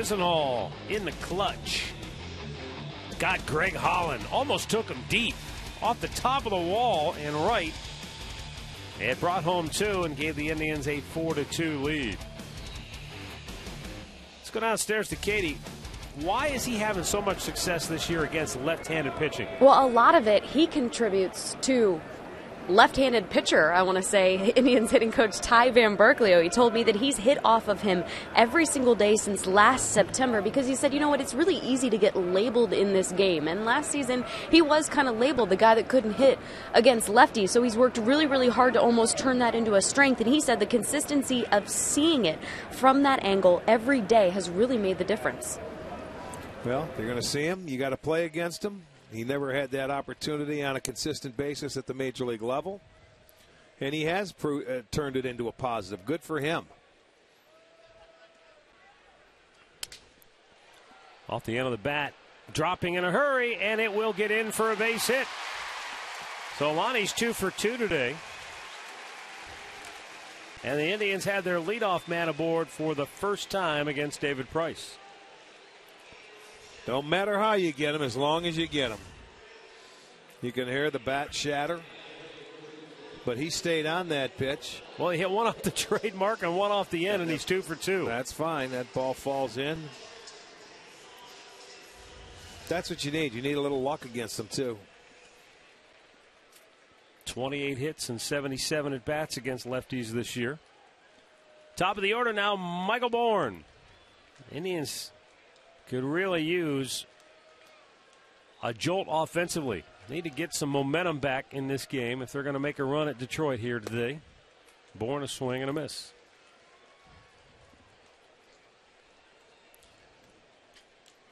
Chisenhall in the clutch. Got Greg Holland. Almost took him deep. Off the top of the wall and right. It brought home 2 and gave the Indians a 4-2 lead. Let's go downstairs to Katie. Why is he having so much success this year against left-handed pitching? Well, a lot of it he contributes to left-handed pitcher, I want to say, Indians hitting coach Ty Van Berkeley. He told me that he's hit off of him every single day since last September because he said, you know what, it's really easy to get labeled in this game. And last season, he was kind of labeled the guy that couldn't hit against lefties. So he's worked really, really hard to almost turn that into a strength. And he said the consistency of seeing it from that angle every day has really made the difference. Well, they're going to see him. You got to play against him. He never had that opportunity on a consistent basis at the major league level. And he has turned it into a positive. Good for him. Off the end of the bat, dropping in a hurry, and it will get in for a base hit. So Lonnie's 2 for 2 today. And the Indians had their leadoff man aboard for the first time against David Price. Don't matter how you get him, as long as you get him. You can hear the bat shatter. But he stayed on that pitch. Well, he hit one off the trademark and one off the end, and he's 2 for 2. That's fine. That ball falls in. That's what you need. You need a little luck against them, too. 28 hits and 77 at-bats against lefties this year. Top of the order now, Michael Bourne. Indians could really use a jolt offensively. Need to get some momentum back in this game if they're going to make a run at Detroit here today. Bourne a swing and a miss.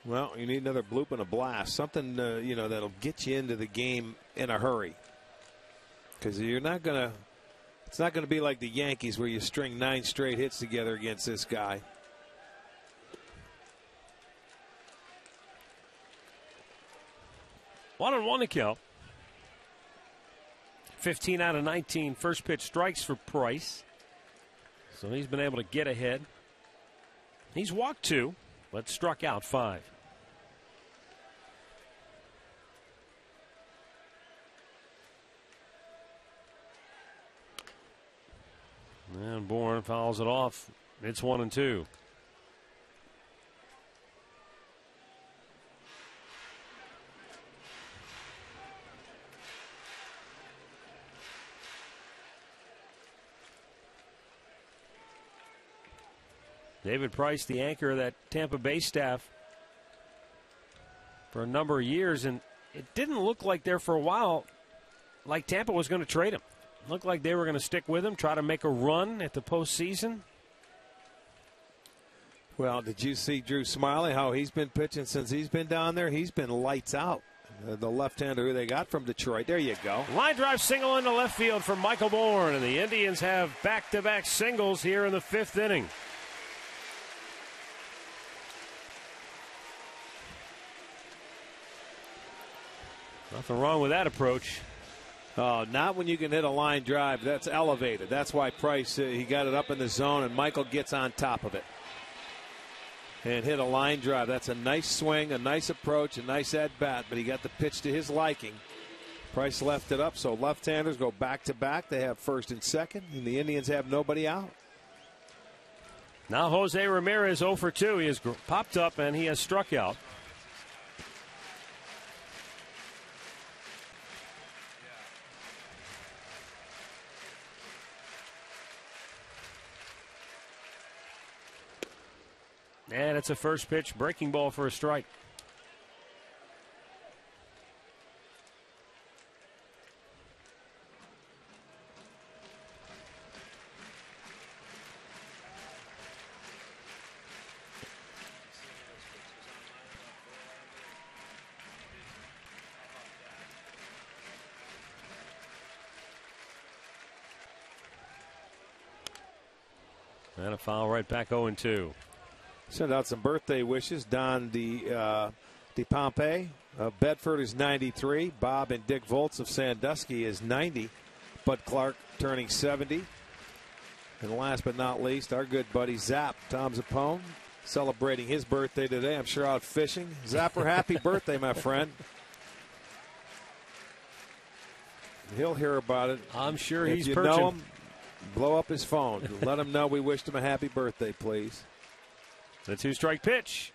Well, you need another bloop and a blast. Something, that'll get you into the game in a hurry. Because you're not going to, it's not going to be like the Yankees where you string 9 straight hits together against this guy. 1-1 to kill. 15 out of 19 first pitch strikes for Price. So he's been able to get ahead. He's walked 2, but struck out 5. And Bourne fouls it off. It's 1-2. David Price, the anchor of that Tampa Bay staff for a number of years, and it didn't look like there for a while like Tampa was going to trade him. It looked like they were going to stick with him, try to make a run at the postseason. Well, did you see Drew Smiley, how he's been pitching since he's been down there? He's been lights out. The left-hander who they got from Detroit. There you go. Line drive single into left field for Michael Bourne, and the Indians have back-to-back singles here in the 5th inning. Nothing wrong with that approach. Oh, not when you can hit a line drive. That's elevated. That's why Price, he got it up in the zone, and Michael gets on top of it and hit a line drive. That's a nice swing, a nice approach, a nice at-bat, but he got the pitch to his liking. Price left it up, so left-handers go back-to-back. They have first and second, and the Indians have nobody out. Now Jose Ramirez 0 for 2. He has popped up, and he has struck out. And it's a first pitch breaking ball for a strike. And a foul right back 0-2. Send out some birthday wishes. Don DePompe of Bedford is 93. Bob and Dick Volts of Sandusky is 90. Bud Clark turning 70. And last but not least, our good buddy Zap, Tom Zappone, celebrating his birthday today. I'm sure out fishing. Zapper, happy birthday, my friend. He'll hear about it. I'm sure if he's you perching. know him, blow up his phone. Let him know we wished him a happy birthday, please. The 2-strike pitch.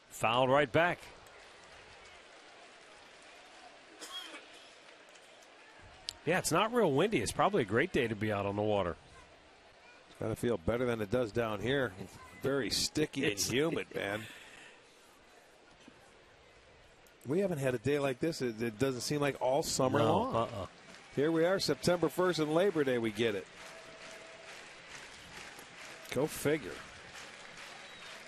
Fouled right back. Yeah, it's not real windy. It's probably a great day to be out on the water. It's got to feel better than it does down here. Very sticky and humid, man. We haven't had a day like this. It doesn't seem like all summer long. Here we are, September 1st and Labor Day, we get it. Go figure.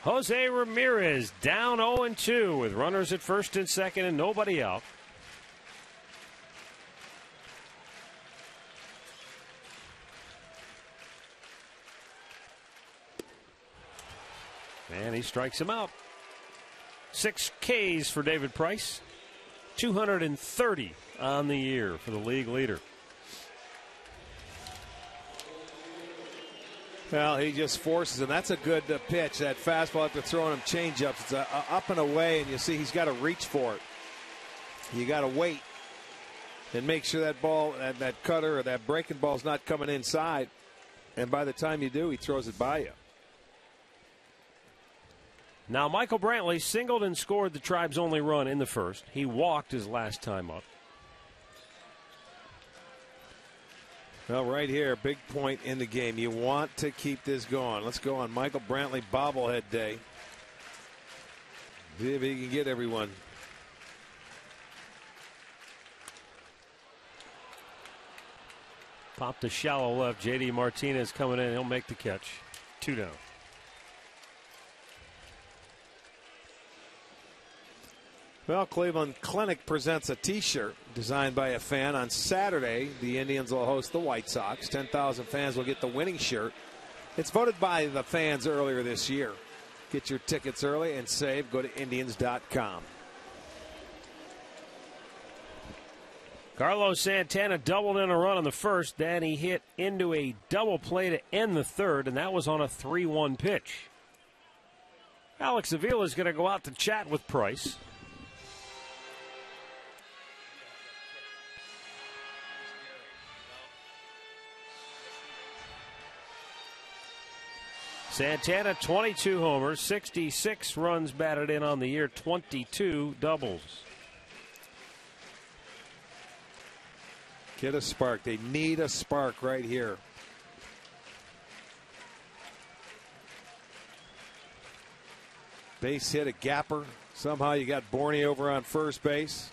Jose Ramirez down 0-2 with runners at first and second and nobody out. And he strikes him out. 6 Ks for David Price. 230 on the year for the league leader. Well, he just forces him. That's a good pitch. That fastball after throwing him changeups. It's up and away, and you see he's got to reach for it. You got to wait and make sure that ball, that cutter or that breaking ball is not coming inside. And by the time you do, he throws it by you. Now, Michael Brantley singled and scored the Tribe's only run in the first. He walked his last time up. Well, right here, big point in the game. You want to keep this going. Let's go on Michael Brantley bobblehead day. See if he can get everyone. Popped to shallow left. J.D. Martinez coming in. He'll make the catch. 2 down. Well, Cleveland Clinic presents a T-shirt designed by a fan. On Saturday, the Indians will host the White Sox. 10,000 fans will get the winning shirt. It's voted by the fans earlier this year. Get your tickets early and save. Go to Indians.com. Carlos Santana doubled in a run on the first. Then he hit into a double play to end the third, and that was on a 3-1 pitch. Alex Avila is going to go out to chat with Price. Santana, 22 homers, 66 runs batted in on the year, 22 doubles. Get a spark. They need a spark right here. Base hit, a gapper. Somehow you got Borney over on first base.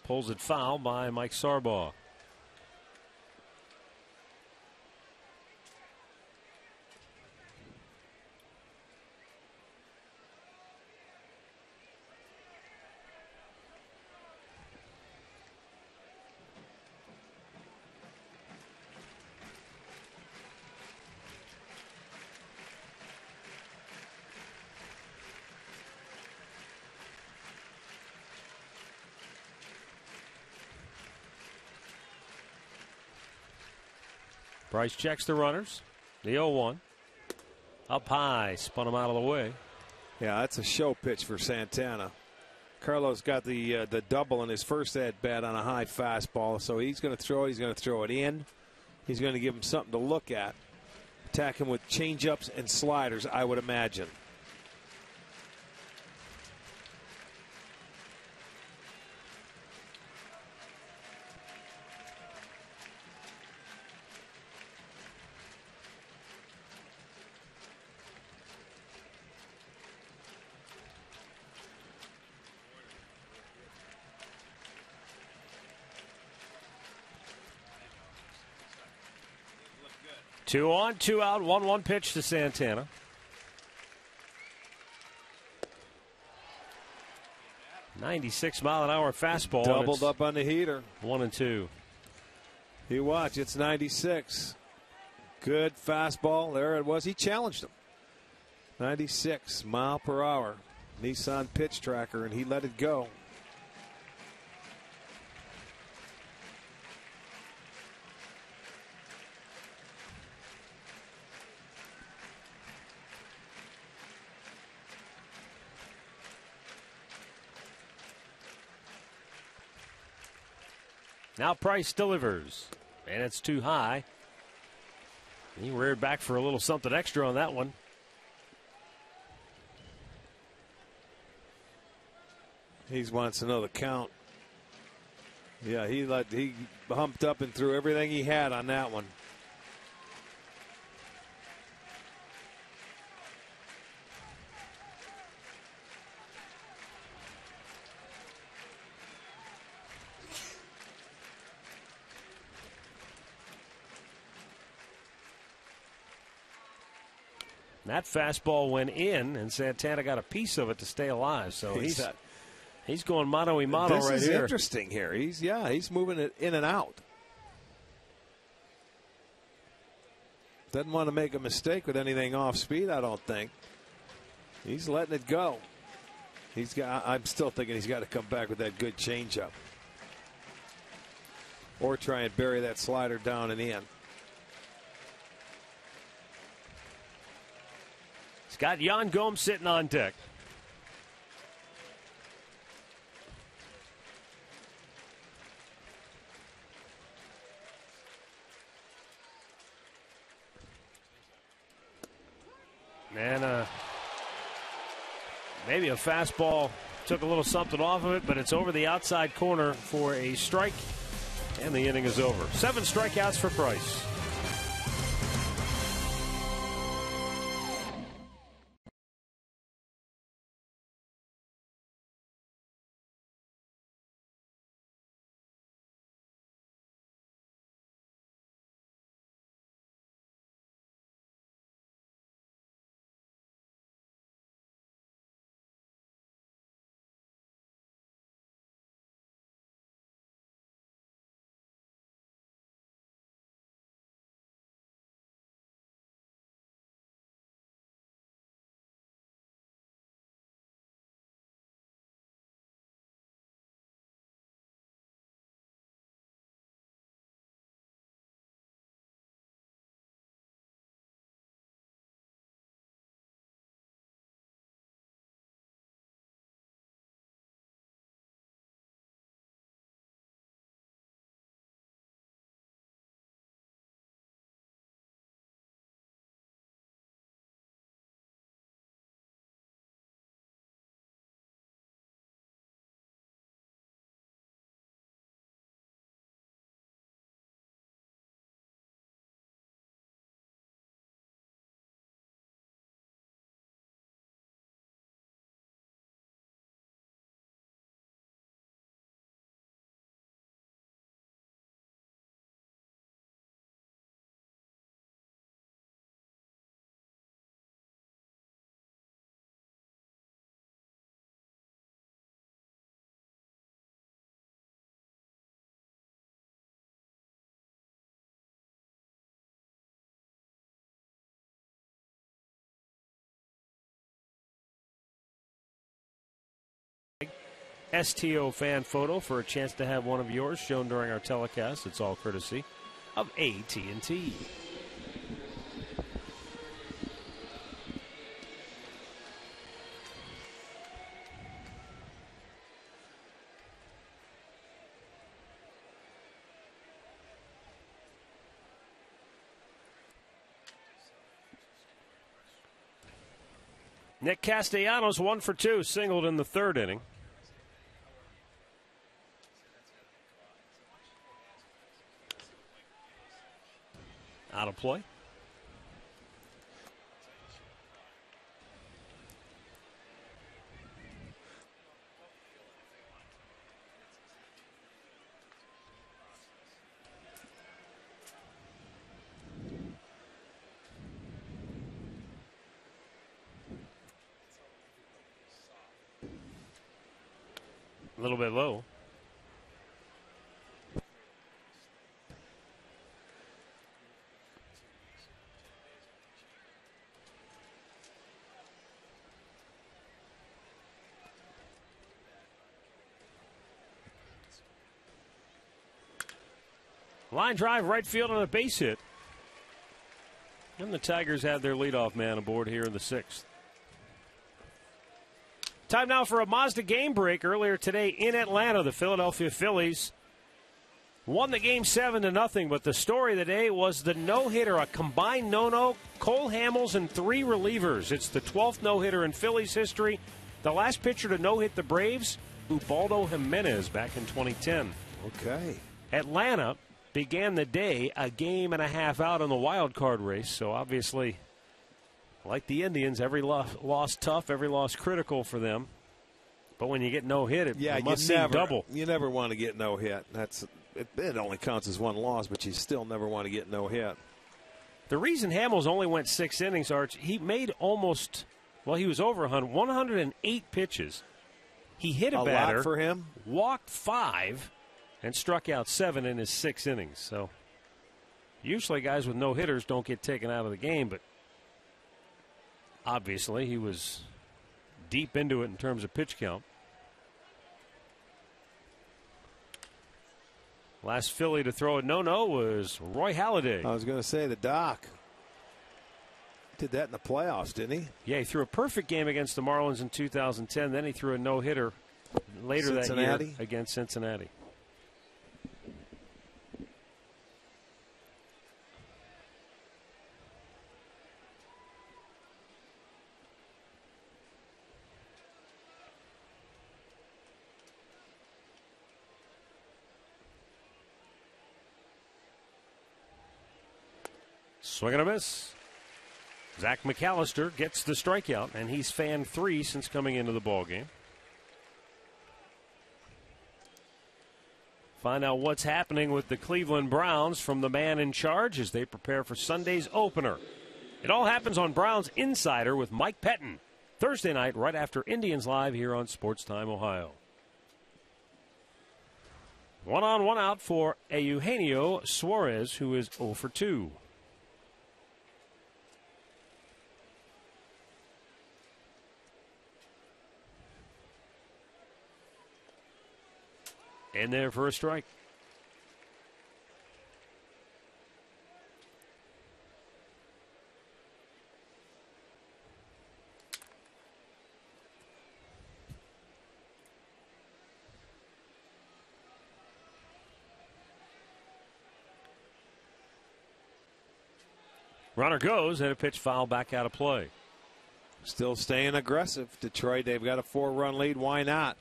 Pulls it foul by Mike Sarbaugh. Price checks the runners. The 0-1. Up high. Spun him out of the way. Yeah, that's a show pitch for Santana. Carlos got the double in his first at-bat on a high fastball, so he's going to throw it. He's going to throw it in. He's going to give him something to look at. Attack him with changeups and sliders, I would imagine. Two on, two out, 1-1 pitch to Santana. $96-mile-an-hour fastball. Doubled up on the heater. 1-2. You watch, it's 96. Good fastball. There it was. He challenged him. 96 mile per hour. Nissan pitch tracker, and he let it go. Now Price delivers, and it's too high. He reared back for a little something extra on that one. He wants to know the count. Yeah, he humped up and threw everything he had on that one. That fastball went in, and Santana got a piece of it to stay alive. So he's going mano a mano right here. This is interesting here. He's moving it in and out. Doesn't want to make a mistake with anything off speed, I don't think. He's letting it go. I'm still thinking he's got to come back with that good changeup, or try and bury that slider down and in. Got Yan Gomes sitting on deck. And maybe a fastball took a little something off of it, but it's over the outside corner for a strike, and the inning is over. 7 strikeouts for Price. STO fan photo for a chance to have one of yours shown during our telecast. It's all courtesy of AT&T. Nick Castellanos 1 for 2, singled in the 3rd inning. Out of play. A little bit low. Line drive, right field on a base hit. And the Tigers have their leadoff man aboard here in the 6th. Time now for a Mazda game break. Earlier today in Atlanta, the Philadelphia Phillies Won the game 7-0, but the story of the day was the no-hitter, a combined no-no, Cole Hamels and 3 relievers. It's the 12th no-hitter in Phillies history. The last pitcher to no-hit the Braves, Ubaldo Jimenez, back in 2010. Okay. Atlanta began the day a game and a half out in the wild card race, so obviously, like the Indians, every loss tough, every loss critical for them. But when you get no-hit, it must seem double. You never want to get no-hit. It only counts as 1 loss, but you still never want to get no-hit. The reason Hamels only went 6 innings, Arch, he made almost, he was over 108 pitches. He hit a batter, lot for him. Walked 5, and struck out 7 in his 6 innings. So usually guys with no-hitters don't get taken out of the game, but obviously he was deep into it in terms of pitch count. Last Philly to throw a no-no was Roy Halladay. I was going to say the Doc did that in the playoffs, didn't he? Yeah, he threw a perfect game against the Marlins in 2010. Then he threw a no-hitter later that year against Cincinnati. Swing and a miss. Zach McAllister gets the strikeout, and he's fanned 3 since coming into the ballgame. Find out what's happening with the Cleveland Browns from the man in charge as they prepare for Sunday's opener. It all happens on Browns Insider with Mike Pettin, Thursday night right after Indians Live here on Sports Time Ohio. 1 on, 1 out for Eugenio Suarez, who is 0 for 2. In there for a strike. Runner goes and a pitch foul back out of play. Still staying aggressive. Detroit, they've got a 4-run lead. Why not?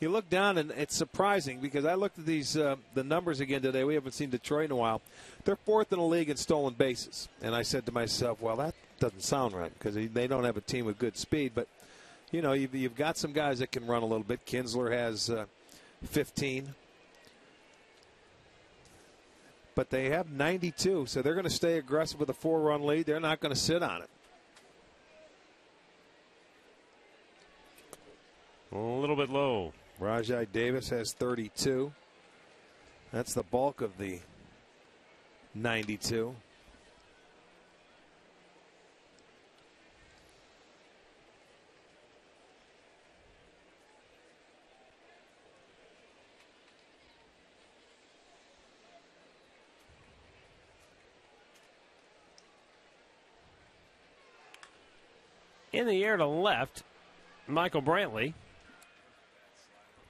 You look down, and it's surprising because I looked at these the numbers again today. We haven't seen Detroit in a while. They're 4th in the league in stolen bases. And I said to myself, well, that doesn't sound right because they don't have a team with good speed. But, you know, you've got some guys that can run a little bit. Kinsler has 15. But they have 92, so they're going to stay aggressive with a 4-run lead. They're not going to sit on it. A little bit low. Rajai Davis has 32. That's the bulk of the 92. In the air to left, Michael Brantley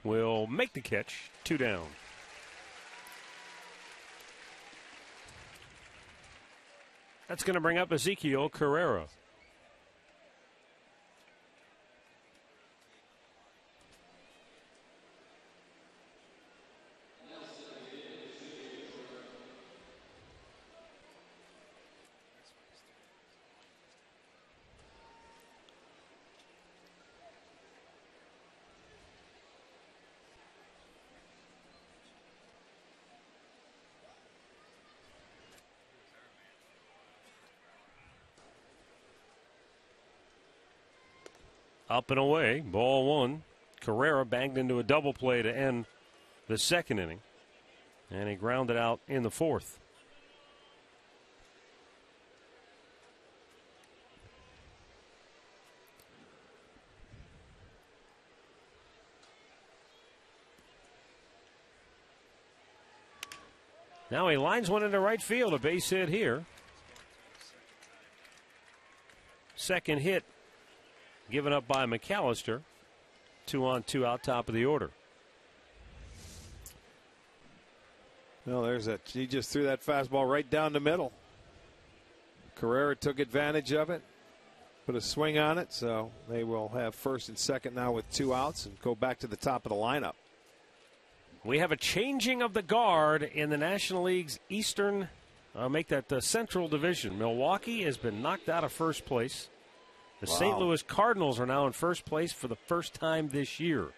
will make the catch. 2 down. That's going to bring up Ezekiel Carrera. Up and away, ball 1. Carrera banged into a double play to end the 2nd inning, and he grounded out in the 4th. Now he lines one into right field, a base hit here. Second hit given up by McAllister. 2 on, 2 out, top of the order. Well, he just threw that fastball right down the middle. Carrera took advantage of it, put a swing on it, so they will have first and second now with 2 outs and go back to the top of the lineup. We have a changing of the guard in the National League's Eastern, the Central Division. Milwaukee has been knocked out of first place. The St. Louis Cardinals are now in first place for the first time this year.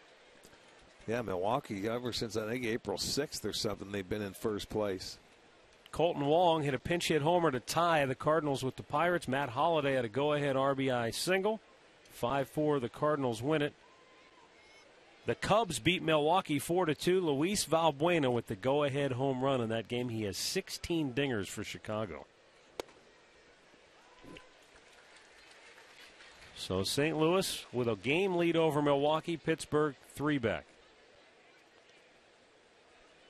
Yeah, Milwaukee, ever since I think April 6th or something, they've been in first place. Colton Wong hit a pinch hit homer to tie the Cardinals with the Pirates. Matt Holliday had a go-ahead RBI single. 5-4, the Cardinals win it. The Cubs beat Milwaukee 4-2. Luis Valbuena with the go-ahead home run in that game. He has 16 dingers for Chicago. So St. Louis with a game lead over Milwaukee. Pittsburgh 3 back.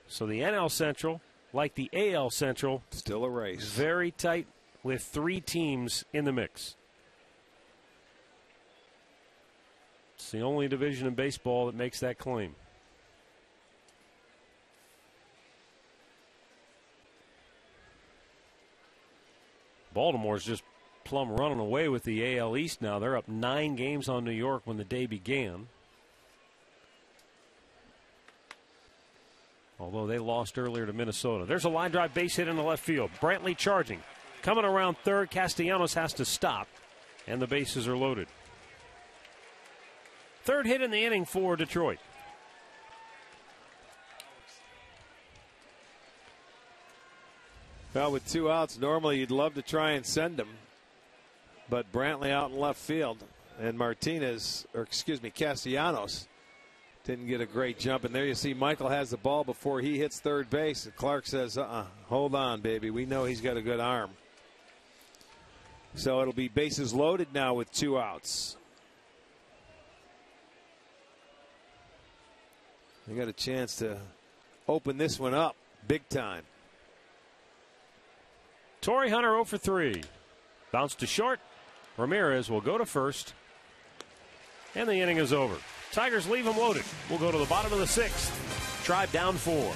So the NL Central, like the AL Central, still a race. Very tight with 3 teams in the mix. It's the only division in baseball that makes that claim. Baltimore's just plumb running away with the AL East now. They're up 9 games on New York when the day began. Although they lost earlier to Minnesota. There's a line drive base hit in the left field. Brantley charging. Coming around third, Castellanos has to stop. And the bases are loaded. Third hit in the inning for Detroit. Well, with 2 outs, normally you'd love to try and send him. But Brantley out in left field. And Castellanos didn't get a great jump. And there you see Michael has the ball before he hits third base. And Clark says, hold on, baby. We know he's got a good arm. So it'll be bases loaded now with 2 outs. They got a chance to open this one up big time. Torrey Hunter 0 for 3. Bounce to short. Ramirez will go to first. And the inning is over. Tigers leave him loaded. We'll go to the bottom of the 6th. Tribe down 4.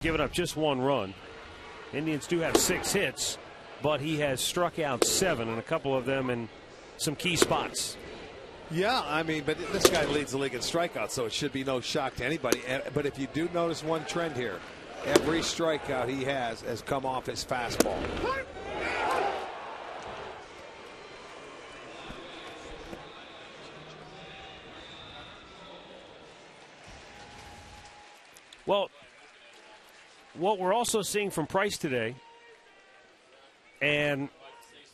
Given up just 1 run. Indians do have 6 hits, but he has struck out 7, and a couple of them in some key spots. Yeah, I mean, but this guy leads the league in strikeouts, so it should be no shock to anybody. But if you do notice one trend here, every strikeout he has come off his fastball. Well, what we're also seeing from Price today And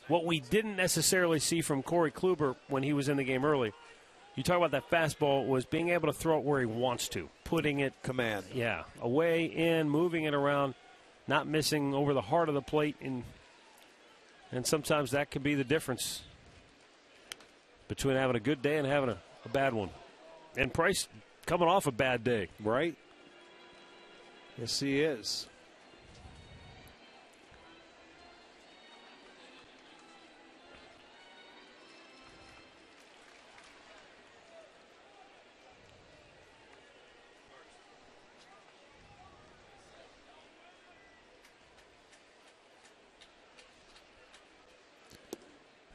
what we didn't necessarily see from Corey Kluber when he was in the game early, you talk about that fastball, was being able to throw it where he wants to, putting it command. Yeah, away, in, moving it around, not missing over the heart of the plate, and sometimes that could be the difference between having a good day and having a bad one. And Price coming off a bad day. Right? Yes, he is.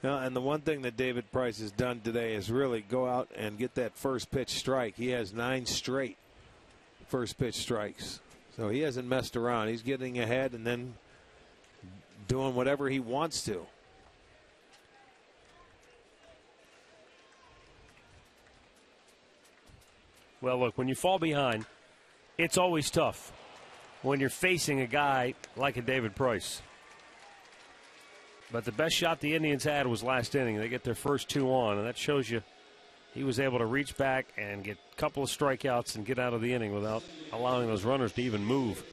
No, and the one thing that David Price has done today is really go out and get that first pitch strike. He has 9 straight first pitch strikes. So he hasn't messed around. He's getting ahead and then doing whatever he wants to. Well, look, when you fall behind, it's always tough when you're facing a guy like a David Price. But the best shot the Indians had was last inning. They get their first 2 on, and that shows you he was able to reach back and get a couple of strikeouts and get out of the inning without allowing those runners to even move.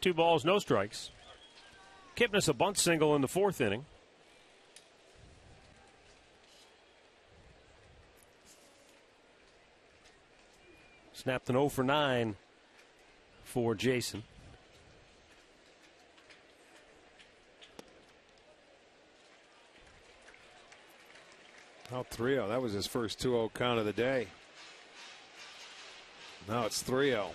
Two balls, no strikes. Kipnis a bunt single in the 4th inning. Snapped an 0 for 9 for Jason. Out 3-0. That was his first 2-0 count of the day. Now it's 3-0.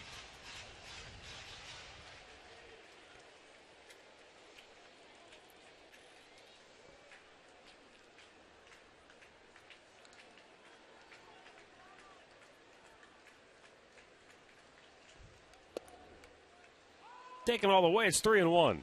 Taken all the way, it's 3-1.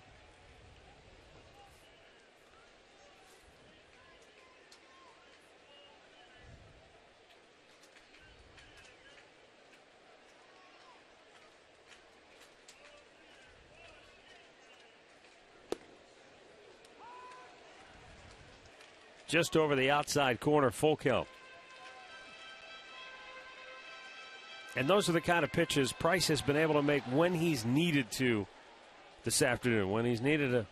Just over the outside corner, full count. And those are the kind of pitches Price has been able to make when he's needed to this afternoon. When he's needed to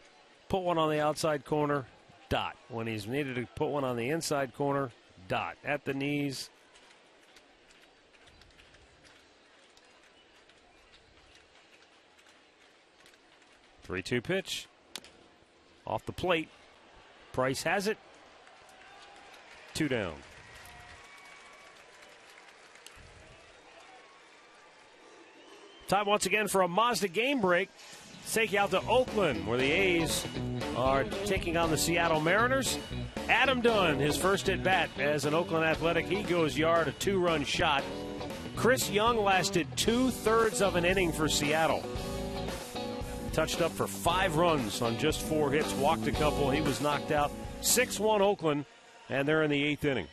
put one on the outside corner, dot. When he's needed to put one on the inside corner, dot. At the knees. Three-two pitch. Off the plate. Price has it. 2 down. Time once again for a Mazda game break. Take you out to Oakland, where the A's are taking on the Seattle Mariners. Adam Dunn, his first at bat as an Oakland Athletic. He goes yard, a 2-run shot. Chris Young lasted 2/3 of an inning for Seattle. Touched up for 5 runs on just 4 hits, walked a couple. He was knocked out. 6-1 Oakland, and they're in the 8th inning.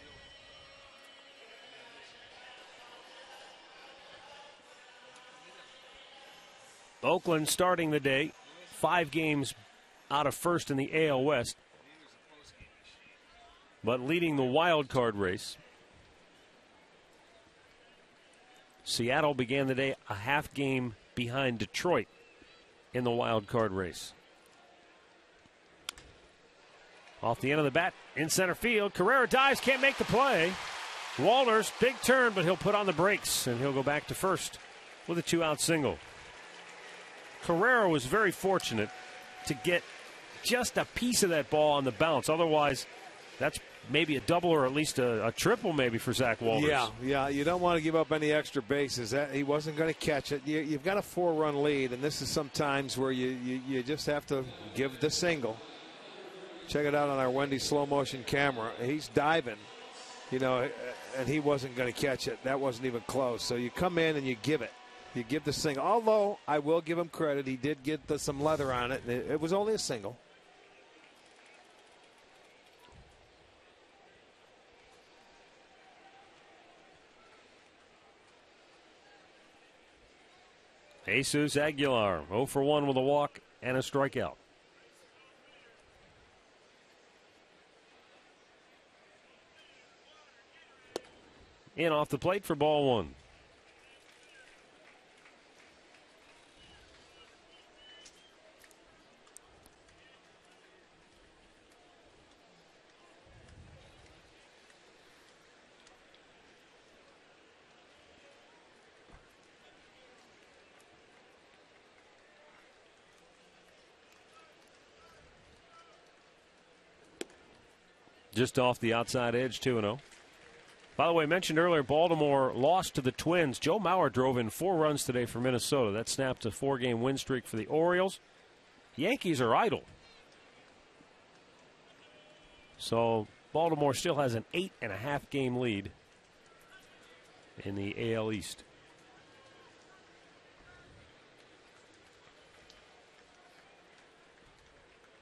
Oakland starting the day, 5 games out of first in the AL West, but leading the wild card race. Seattle began the day a half game behind Detroit in the wild card race. Off the end of the bat, in center field, Carrera dives, can't make the play. Walters, big turn, but he'll put on the brakes, and he'll go back to first with a 2-out single. Carrera was very fortunate to get just a piece of that ball on the bounce. Otherwise, that's maybe a double or at least a triple maybe for Zach Walters. Yeah. You don't want to give up any extra bases. He wasn't going to catch it. You've got a 4-run lead, and this is sometimes where you just have to give the single. Check it out on our Wendy slow motion camera. He's diving, and he wasn't going to catch it. That wasn't even close. So you come in and you give it. You give the single. Although I will give him credit, he did get some leather on it. It was only a single. Jesus Aguilar, 0 for 1 with a walk and a strikeout. In off the plate for ball 1. Just off the outside edge, 2-0. By the way, mentioned earlier, Baltimore lost to the Twins. Joe Mauer drove in 4 runs today for Minnesota. That snapped a 4-game win streak for the Orioles. Yankees are idle. So Baltimore still has an 8.5-game lead in the AL East.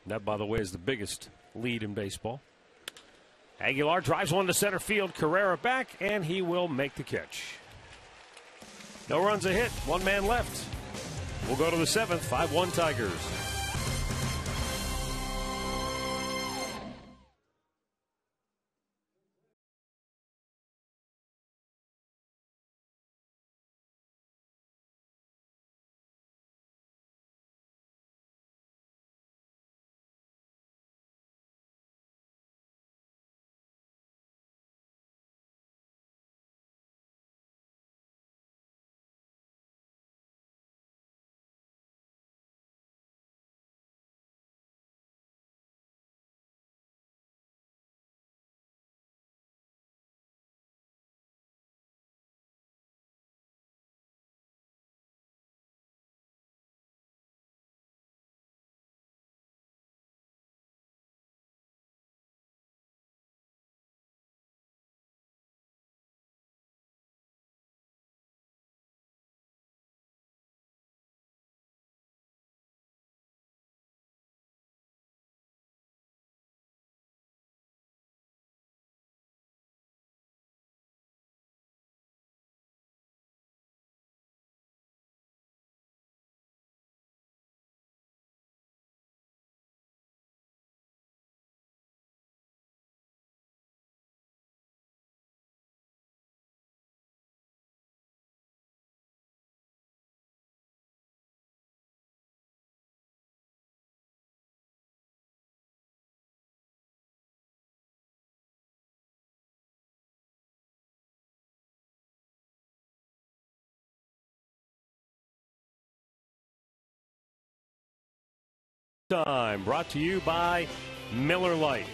That, by the way, is the biggest lead in baseball. Aguilar drives one to center field. Carrera back, and he will make the catch. No runs a hit. 1 man left. We'll go to the 7th. 5-1 Tigers. Time brought to you by Miller Lite.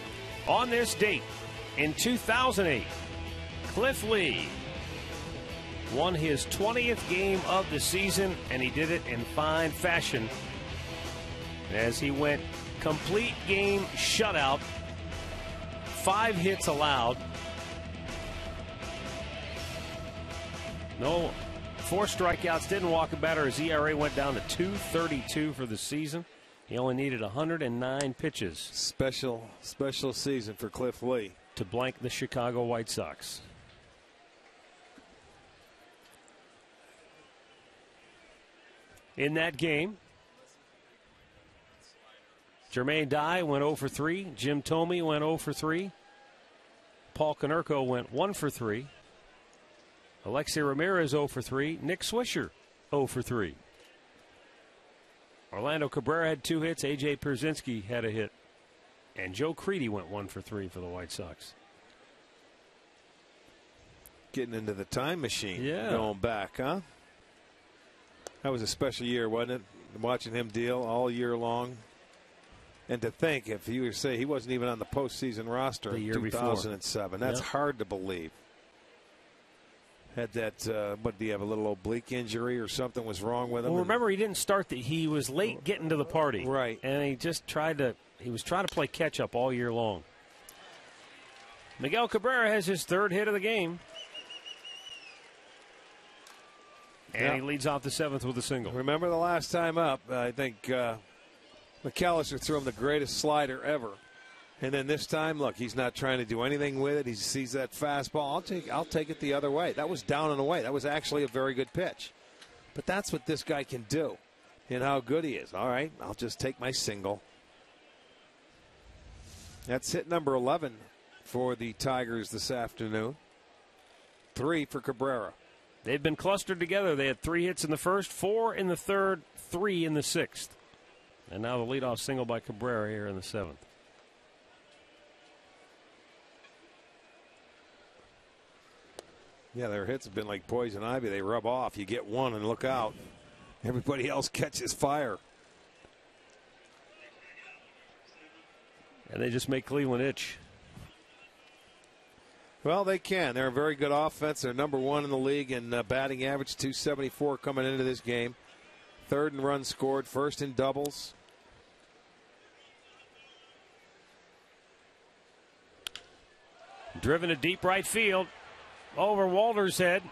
On this date in 2008, Cliff Lee won his 20th game of the season, and he did it in fine fashion as he went complete game shutout, 5 hits allowed, 4 strikeouts, didn't walk a batter. His ERA went down to 2.32 for the season. He only needed 109 pitches. Special season for Cliff Lee to blank the Chicago White Sox. In that game, Jermaine Dye went 0 for 3. Jim Thome went 0 for 3. Paul Konerko went 1 for 3. Alexei Ramirez 0 for 3. Nick Swisher 0 for 3. Orlando Cabrera had 2 hits. A.J. Pierzynski had a hit. And Joe Creedy went 1 for 3 for the White Sox. Getting into the time machine. Yeah. Going back, huh? That was a special year, wasn't it? watching him deal all year long. And to think, if you say he wasn't even on the postseason roster in 2007, that's hard to believe. Had that, what, do you have a little oblique injury or something was wrong with him? Well, remember, he didn't start he was late getting to the party. Right. And he just he was trying to play catch up all year long. Miguel Cabrera has his 3rd hit of the game. And he leads off the 7th with a single. Remember the last time up, I think McAllister threw him the greatest slider ever. And then this time, look, he's not trying to do anything with it. He sees that fastball. I'll take it the other way. That was down and away. That was actually a very good pitch. But that's what this guy can do and how good he is. All right, I'll just take my single. That's hit number 11 for the Tigers this afternoon. 3 for Cabrera. They've been clustered together. They had 3 hits in the first, 4 in the 3rd, 3 in the 6th. And now the leadoff single by Cabrera here in the 7th. Yeah, their hits have been like poison ivy. They rub off. You get one and look out. Everybody else catches fire. And they just make Cleveland itch. Well, they can. They're a very good offense. They're number 1 in the league in batting average, 274 coming into this game. 3rd in runs scored, 1st in doubles. Driven to deep right field. Over Walter's head.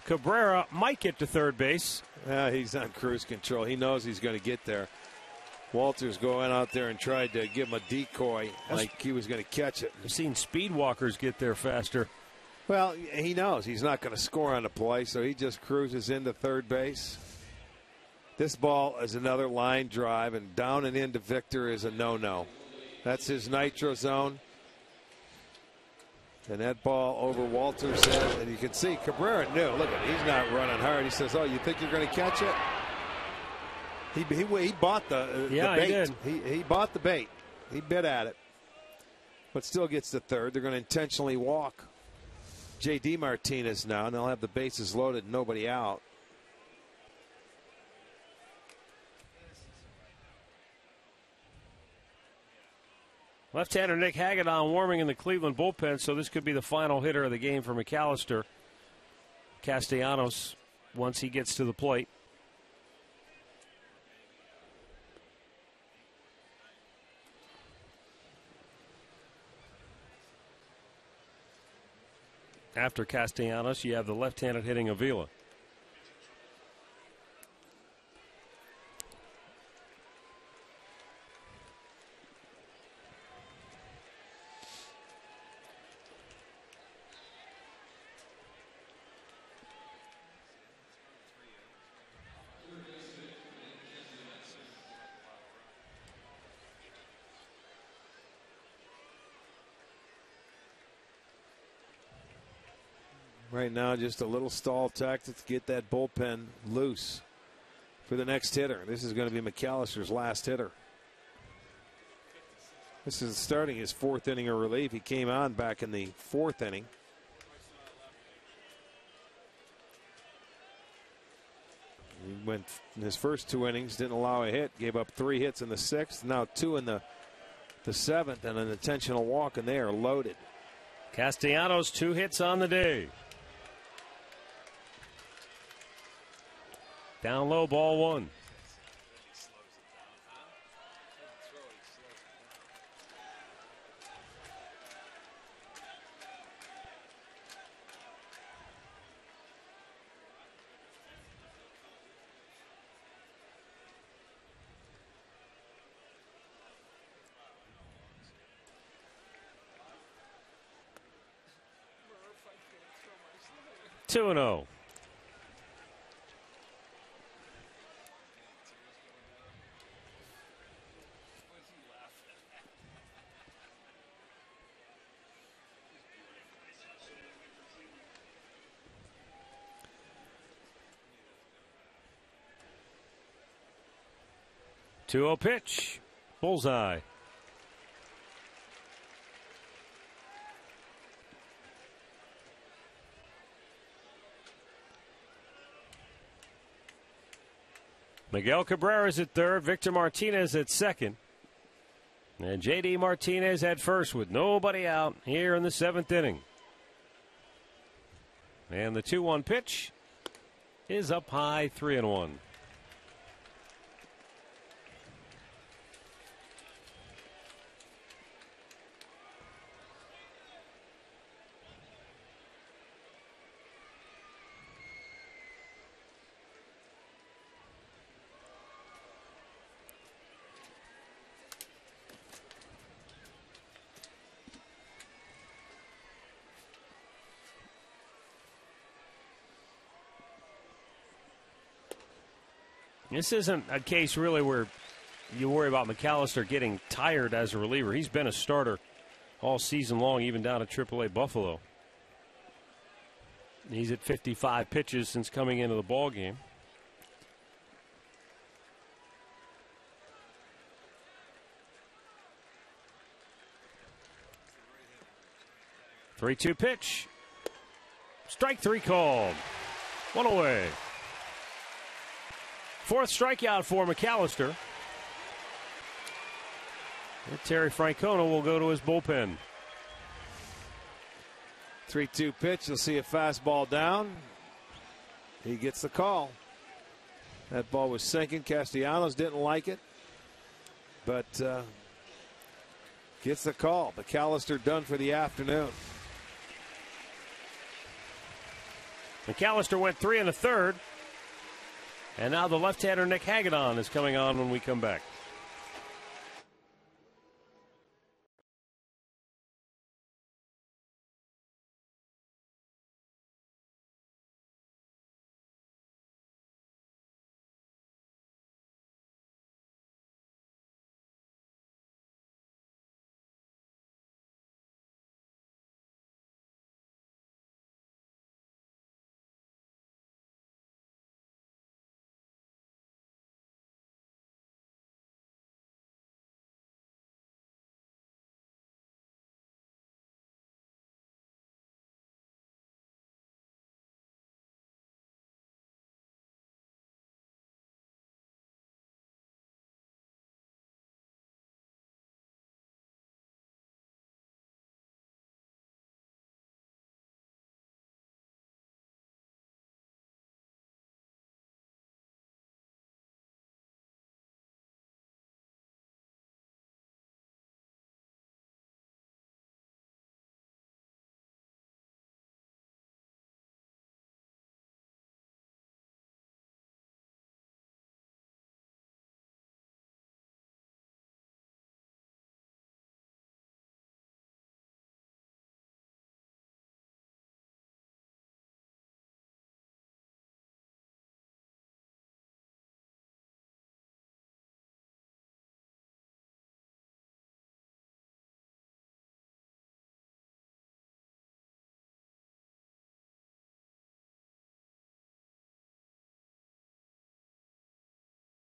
Cabrera might get to 3rd base. He's on cruise control. He knows he's going to get there. Walters going out there and tried to give him a decoy like he was going to catch it. I've seen speed walkers get there faster. Well, he knows he's not going to score on the play, so he just cruises into 3rd base. This ball is another line drive, and down and into Victor is a no-no. That's his nitro zone. And that ball over Walter's head, and you can see Cabrera knew. Look at he's not running hard. He says, "Oh, you think you're going to catch it?" He bought the bait. He bought the bait. He bit at it, but still gets to 3rd. They're going to intentionally walk J.D. Martinez now, and they'll have the bases loaded, nobody out. Left-hander Nick Hagedorn warming in the Cleveland bullpen, so this could be the final hitter of the game for McAllister. Castellanos, once he gets to the plate. After Castellanos, you have the left-handed hitting Avila. Right now, just a little stall tactic to get that bullpen loose for the next hitter. This is going to be McAllister's last hitter. This is starting his 4th inning of relief. He came on back in the 4th inning. He went in his first 2 innings, didn't allow a hit, gave up 3 hits in the 6th, now 2 in the 7th, and an intentional walk, and they are loaded. Castellanos, 2 hits on the day. Down low, ball 1. Two and 0. Two-zero pitch, bullseye. Miguel Cabrera's at third, Victor Martinez at second, and J.D. Martinez at first with nobody out here in the 7th inning. And the 2-1 pitch is up high, 3-1. This isn't a case really where you worry about McAllister getting tired as a reliever. He's been a starter all season long, even down at AAA Buffalo. He's at 55 pitches since coming into the ball game. Three-two pitch. Strike three called. One away. Fourth strikeout for McAllister. And Terry Francona will go to his bullpen. 3-2 pitch. You'll see a fastball down. He gets the call. That ball was sinking. Castellanos didn't like it, but gets the call. McAllister done for the afternoon. McAllister went 3 1/3. And now the left-hander Nick Hagedorn is coming on when we come back.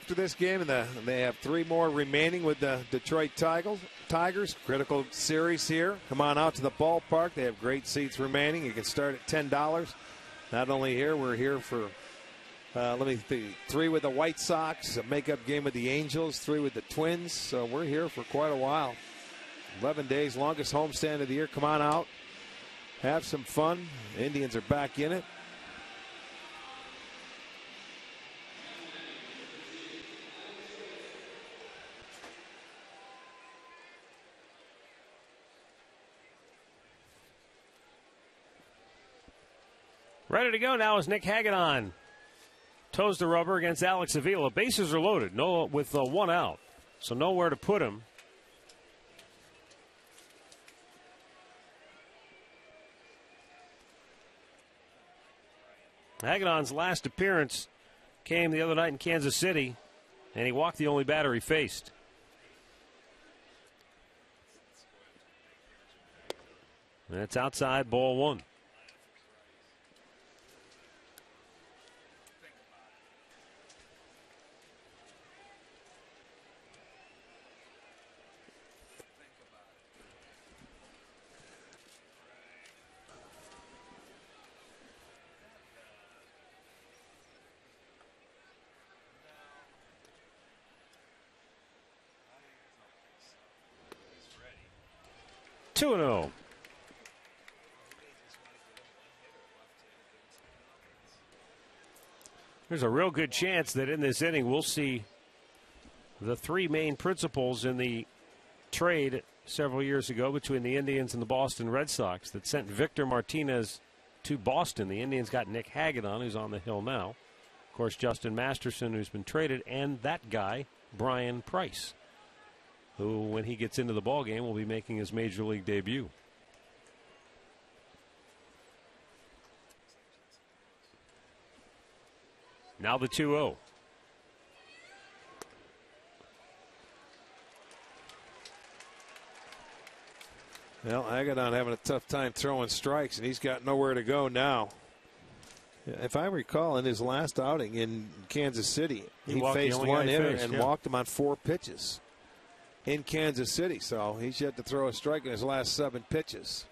After this game, and they have 3 more remaining with the Detroit Tigers. Critical series here. Come on out to the ballpark. They have great seats remaining. You can start at $10. Not only here, we're here for, 3 with the White Sox, a makeup game with the Angels, 3 with the Twins. So we're here for quite a while. 11 days, longest homestand of the year. Come on out. Have some fun. Indians are back in it. Ready to go now is Nick Hagedorn. Toes the rubber against Alex Avila. Bases are loaded, with 1 out, so nowhere to put him. Hagedorn's last appearance came the other night in Kansas City, and he walked the only batter he faced. That's outside, ball 1. 2-0. There's a real good chance that in this inning we'll see the three main principals in the trade several years ago between the Indians and the Boston Red Sox that sent Victor Martinez to Boston. The Indians got Nick Hagedorn, who's on the hill now. Of course, Justin Masterson, who's been traded, and that guy, Brian Price, who, when he gets into the ballgame, will be making his Major League debut. Now the 2-0. Well, Hagedorn having a tough time throwing strikes, and he's got nowhere to go now. If I recall, in his last outing in Kansas City, he faced one hitter and walked him on 4 pitches in Kansas City. So he's yet to throw a strike in his last 7 pitches.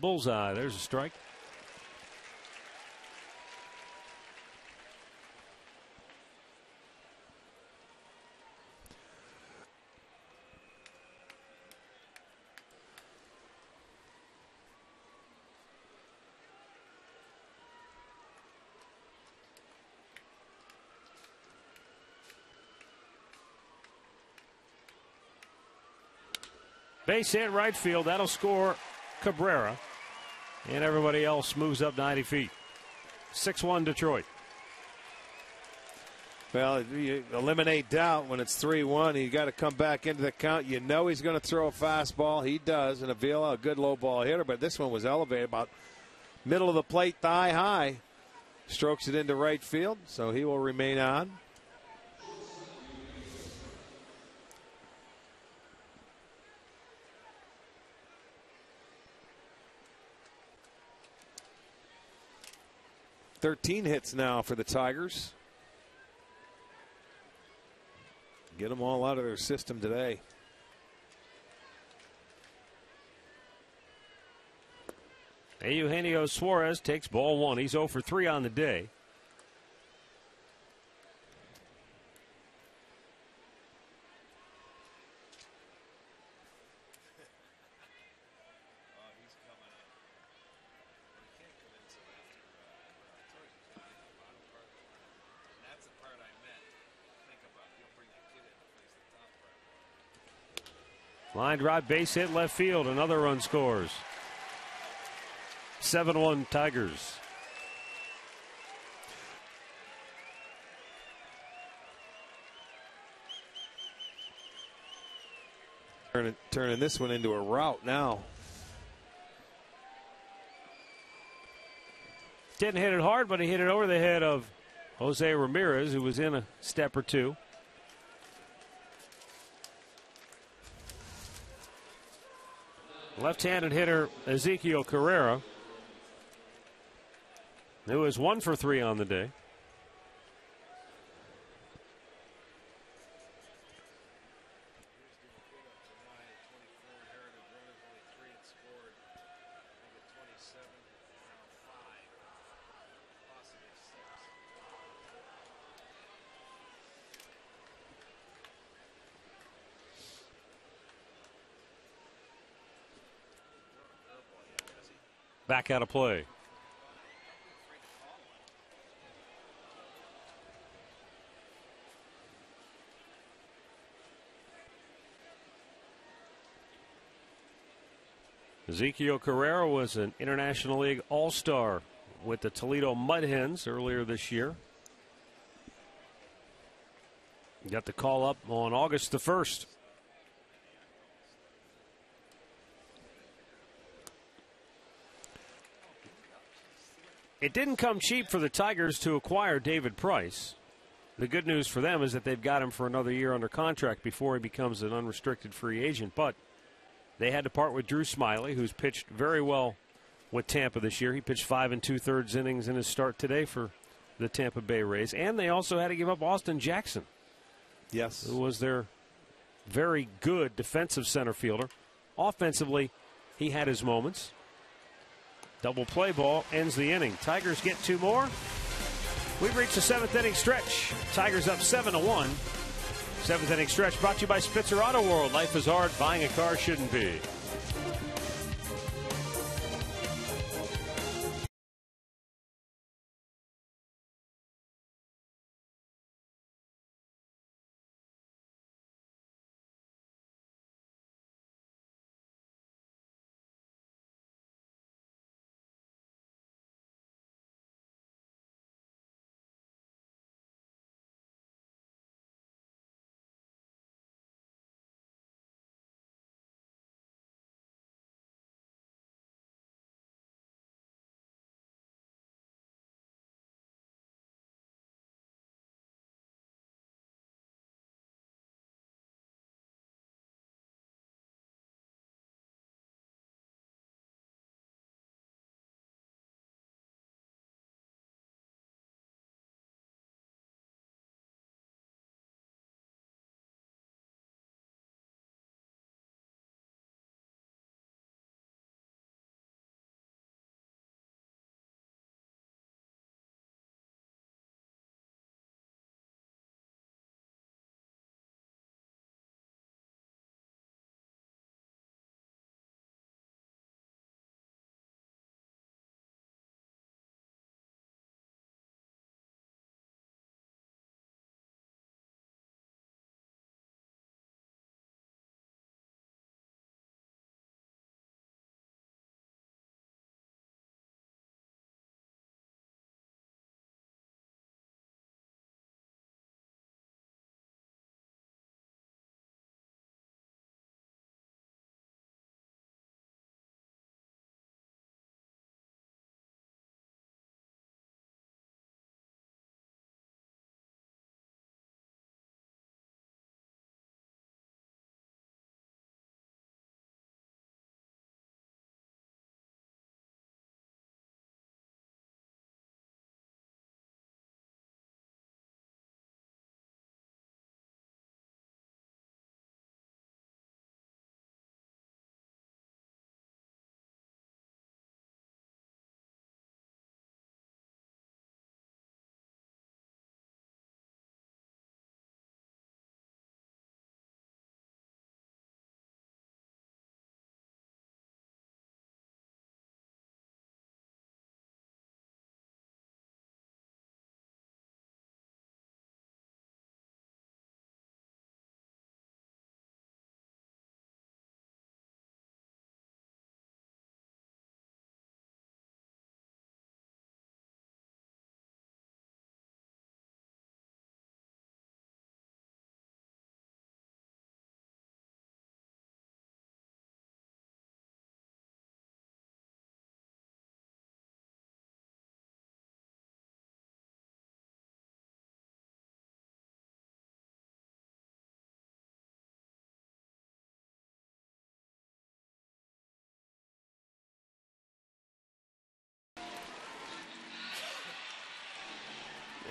Bullseye. There's a strike. Base hit right field. That'll score Cabrera. And everybody else moves up 90 feet. 6-1 Detroit. Well, you eliminate doubt when it's 3-1. You got to come back into the count. You know he's going to throw a fastball. He does. And Avila, a good low ball hitter. But this one was elevated about middle of the plate, thigh high. Strokes it into right field. So he will remain on. $13 hits now for the Tigers. Get them all out of their system today. Eugenio Suarez takes ball 1. He's 0 for 3 on the day. Line drive, base hit, left field. Another run scores. 7-1 Tigers. Turning this one into a rout now. Didn't hit it hard, but he hit it over the head of Jose Ramirez, who was in a step or two. Left-handed hitter Ezekiel Carrera, who is 1 for 3 on the day. Back out of play. Ezekiel Carrera was an International League All-Star with the Toledo Mud Hens earlier this year. Got the call up on August the 1st. It didn't come cheap for the Tigers to acquire David Price. The good news for them is that they've got him for another year under contract before he becomes an unrestricted free agent. But they had to part with Drew Smyly, who's pitched very well with Tampa this year. He pitched 5 2/3 innings in his start today for the Tampa Bay Rays. And they also had to give up Austin Jackson. Yes. Who was their very good defensive center fielder. Offensively, he had his moments. Double play ball ends the inning. Tigers get 2 more. We've reached the 7th inning stretch. Tigers up 7-1. 7th inning stretch brought to you by Spitzer Auto World. Life is hard. Buying a car shouldn't be.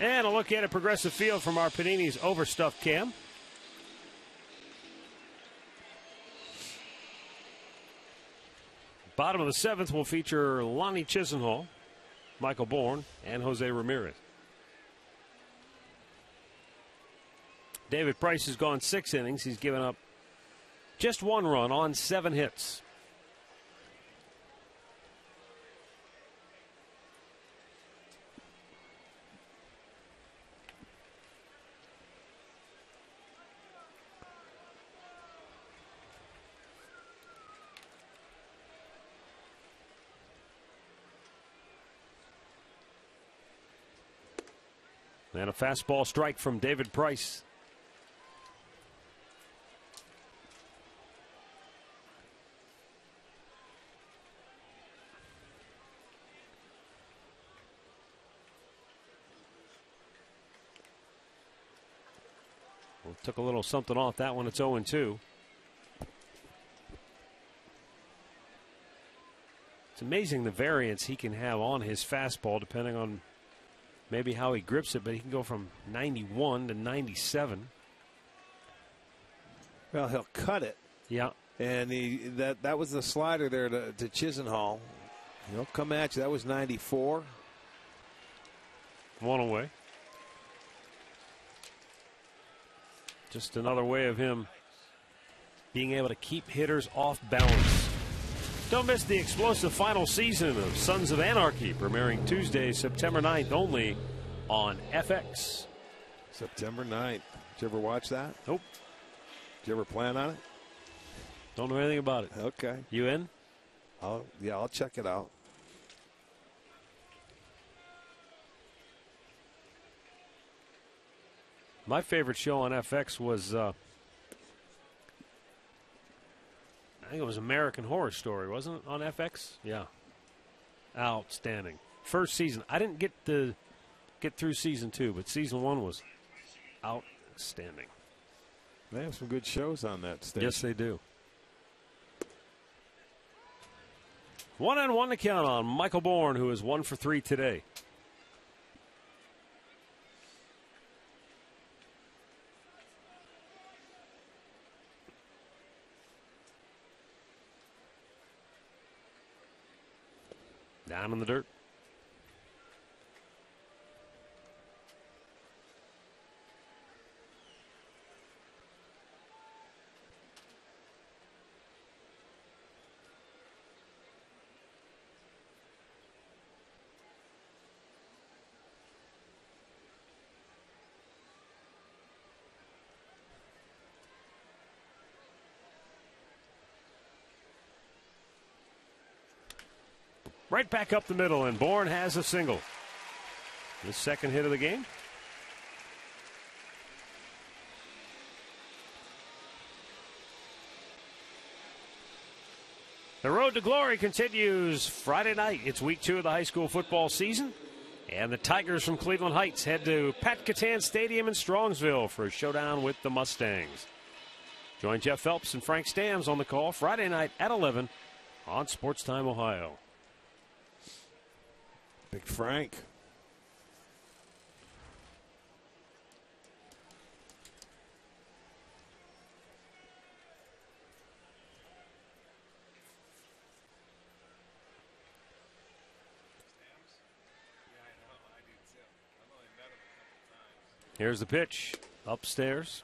And a look at a Progressive Field from our Panini's Overstuffed cam. Bottom of the 7th will feature Lonnie Chisenhall, Michael Bourne, and Jose Ramirez. David Price has gone 6 innings. He's given up just 1 run on 7 hits. And a fastball strike from David Price. Well, took a little something off that one. It's 0-2. It's amazing the variance he can have on his fastball depending on maybe how he grips it, but he can go from 91 to 97. Well, he'll cut it. Yeah. And that was the slider there to Chisenhall. He'll come at you. That was 94. One away. Just another way of him being able to keep hitters off balance. Don't miss the explosive final season of Sons of Anarchy, premiering Tuesday, September 9th, only on FX. September 9th. Did you ever watch that? Nope. Did you ever plan on it? Don't know anything about it. Okay. You in? I'll check it out. My favorite show on FX was, I think it was American Horror Story, wasn't it, on FX? Yeah. Outstanding. First season. I didn't get through season 2, but season 1 was outstanding. They have some good shows on that station. Yes, they do. 1-1 to count on Michael Bourne, who is 1 for 3 today. Down in the dirt. Right back up the middle, and Bourne has a single. The second hit of the game. The road to glory continues Friday night. It's week 2 of the high school football season. And the Tigers from Cleveland Heights head to Pat Catan Stadium in Strongsville for a showdown with the Mustangs. Join Jeff Phelps and Frank Stams on the call Friday night at 11 on Sports Time Ohio. Big Frank. Here's the pitch. Upstairs.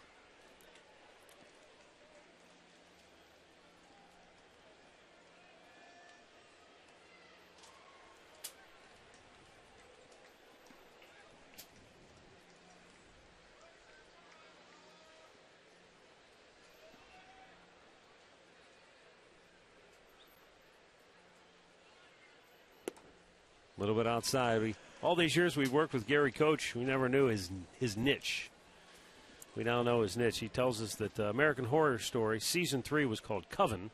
A little bit outside. All these years we worked with Gary Coach, we never knew his niche. We now know his niche. He tells us that American Horror Story Season 3 was called Coven,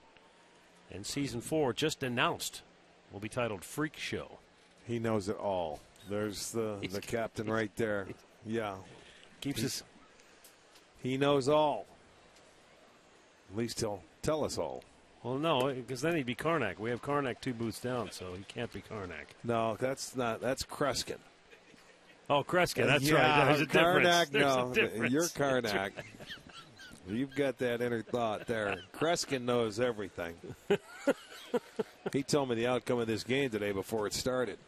and Season 4 just announced will be titled Freak Show. He knows it all. There's the captain right there. Yeah. He knows all. At least he'll tell us all. Well, no, because then he'd be Karnak. We have Karnak 2 booths down, so he can't be Karnak. No, that's Kreskin. Oh, Kreskin, that's right. There's a difference. No, you're Karnak. You've got that inner thought there. Kreskin knows everything. He told me the outcome of this game today before it started.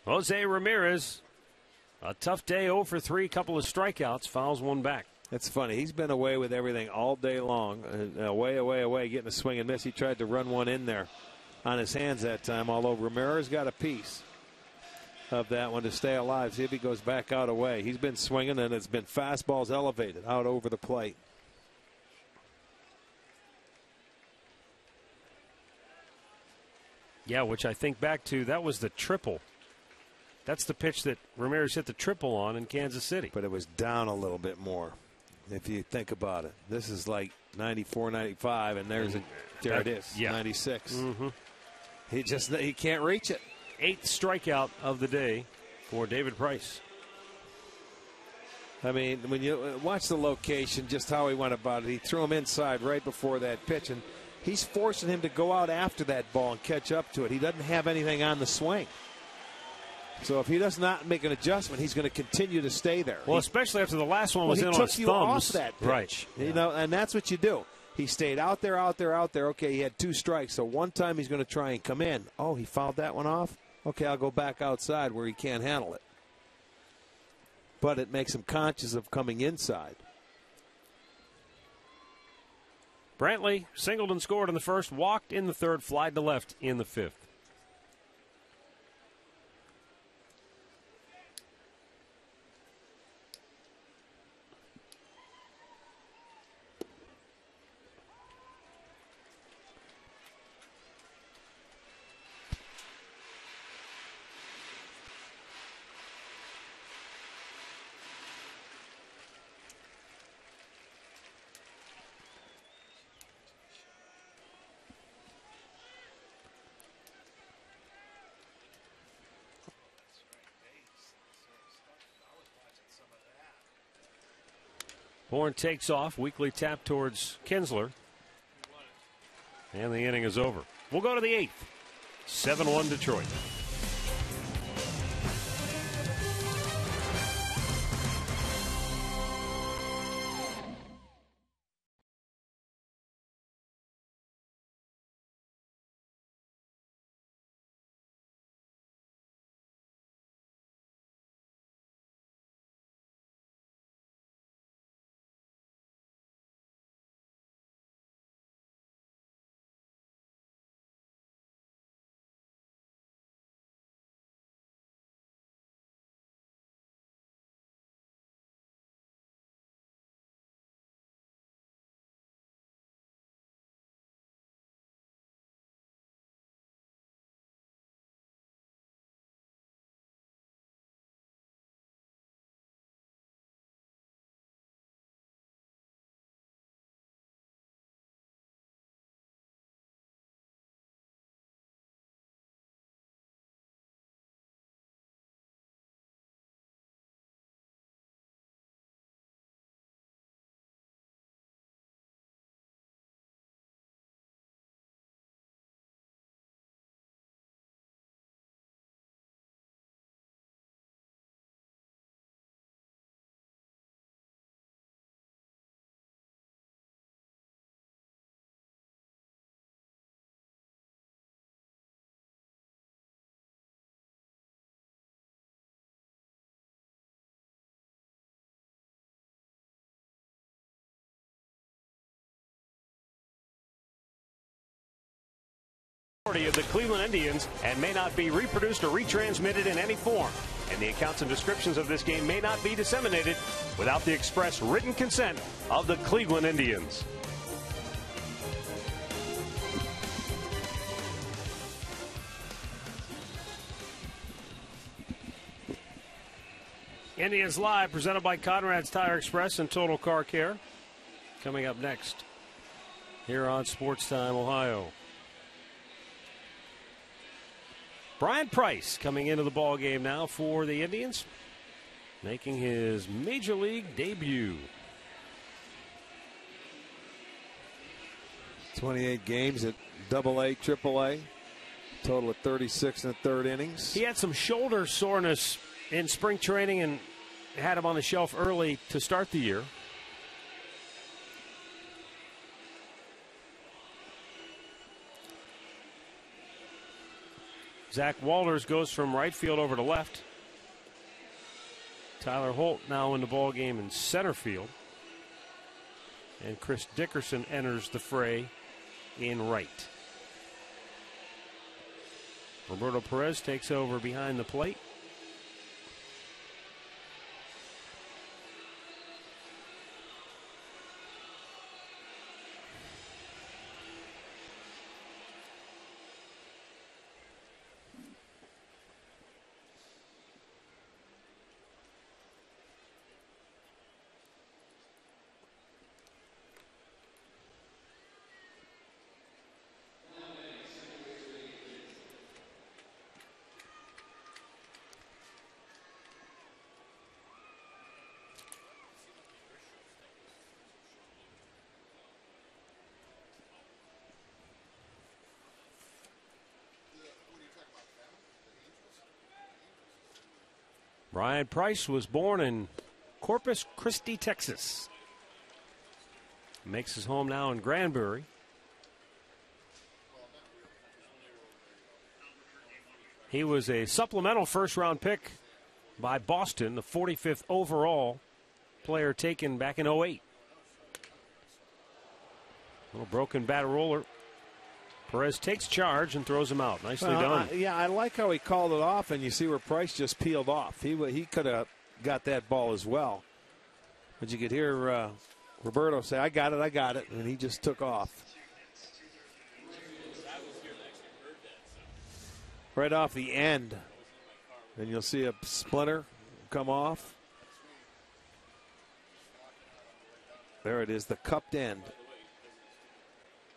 Jose Ramirez, a tough day, 0 for 3, couple of strikeouts, fouls one back. It's funny. He's been away with everything all day long. Away, getting a swing and miss. He tried to run one in there on his hands that time, although Ramirez got a piece of that one to stay alive. See if he goes back out away. He's been swinging, and it's been fastballs elevated out over the plate. Yeah, which I think back to, that was the triple. That's the pitch that Ramirez hit the triple on in Kansas City. But it was down a little bit more, if you think about it. This is like 94, 95, and there it is, yeah. 96. Mm-hmm. He can't reach it. 8th strikeout of the day for David Price. I mean, when you watch the location, just how he went about it, he threw him inside right before that pitch, and he's forcing him to go out after that ball and catch up to it. He doesn't have anything on the swing. So if he does not make an adjustment, he's going to continue to stay there. Well, especially after the last one was in on his thumbs. He took you off that pitch. Right. You know, and that's what you do. He stayed out there. Okay, he had 2 strikes, so one time he's going to try and come in. Oh, he fouled that one off? Okay, I'll go back outside where he can't handle it. But it makes him conscious of coming inside. Brantley singled and scored in the first, walked in the third, flied to left in the fifth. Bourne takes off. Weekly tap towards Kinsler. And the inning is over. We'll go to the 8th. 7-1 Detroit. Of the Cleveland Indians and may not be reproduced or retransmitted in any form. And the accounts and descriptions of this game may not be disseminated without the express written consent of the Cleveland Indians. Indians Live, presented by Conrad's Tire Express and Total Car Care. Coming up next here on Sports Time Ohio. Brian Price coming into the ball game now for the Indians, making his major league debut. 28 games at AA, AAA, total of 36 in the third innings. He had some shoulder soreness in spring training and had him on the shelf early to start the year. Zach Walters goes from right field over to left. Tyler Holt now in the ball game in center field. And Chris Dickerson enters the fray in right. Roberto Perez takes over behind the plate. Brian Price was born in Corpus Christi, Texas. Makes his home now in Granbury. He was a supplemental first-round pick by Boston, the 45th overall player taken back in 08. Little broken bat roller. Perez takes charge and throws him out. Nicely done. I like how he called it off, and you see where Price just peeled off. He could have got that ball as well. But you could hear Roberto say, I got it, and he just took off. Right off the end. And you'll see a splinter come off. There it is, the cupped end.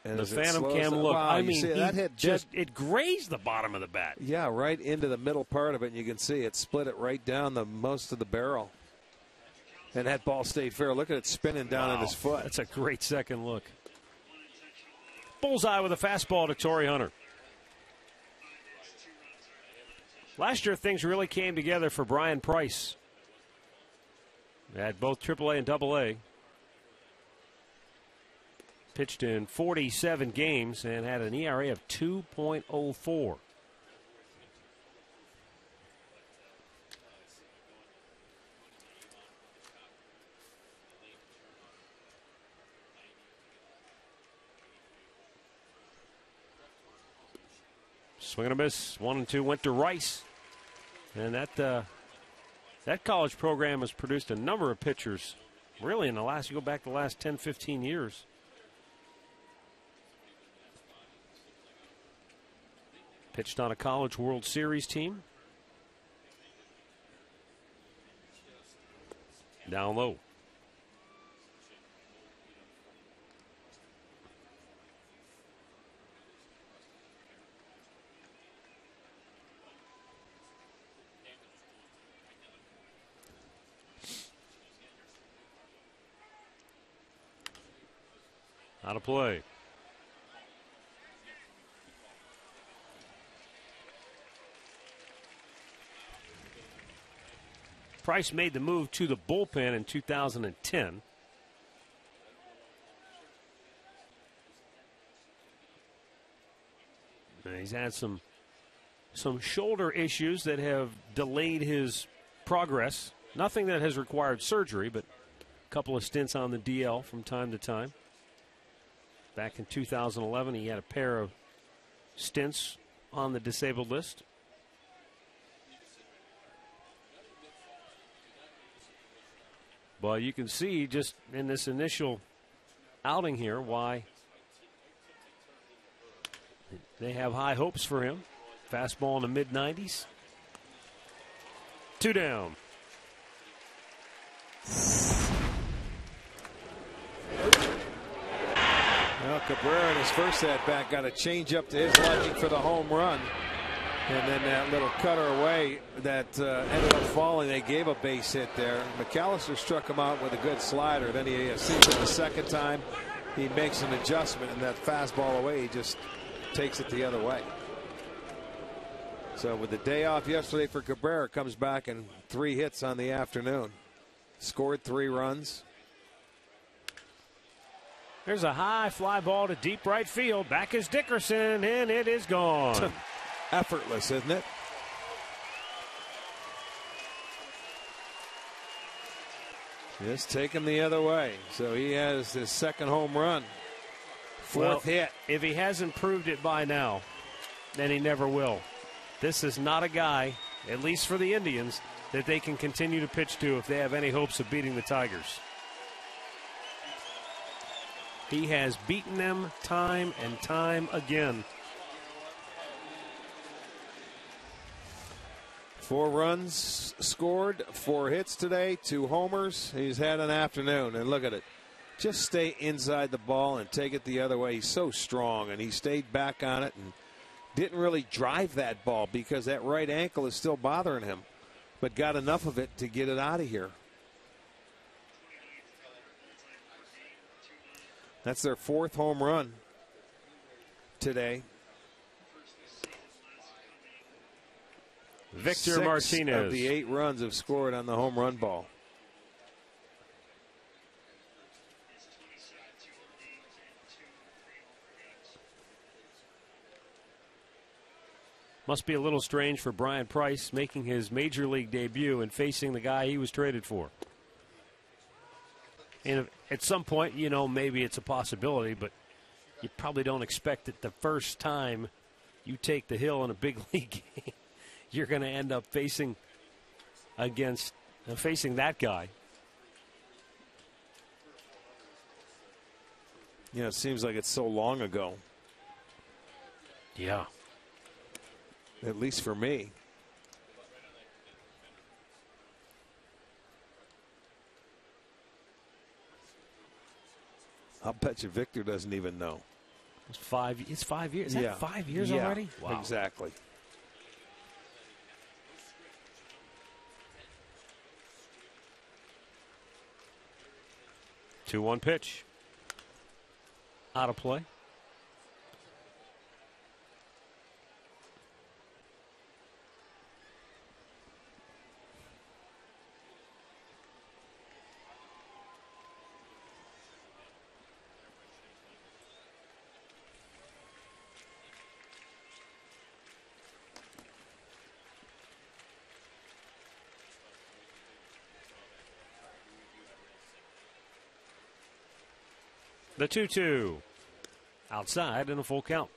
And the Phantom Cam look. Wow, I mean, that hit it grazed the bottom of the bat. Yeah, right into the middle part of it. And you can see it split it right down the most of the barrel. And that ball stayed fair. Look at it spinning down in his foot. That's a great second look. Bullseye with a fastball to Torrey Hunter. Last year, things really came together for Brian Price at both AAA and AA. Pitched in 47 games and had an ERA of 2.04. Swing and a miss. 1-2 went to Rice. And that college program has produced a number of pitchers, really, you go back the last 10, 15 years. Pitched on a College World Series team. Down low. Out of play. Price made the move to the bullpen in 2010. And he's had some shoulder issues that have delayed his progress. Nothing that has required surgery, but a couple of stints on the DL from time to time. Back in 2011, he had a pair of stints on the disabled list. But you can see just in this initial outing here why they have high hopes for him. Fastball in the mid-90s. 2 down. Well, Cabrera in his first at-bat got a change-up to his liking for the home run. And then that little cutter away that ended up falling. They gave a base hit there. McAllister struck him out with a good slider. Then he sees it the second time. He makes an adjustment, and that fastball away, he just takes it the other way. So with the day off yesterday for Cabrera, comes back and 3 hits on the afternoon. Scored 3 runs. There's a high fly ball to deep right field. Back is Dickerson, and it is gone. Effortless, isn't it? Just take him the other way. So he has his second home run. 4th hit. If he hasn't proved it by now, then he never will. This is not a guy, at least for the Indians, that they can continue to pitch to if they have any hopes of beating the Tigers. He has beaten them time and time again. 4 runs scored, 4 hits today, 2 homers. He's had an afternoon, and look at it. Just stay inside the ball and take it the other way. He's so strong, and he stayed back on it and didn't really drive that ball because that right ankle is still bothering him, but got enough of it to get it out of here. That's their 4th home run today. Victor 6 Martinez. of the 8 runs have scored on the home run ball. Must be a little strange for Brian Price making his major league debut and facing the guy he was traded for. And at some point, you know, maybe it's a possibility, but you probably don't expect that the first time you take the hill in a big league game, you're going to end up facing that guy. You know, it seems like it's so long ago. Yeah. At least for me. I'll bet you Victor doesn't even know. It's 5 years. Is that 5 years already? Wow. Exactly. Two 1 pitch. Out of play. The 2-2. Outside and a full count.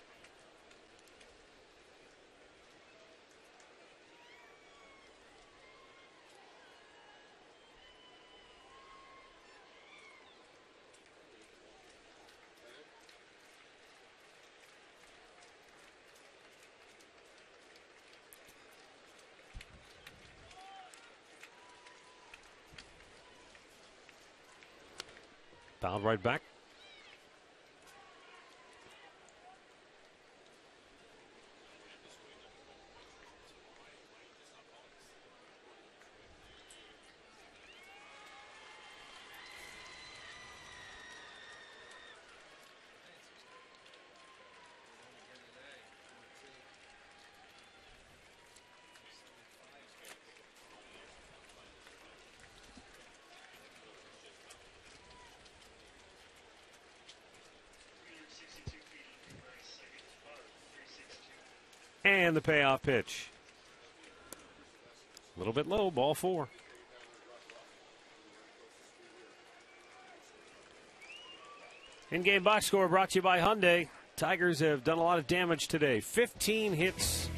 Fouled right back. And the payoff pitch. A little bit low, ball 4. In-game box score brought to you by Hyundai. Tigers have done a lot of damage today. 15 hits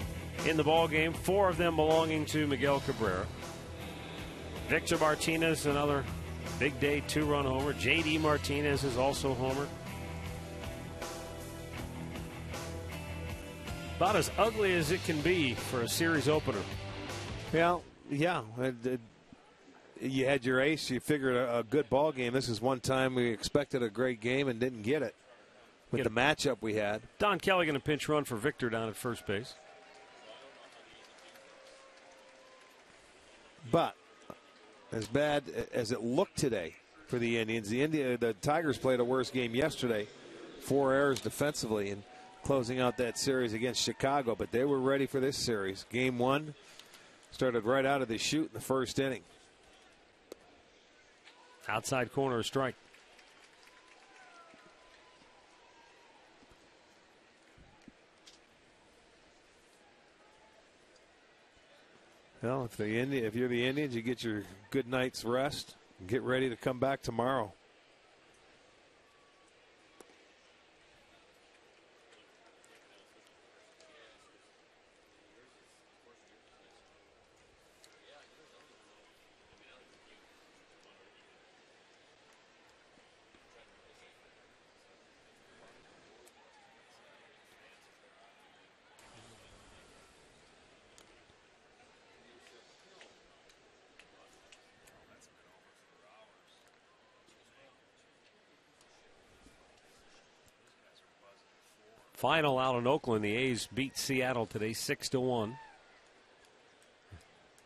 in the ball game, 4 of them belonging to Miguel Cabrera. Victor Martinez, another big day 2-run homer. J.D. Martinez is also homered. About as ugly as it can be for a series opener. Well, yeah. You had your ace. You figured a good ball game. This is one time we expected a great game and didn't get it with the matchup we had. Don Kelly going to pinch run for Victor down at first base. But as bad as it looked today for the Indians, the Tigers played a worse game yesterday. 4 errors defensively and closing out that series against Chicago, but they were ready for this series. Game 1 started right out of the chute in the first inning. Outside corner, a strike. Well, if you're the Indians, you get your good night's rest and get ready to come back tomorrow. Final out in Oakland. The A's beat Seattle today 6-1.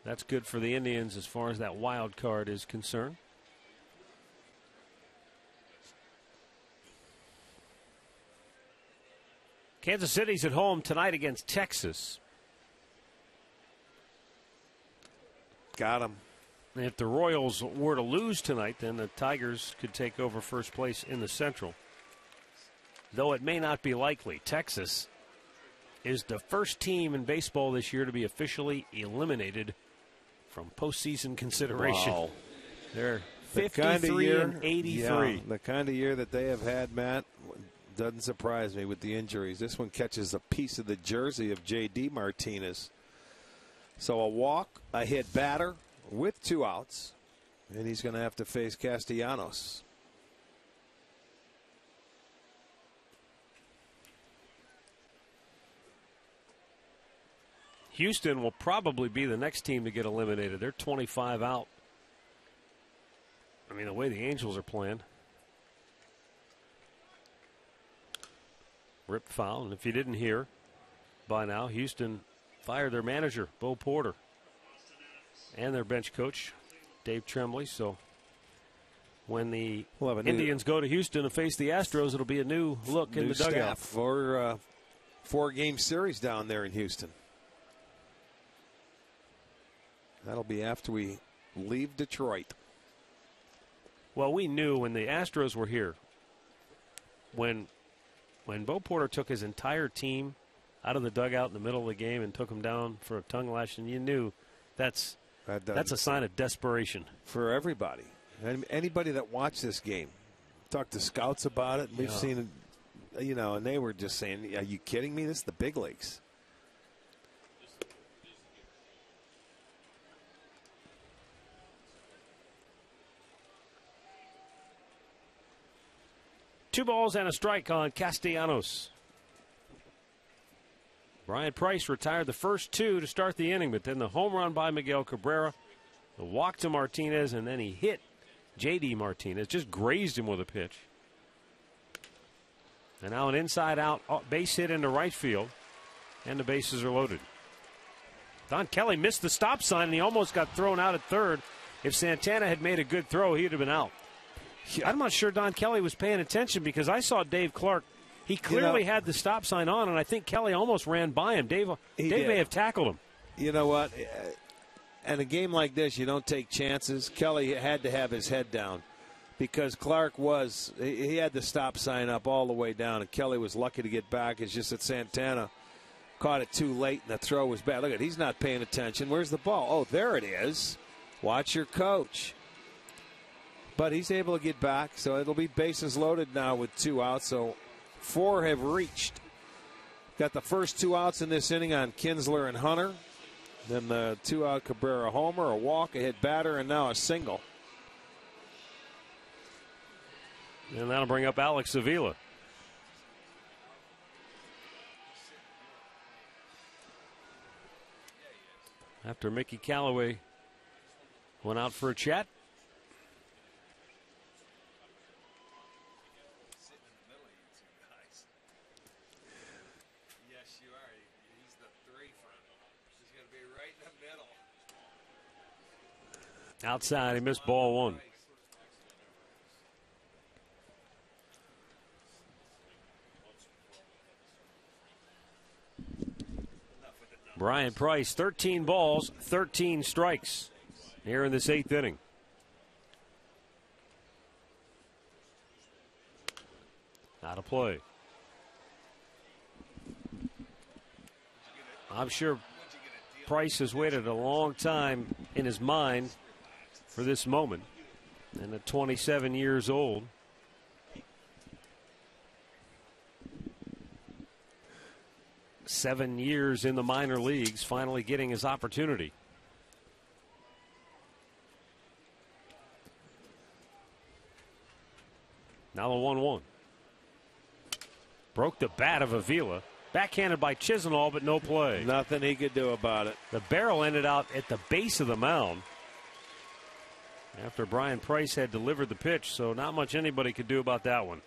That's good for the Indians as far as that wild card is concerned. Kansas City's at home tonight against Texas. Got him. And if the Royals were to lose tonight, then the Tigers could take over first place in the Central. Though it may not be likely. Texas is the first team in baseball this year to be officially eliminated from postseason consideration. Wow. They're The kind of 53 year, and 83. yeah, the kind of year that they have had, Matt, doesn't surprise me with the injuries. This one catches a piece of the jersey of J.D. Martinez. So a walk, a hit batter with 2 outs, and he's going to have to face Castellanos. Houston will probably be the next team to get eliminated. They're 25 out. I mean, the way the Angels are playing. Ripped foul. And if you didn't hear by now, Houston fired their manager, Bo Porter, and their bench coach, Dave Tremblay. So when the Indians go to Houston to face the Astros, it'll be a new look in the dugout. For a 4-game series down there in Houston. That'll be after we leave Detroit. Well, we knew when the Astros were here, when Bo Porter took his entire team out of the dugout in the middle of the game and took them down for a tongue lashing, you knew that's a sign of desperation. For everybody. Anybody that watched this game, talked to scouts about it. We've seen it, and they were just saying, are you kidding me? This is the big leagues. Two balls and a strike on Castellanos. Brian Price retired the first 2 to start the inning, but then the home run by Miguel Cabrera, the walk to Martinez, and then he hit J.D. Martinez, just grazed him with a pitch. And now an inside-out base hit into right field, and the bases are loaded. Don Kelly missed the stop sign, and he almost got thrown out at third. If Santana had made a good throw, he'd have been out. I'm not sure Don Kelly was paying attention because I saw Dave Clark. He clearly had the stop sign on, and I think Kelly almost ran by him. Dave may have tackled him. You know what? In a game like this, you don't take chances. Kelly had to have his head down because Clark he had the stop sign up all the way down, and Kelly was lucky to get back. It's just that Santana caught it too late, and the throw was bad. Look at it. He's not paying attention. Where's the ball? Oh, there it is. Watch your coach. But he's able to get back, so it'll be bases loaded now with 2 outs. So 4 have reached. Got the first 2 outs in this inning on Kinsler and Hunter. Then the 2-out Cabrera homer, a walk, a hit batter, and now a single. And that'll bring up Alex Avila. After Mickey Callaway went out for a chat. Outside, he missed ball 1. Brian Price, 13 balls, 13 strikes here in this 8th inning. Out of play. I'm sure Price has waited a long time in his mind for this moment, and at 27 years old. Seven years in the minor leagues, finally getting his opportunity. Now the 1-1. Broke the bat of Avila. Backhanded by Chisenhall, but no play. Nothing he could do about it. The barrel ended out at the base of the mound after Brian Price had delivered the pitch, so not much anybody could do about that one.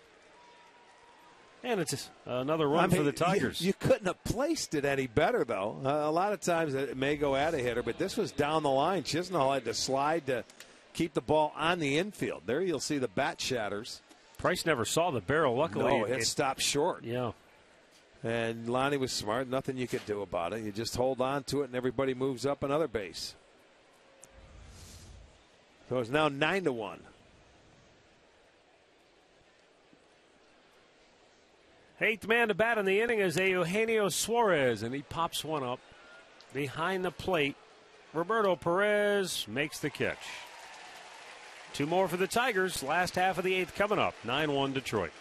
And it's another run for the Tigers. You couldn't have placed it any better, though. A lot of times it may go at a hitter, but this was down the line. Chisenhall had to slide to keep the ball on the infield. There you'll see the bat shatters. Price never saw the barrel. Luckily, no, it stopped short. Yeah. And Lonnie was smart. Nothing you could do about it. You just hold on to it, and everybody moves up another base. So it's now 9-1. Eighth man to bat in the inning is Eugenio Suarez, and he pops one up behind the plate. Roberto Perez makes the catch. Two more for the Tigers. Last half of the eighth coming up. 9-1 Detroit.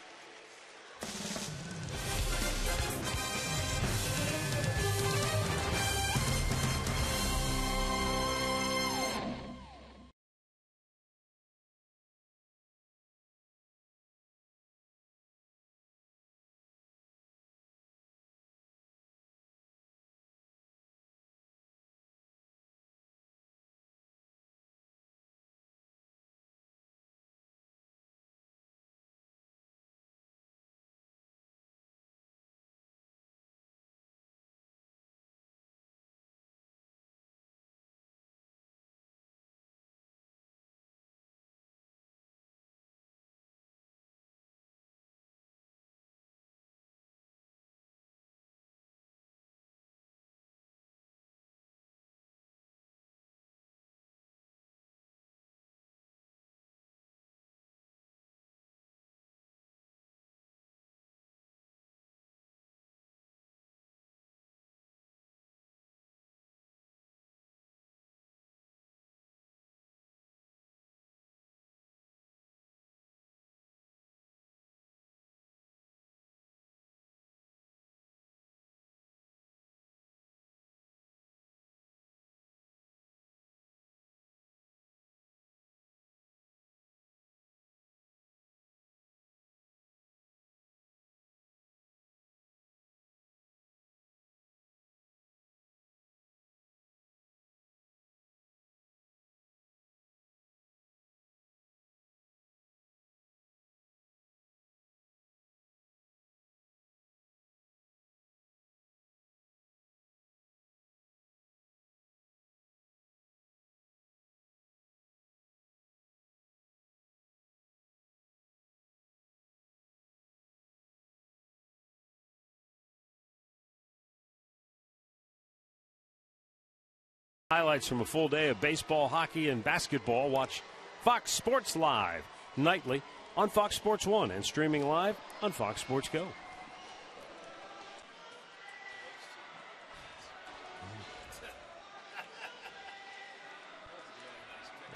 Highlights from a full day of baseball, hockey, and basketball. Watch Fox Sports Live nightly on Fox Sports 1 and streaming live on Fox Sports Go.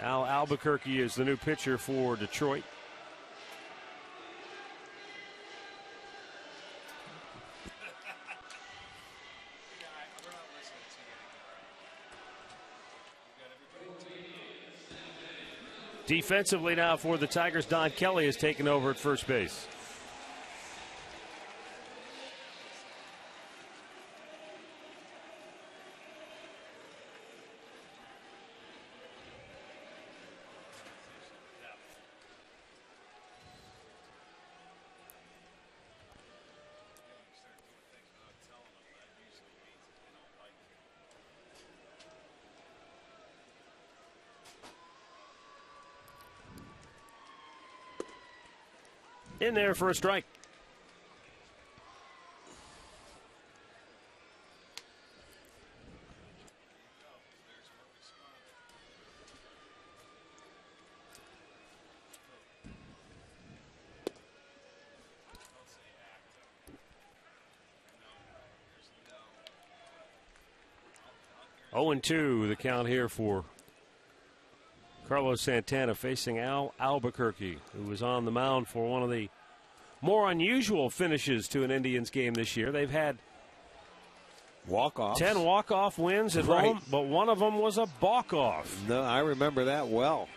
Al Albuquerque is the new pitcher for Detroit. Defensively now for the Tigers, Don Kelly has taken over at first base. In there for a strike. Oh, 0-2 the count here for Carlos Santana facing Al Albuquerque, who was on the mound for one of the more unusual finishes to an Indians game this year. They've had walk-offs. 10 walk-off wins at home, but one of them was a balk-off. No, I remember that well.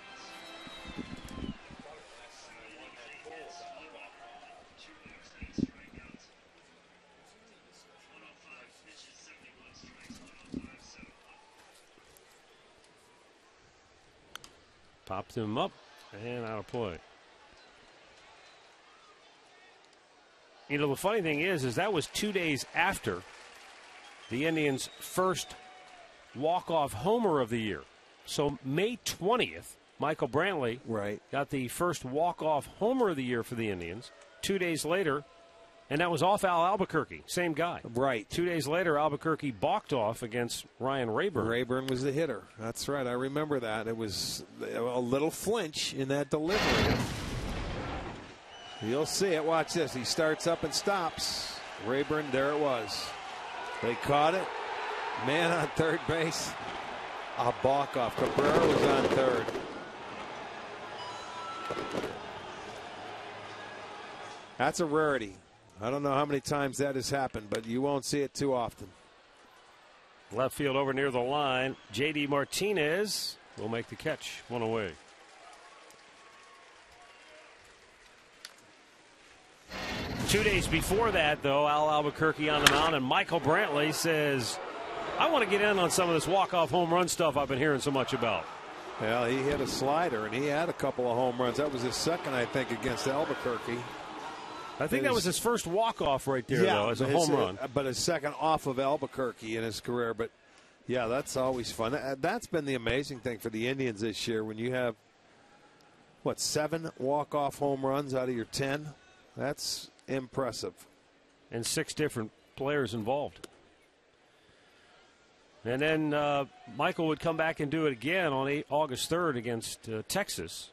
Popped him up and out of play. You know, the funny thing is that was 2 days after the Indians' first walk-off homer of the year. So May 20th, Michael Brantley got the first walk-off homer of the year for the Indians. 2 days later, and that was off Al Albuquerque, same guy. Right. 2 days later, Albuquerque balked off against Ryan Rayburn. Rayburn was the hitter. That's right. I remember that. It was a little flinch in that delivery. You'll see it. Watch this. He starts up and stops. Rayburn, there it was. They caught it. Man on third base. A balk off. Cabrera was on third. That's a rarity. I don't know how many times that has happened, but you won't see it too often. Left field over near the line. J.D. Martinez will make the catch. One away. Two days before that, though, Al Albuquerque on the mound, and Michael Brantley says, I want to get in on some of this walk-off home run stuff I've been hearing so much about. Well, he hit a slider, and he had a couple of home runs. That was his second, I think, against Albuquerque. I think that was his first walk-off right there, though, as a home run. But his second off of Albuquerque in his career. But, yeah, that's always fun. That's been the amazing thing for the Indians this year. When you have, 7 walk-off home runs out of your 10? That's impressive. And 6 different players involved. And then Michael would come back and do it again on August 3rd against Texas.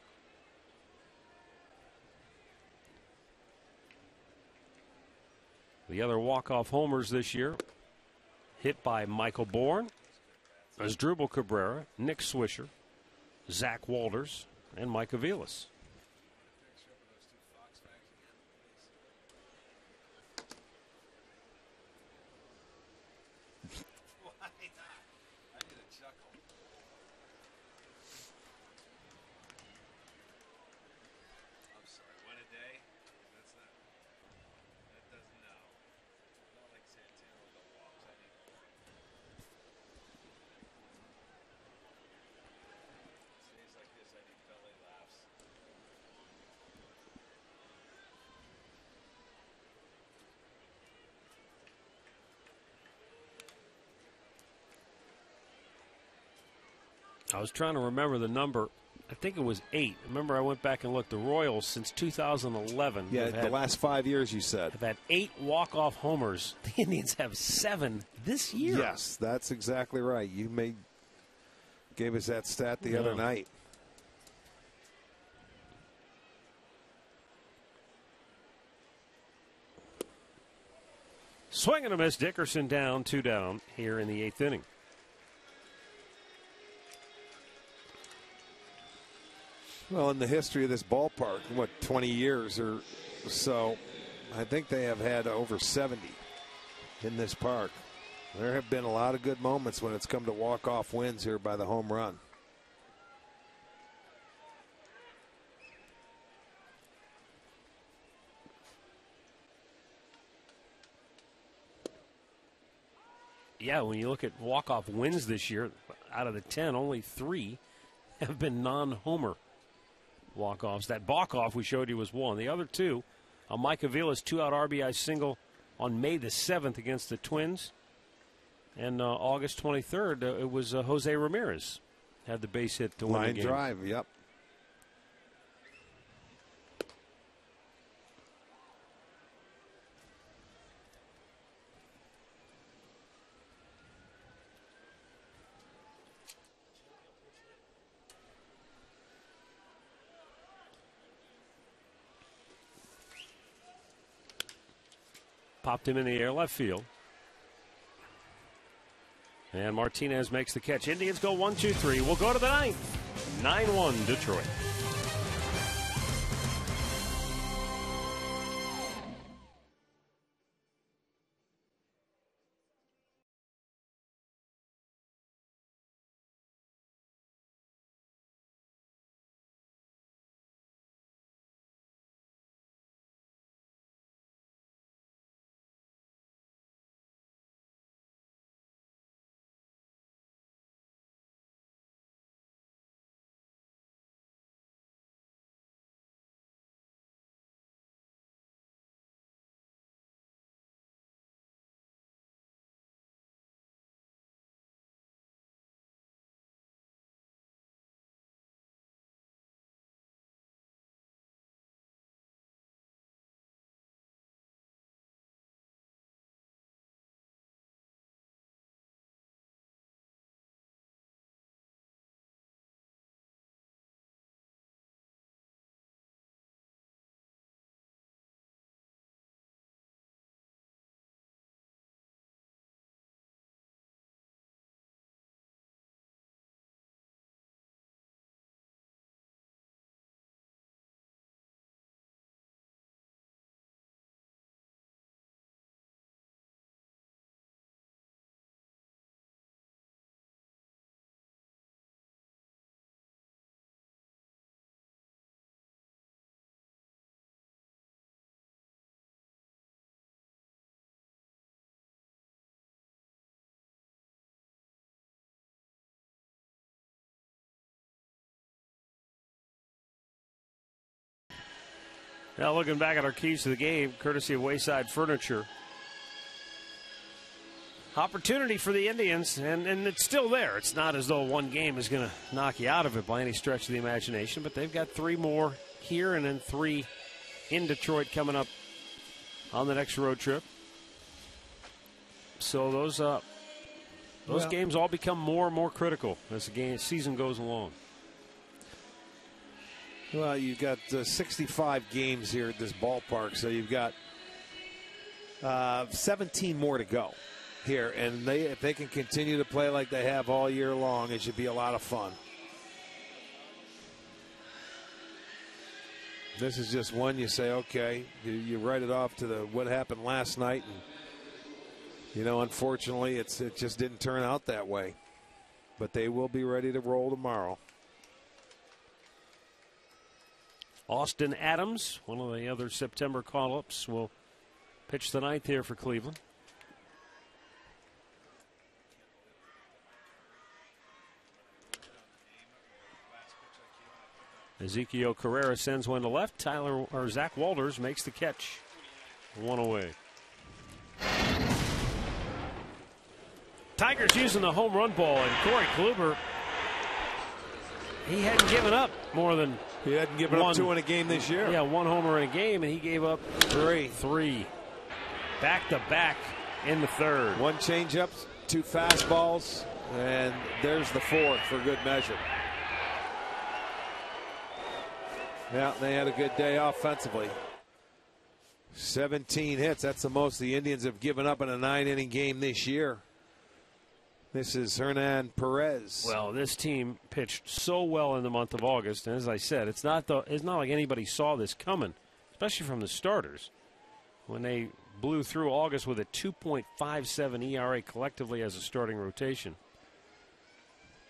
The other walk-off homers this year hit by Michael Bourne, Asdrubal Cabrera, Nick Swisher, Zach Walters, and Mike Aviles. I was trying to remember the number. I think it was 8. Remember, I went back and looked. The Royals, since 2011. Yeah, the last 5 years, you said. Have had 8 walk-off homers. The Indians have 7 this year. Yes, that's exactly right. You gave us that stat the other night. Swing and a miss. Dickerson down, 2 down here in the 8th inning. Well, in the history of this ballpark, 20 years or so, I think they have had over 70 in this park. There have been a lot of good moments when it's come to walk-off wins here by the home run. Yeah, when you look at walk-off wins this year, out of the 10, only 3 have been non-homer walk-offs. That balk-off we showed you was 1. The other 2, Mike Aviles 2-out RBI single on May the 7th against the Twins. And August 23rd, it was Jose Ramirez had the base hit to win the game. Line drive, yep. Popped him in the air left field. And Martinez makes the catch. Indians go 1-2-3. We'll go to the 9th. 9-1 Detroit. Now looking back at our keys to the game, courtesy of Wayside Furniture. Opportunity for the Indians, and it's still there. It's not as though one game is going to knock you out of it by any stretch of the imagination, but they've got 3 more here and then 3 in Detroit coming up on the next road trip. So those games all become more and more critical as the season goes along. Well, you've got 65 games here at this ballpark, so you've got 17 more to go here. And if they can continue to play like they have all year long, it should be a lot of fun. This is just one you say, okay, you write it off to what happened last night. And, unfortunately, it just didn't turn out that way. But they will be ready to roll tomorrow. Austin Adams, one of the other September call-ups, will pitch the 9th here for Cleveland. Ezekiel Carrera sends one to left. Zach Walters makes the catch. 1 away. Tigers using the home run ball, and Corey Kluber, he hadn't given up more than He hadn't given up 2 in a game this year. Yeah, 1 homer in a game, and he gave up 3. Back to back in the 3rd. 1 changeup, 2 fastballs, and there's the 4th for good measure. Yeah, they had a good day offensively. 17 hits. That's the most the Indians have given up in a 9-inning game this year. This is Hernan Perez. Well, this team pitched so well in the month of August, and as I said, it's not like anybody saw this coming, especially from the starters. When they blew through August with a 2.57 ERA collectively as a starting rotation.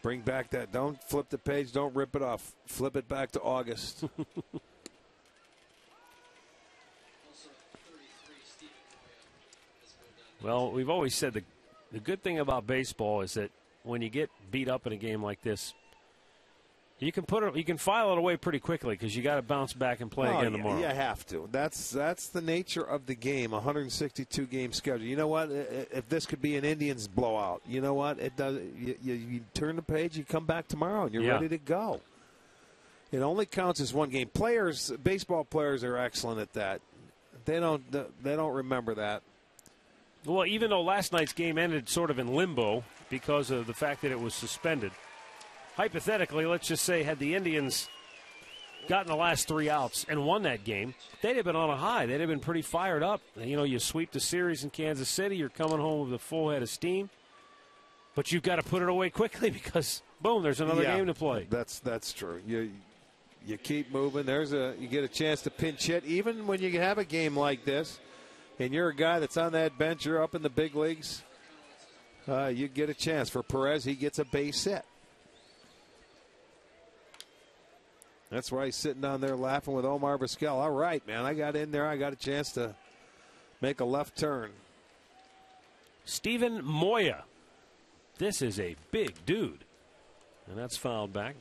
Bring back that. Don't flip the page. Don't rip it off. Flip it back to August. Well, we've always said the good thing about baseball is that when you get beat up in a game like this, you can file it away pretty quickly because you got to bounce back and play again tomorrow. You have to. That's the nature of the game. 162 game schedule. You know what? If this could be an Indians blowout, you know what? It does. You turn the page. You come back tomorrow and you're ready to go. It only counts as 1 game. Baseball players are excellent at that. They don't remember that. Well, even though last night's game ended sort of in limbo because of the fact that it was suspended, hypothetically, let's just say had the Indians gotten the last 3 outs and won that game, they'd have been on a high. They'd have been pretty fired up. You sweep the series in Kansas City, you're coming home with a full head of steam, but you've got to put it away quickly because, boom, there's another game to play. That's true. You keep moving. You get a chance to pinch hit. Even when you have a game like this, and you're a guy that's on that bench, you're up in the big leagues, you get a chance. For Perez, he gets a base hit. That's why he's sitting down there laughing with Omar Vizquel. All right, man, I got in there. I got a chance to make a left turn. Steven Moya. This is a big dude. And that's fouled back.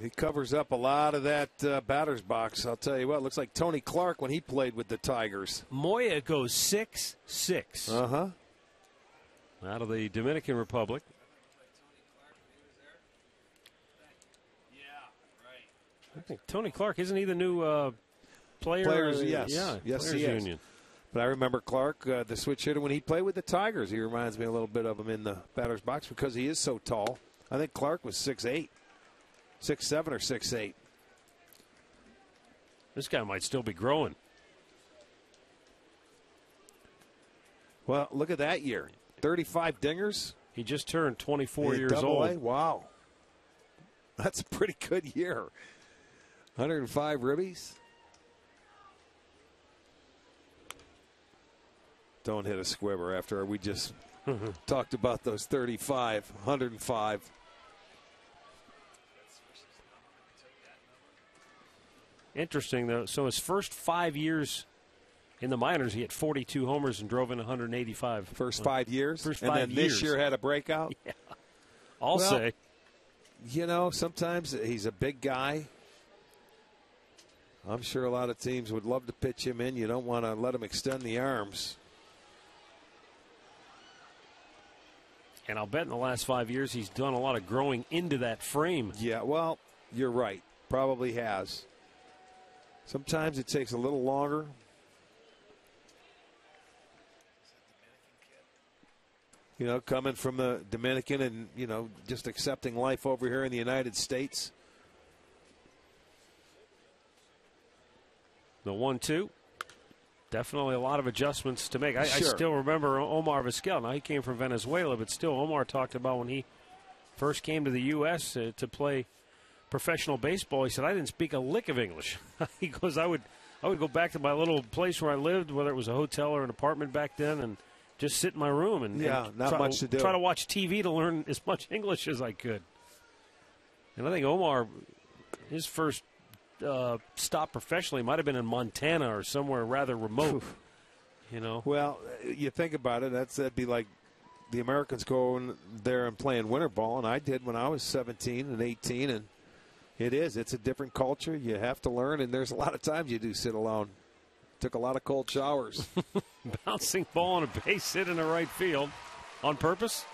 He covers up a lot of that batter's box. I'll tell you what, it looks like Tony Clark when he played with the Tigers. Moya goes 6-6. Uh-huh. Out of the Dominican Republic. I think Tony Clark, isn't he the new player? Players, yes. Yeah, yes, Players he is. Union. But I remember Clark, the switch hitter, when he played with the Tigers. He reminds me a little bit of him in the batter's box because he is so tall. I think Clark was 6'8". 6'7" or 6'8". This guy might still be growing. Well, look at that year. 35 dingers. He just turned 24 years old. Wow. That's a pretty good year. 105 ribbies. Don't hit a squibber after we just talked about those 35, 105. Interesting, though. So his first 5 years In the minors, he had 42 homers and drove in 185. First 5 years? First and 5 then years. This year had a breakout? Yeah. I'll say. You know, sometimes he's a big guy. I'm sure a lot of teams would love to pitch him in. You don't want to let him extend the arms. And I'll bet in the last 5 years he's done a lot of growing into that frame. Yeah, well, you're right. Probably has. Sometimes it takes a little longer. You know, coming from the Dominican and, you know, just accepting life over here in the United States. The 1-2. Definitely a lot of adjustments to make. I Sure. still remember Omar Vizquel. Now, he came from Venezuela, but still Omar talked about when he first came to the U.S. To play professional baseball. He said, I didn't speak a lick of English. He goes, I would go back to my little place where I lived, whether it was a hotel or an apartment back then, and just sit in my room and not much to do. Try to watch TV to learn as much English as I could. And I think Omar, his first stop professionally might have been in Montana or somewhere rather remote. You know. Well, you think about it, that'd be like the Americans going there and playing winter ball, and I did when I was 17 and 18, and it's a different culture. You have to learn, and there's a lot of times you do sit alone. Took a lot of cold showers. Bouncing ball on a base hit in the right field on purpose?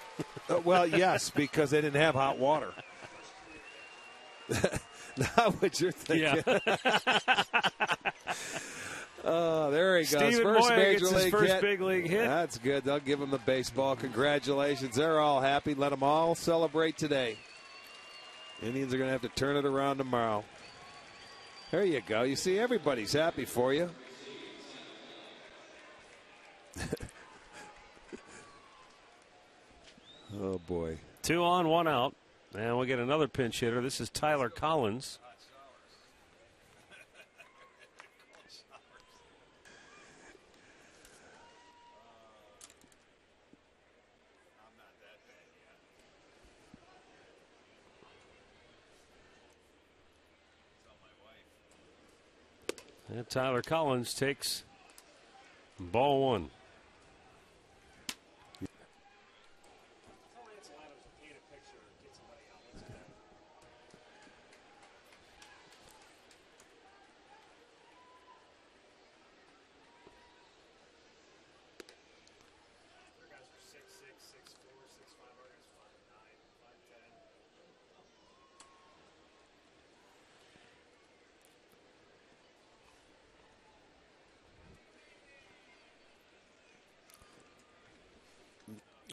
Well, yes, because they didn't have hot water. Not what you're thinking. Yeah. Oh, there he goes. Stephen First Moya major gets his league first hit. big league hit. That's good. They'll give him the baseball. Congratulations. They're all happy. Let them all celebrate today. Indians are going to have to turn it around tomorrow. There you go. You see, everybody's happy for you. Oh, boy. 2 on, 1 out. And we'll get another pinch hitter. This is Tyler Collins. And Tyler Collins takes ball 1.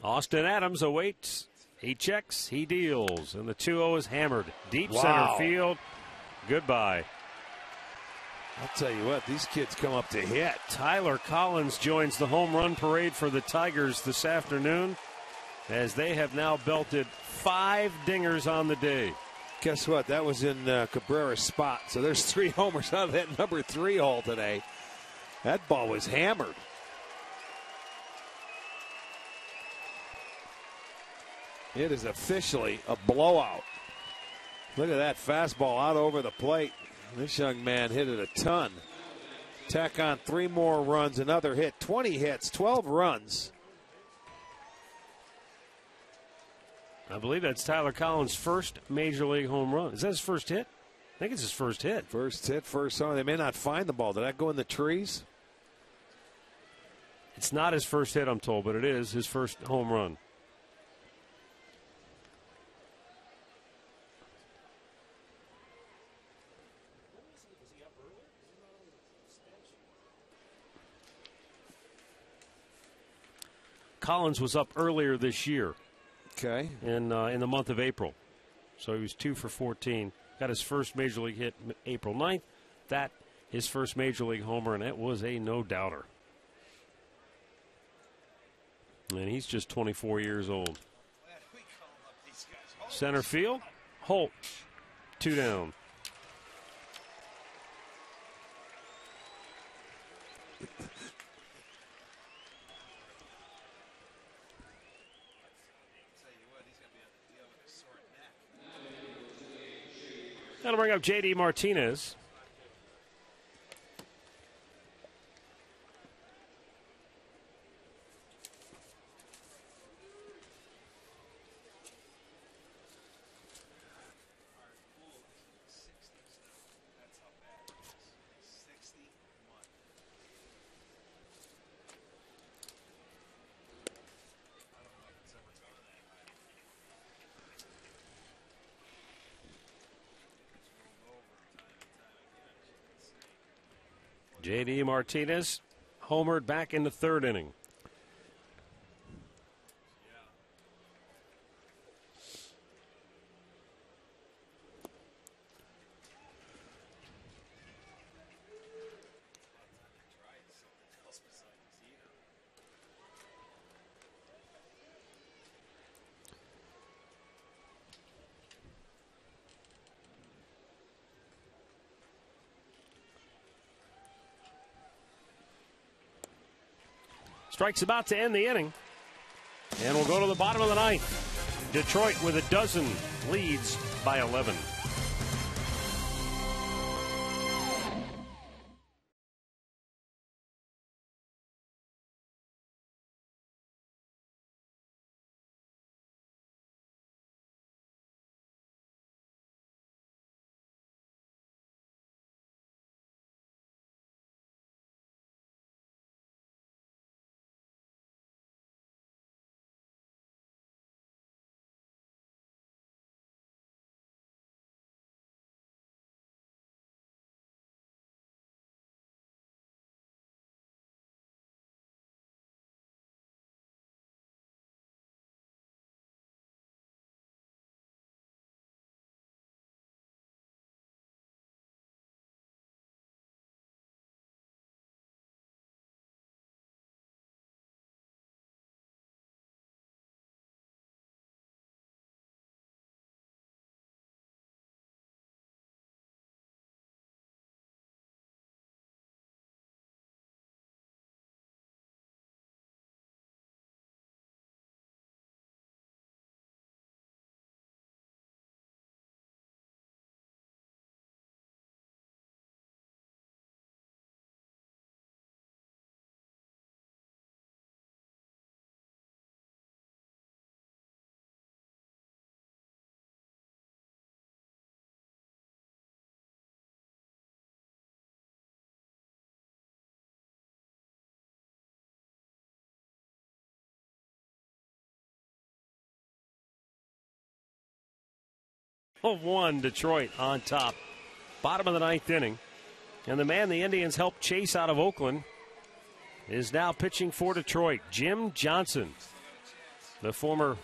Austin Adams awaits. He checks. He deals. And the 2-0 is hammered. Deep center field. Goodbye. I'll tell you what, these kids come up to hit. Tyler Collins joins the home run parade for the Tigers this afternoon as they have now belted 5 dingers on the day. Guess what? That was in Cabrera's spot. So there's 3 homers out of that number 3 hole today. That ball was hammered. It is officially a blowout. Look at that fastball out over the plate. This young man hit it a ton. Tack on 3 more runs, another hit, 20 hits, 12 runs. I believe that's Tyler Collins' first major league home run. Is that his first hit? I think it's his first hit. First hit, first home. They may not find the ball. Did that go in the trees? It's not his first hit, I'm told, but it is his first home run. Collins was up earlier this year. Okay. In the month of April. So he was 2 for 14. Got his first major league hit April 9th. That his first major league homer, and it was a no-doubter. And he's just 24 years old. Center field, Holt, 2 down. That'll bring up J.D. Martinez. J.D. Martinez homered back in the third inning. Strike's about to end the inning. And we'll go to the bottom of the ninth. Detroit with a dozen, leads by 11. Of 1, Detroit on top. Bottom of the ninth inning. And the man the Indians helped chase out of Oakland is now pitching for Detroit, Jim Johnson. The former,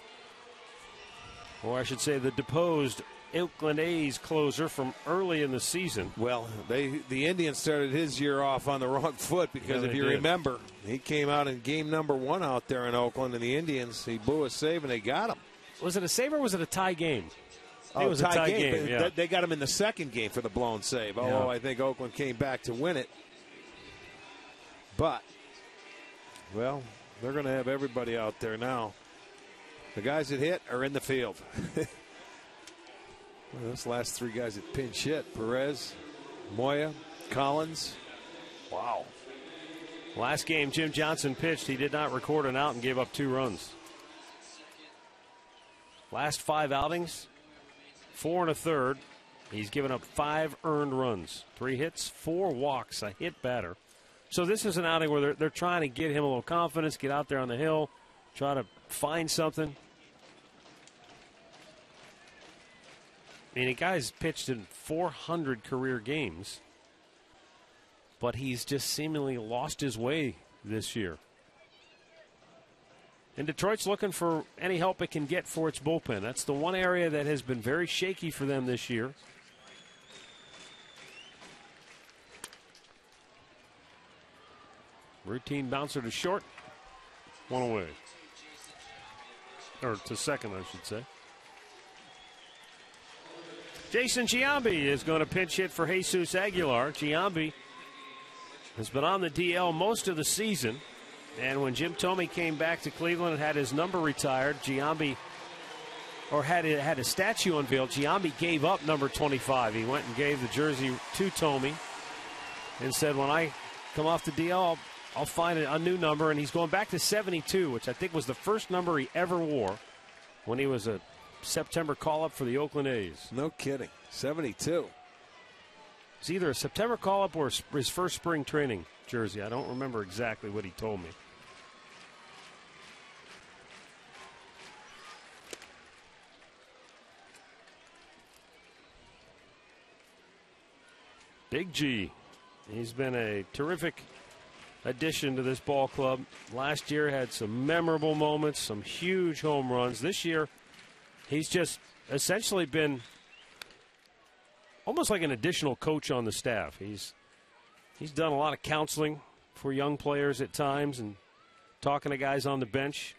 or I should say the deposed Oakland A's closer from early in the season. Well, the Indians started his year off on the wrong foot because if you remember, he came out in game number 1 out there in Oakland, and the Indians, he blew a save and they got him. Was it a save or was it a tie game? I think it was a tie game. Yeah. They got him in the second game for the blown save. Oh, I think Oakland came back to win it. But, well, they're going to have everybody out there now. The guys that hit are in the field. Well, those last 3 guys that pinch hit, Perez, Moya, Collins. Wow. Last game Jim Johnson pitched, he did not record an out and gave up 2 runs. Last 5 outings, 4 1/3. He's given up 5 earned runs, 3 hits, 4 walks, a hit batter. So this is an outing where they're trying to get him a little confidence, get out there on the hill, try to find something. I mean, the guy's pitched in 400 career games, but he's just seemingly lost his way this year. And Detroit's looking for any help it can get for its bullpen. That's the one area that has been very shaky for them this year. Routine bouncer to short. 1 away. Or to second, I should say. Jason Giambi is going to pinch hit for Jesus Aguilar. Giambi has been on the DL most of the season. And when Jim Thome came back to Cleveland and had his number retired, Giambi, or had a statue unveiled, Giambi gave up number 25. He went and gave the jersey to Thome and said, when I come off the DL, I'll find a new number. And he's going back to 72, which I think was the first number he ever wore when he was a September call-up for the Oakland A's. No kidding. 72. It's either a September call-up or his first spring training jersey. I don't remember exactly what he told me. Big G He's been a terrific addition to this ball club. Last year had some memorable moments, some huge home runs. This year, he's just essentially been almost like an additional coach on the staff. He's done a lot of counseling for young players at times and talking to guys on the bench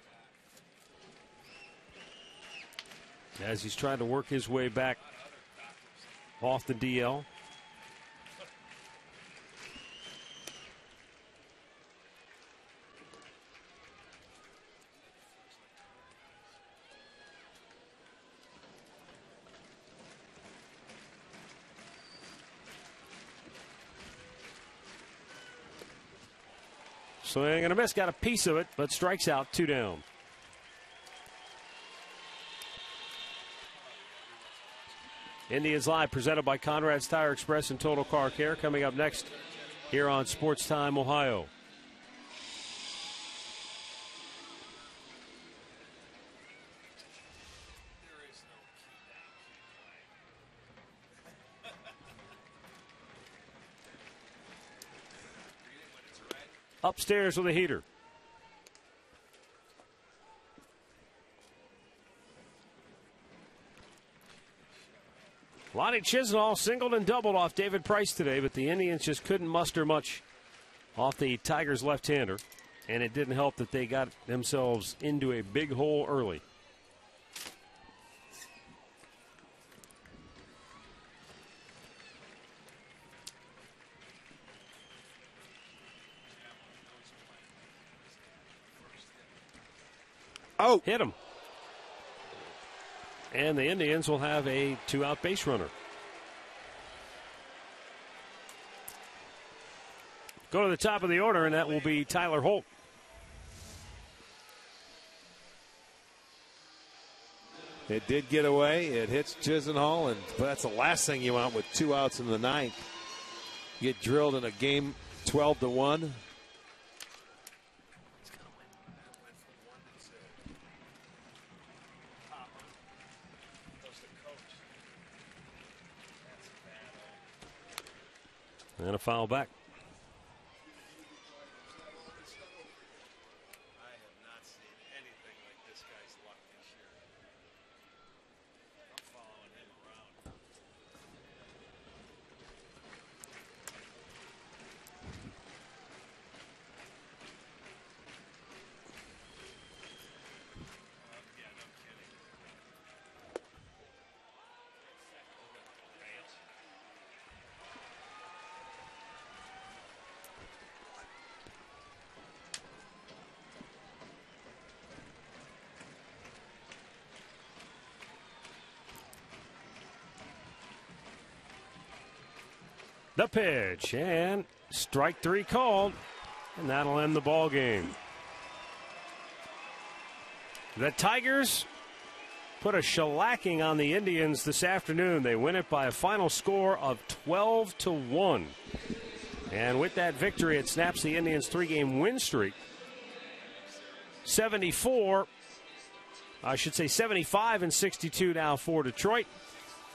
as he's trying to work his way back off the DL. Swing and a miss, got a piece of it, but strikes out, 2 down. Indians Live presented by Conrad's Tire Express and Total Car Care. Coming up next here on Sports Time Ohio. Upstairs with a heater. Lonnie Chisenhall singled and doubled off David Price today, but the Indians just couldn't muster much off the Tigers' left-hander, and it didn't help that they got themselves into a big hole early. Oh, hit him. And the Indians will have a 2-out base runner. Go to the top of the order, and that will be Tyler Holt. It did get away. It hits Chisenhall, but that's the last thing you want with 2 outs in the ninth. You get drilled in a game 12-1. And a foul back. I have not seen anything like this guy's luck this year. I'm following him around. Yeah, no kidding. The pitch, and strike 3 called, and that'll end the ball game. The Tigers put a shellacking on the Indians this afternoon. They win it by a final score of 12-1. And with that victory, it snaps the Indians' 3-game win streak. 75 and 62 now for Detroit.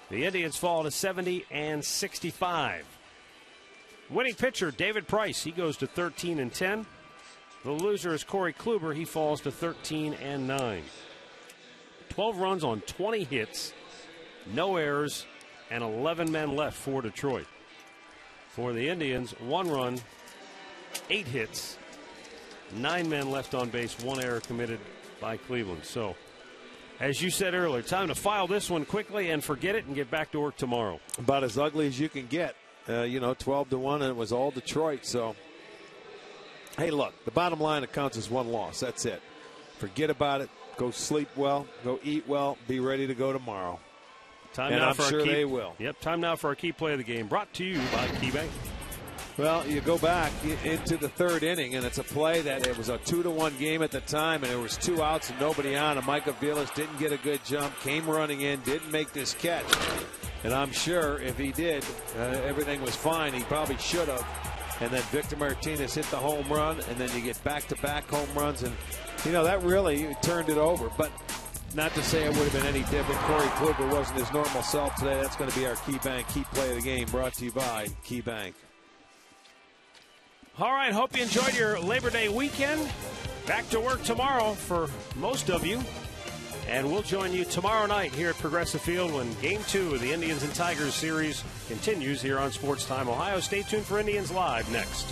The Indians fall to 70 and 65. Winning pitcher David Price, he goes to 13 and 10. The loser is Corey Kluber. He falls to 13 and 9. 12 runs on 20 hits, no errors, and 11 men left for Detroit. For the Indians, 1 run, 8 hits, 9 men left on base, 1 error committed by Cleveland. So, as you said earlier, time to file this one quickly and forget it and get back to work tomorrow. About as ugly as you can get. 12-1, and it was all Detroit. So, hey, look, the bottom line, it counts as 1 loss. That's it. Forget about it. Go sleep well. Go eat well. Be ready to go tomorrow. Time and now I'm for sure our key, they will. Yep, time now for our key play of the game. Brought to you by KeyBank. Well, you go back into the 3rd inning, and it's a play that it was a 2-1 game at the time, and there was 2 outs and nobody on. And Micah Vilas didn't get a good jump, came running in, didn't make this catch. And I'm sure if he did, everything was fine. He probably should have. And then Victor Martinez hit the home run, and then you get back-to-back home runs. And, that really turned it over. But not to say it would have been any different. Corey Kluber wasn't his normal self today. That's going to be our KeyBank Key Play of the Game, brought to you by KeyBank. All right, hope you enjoyed your Labor Day weekend. Back to work tomorrow for most of you. And we'll join you tomorrow night here at Progressive Field when Game 2 of the Indians and Tigers series continues here on Sports Time Ohio. Stay tuned for Indians Live next.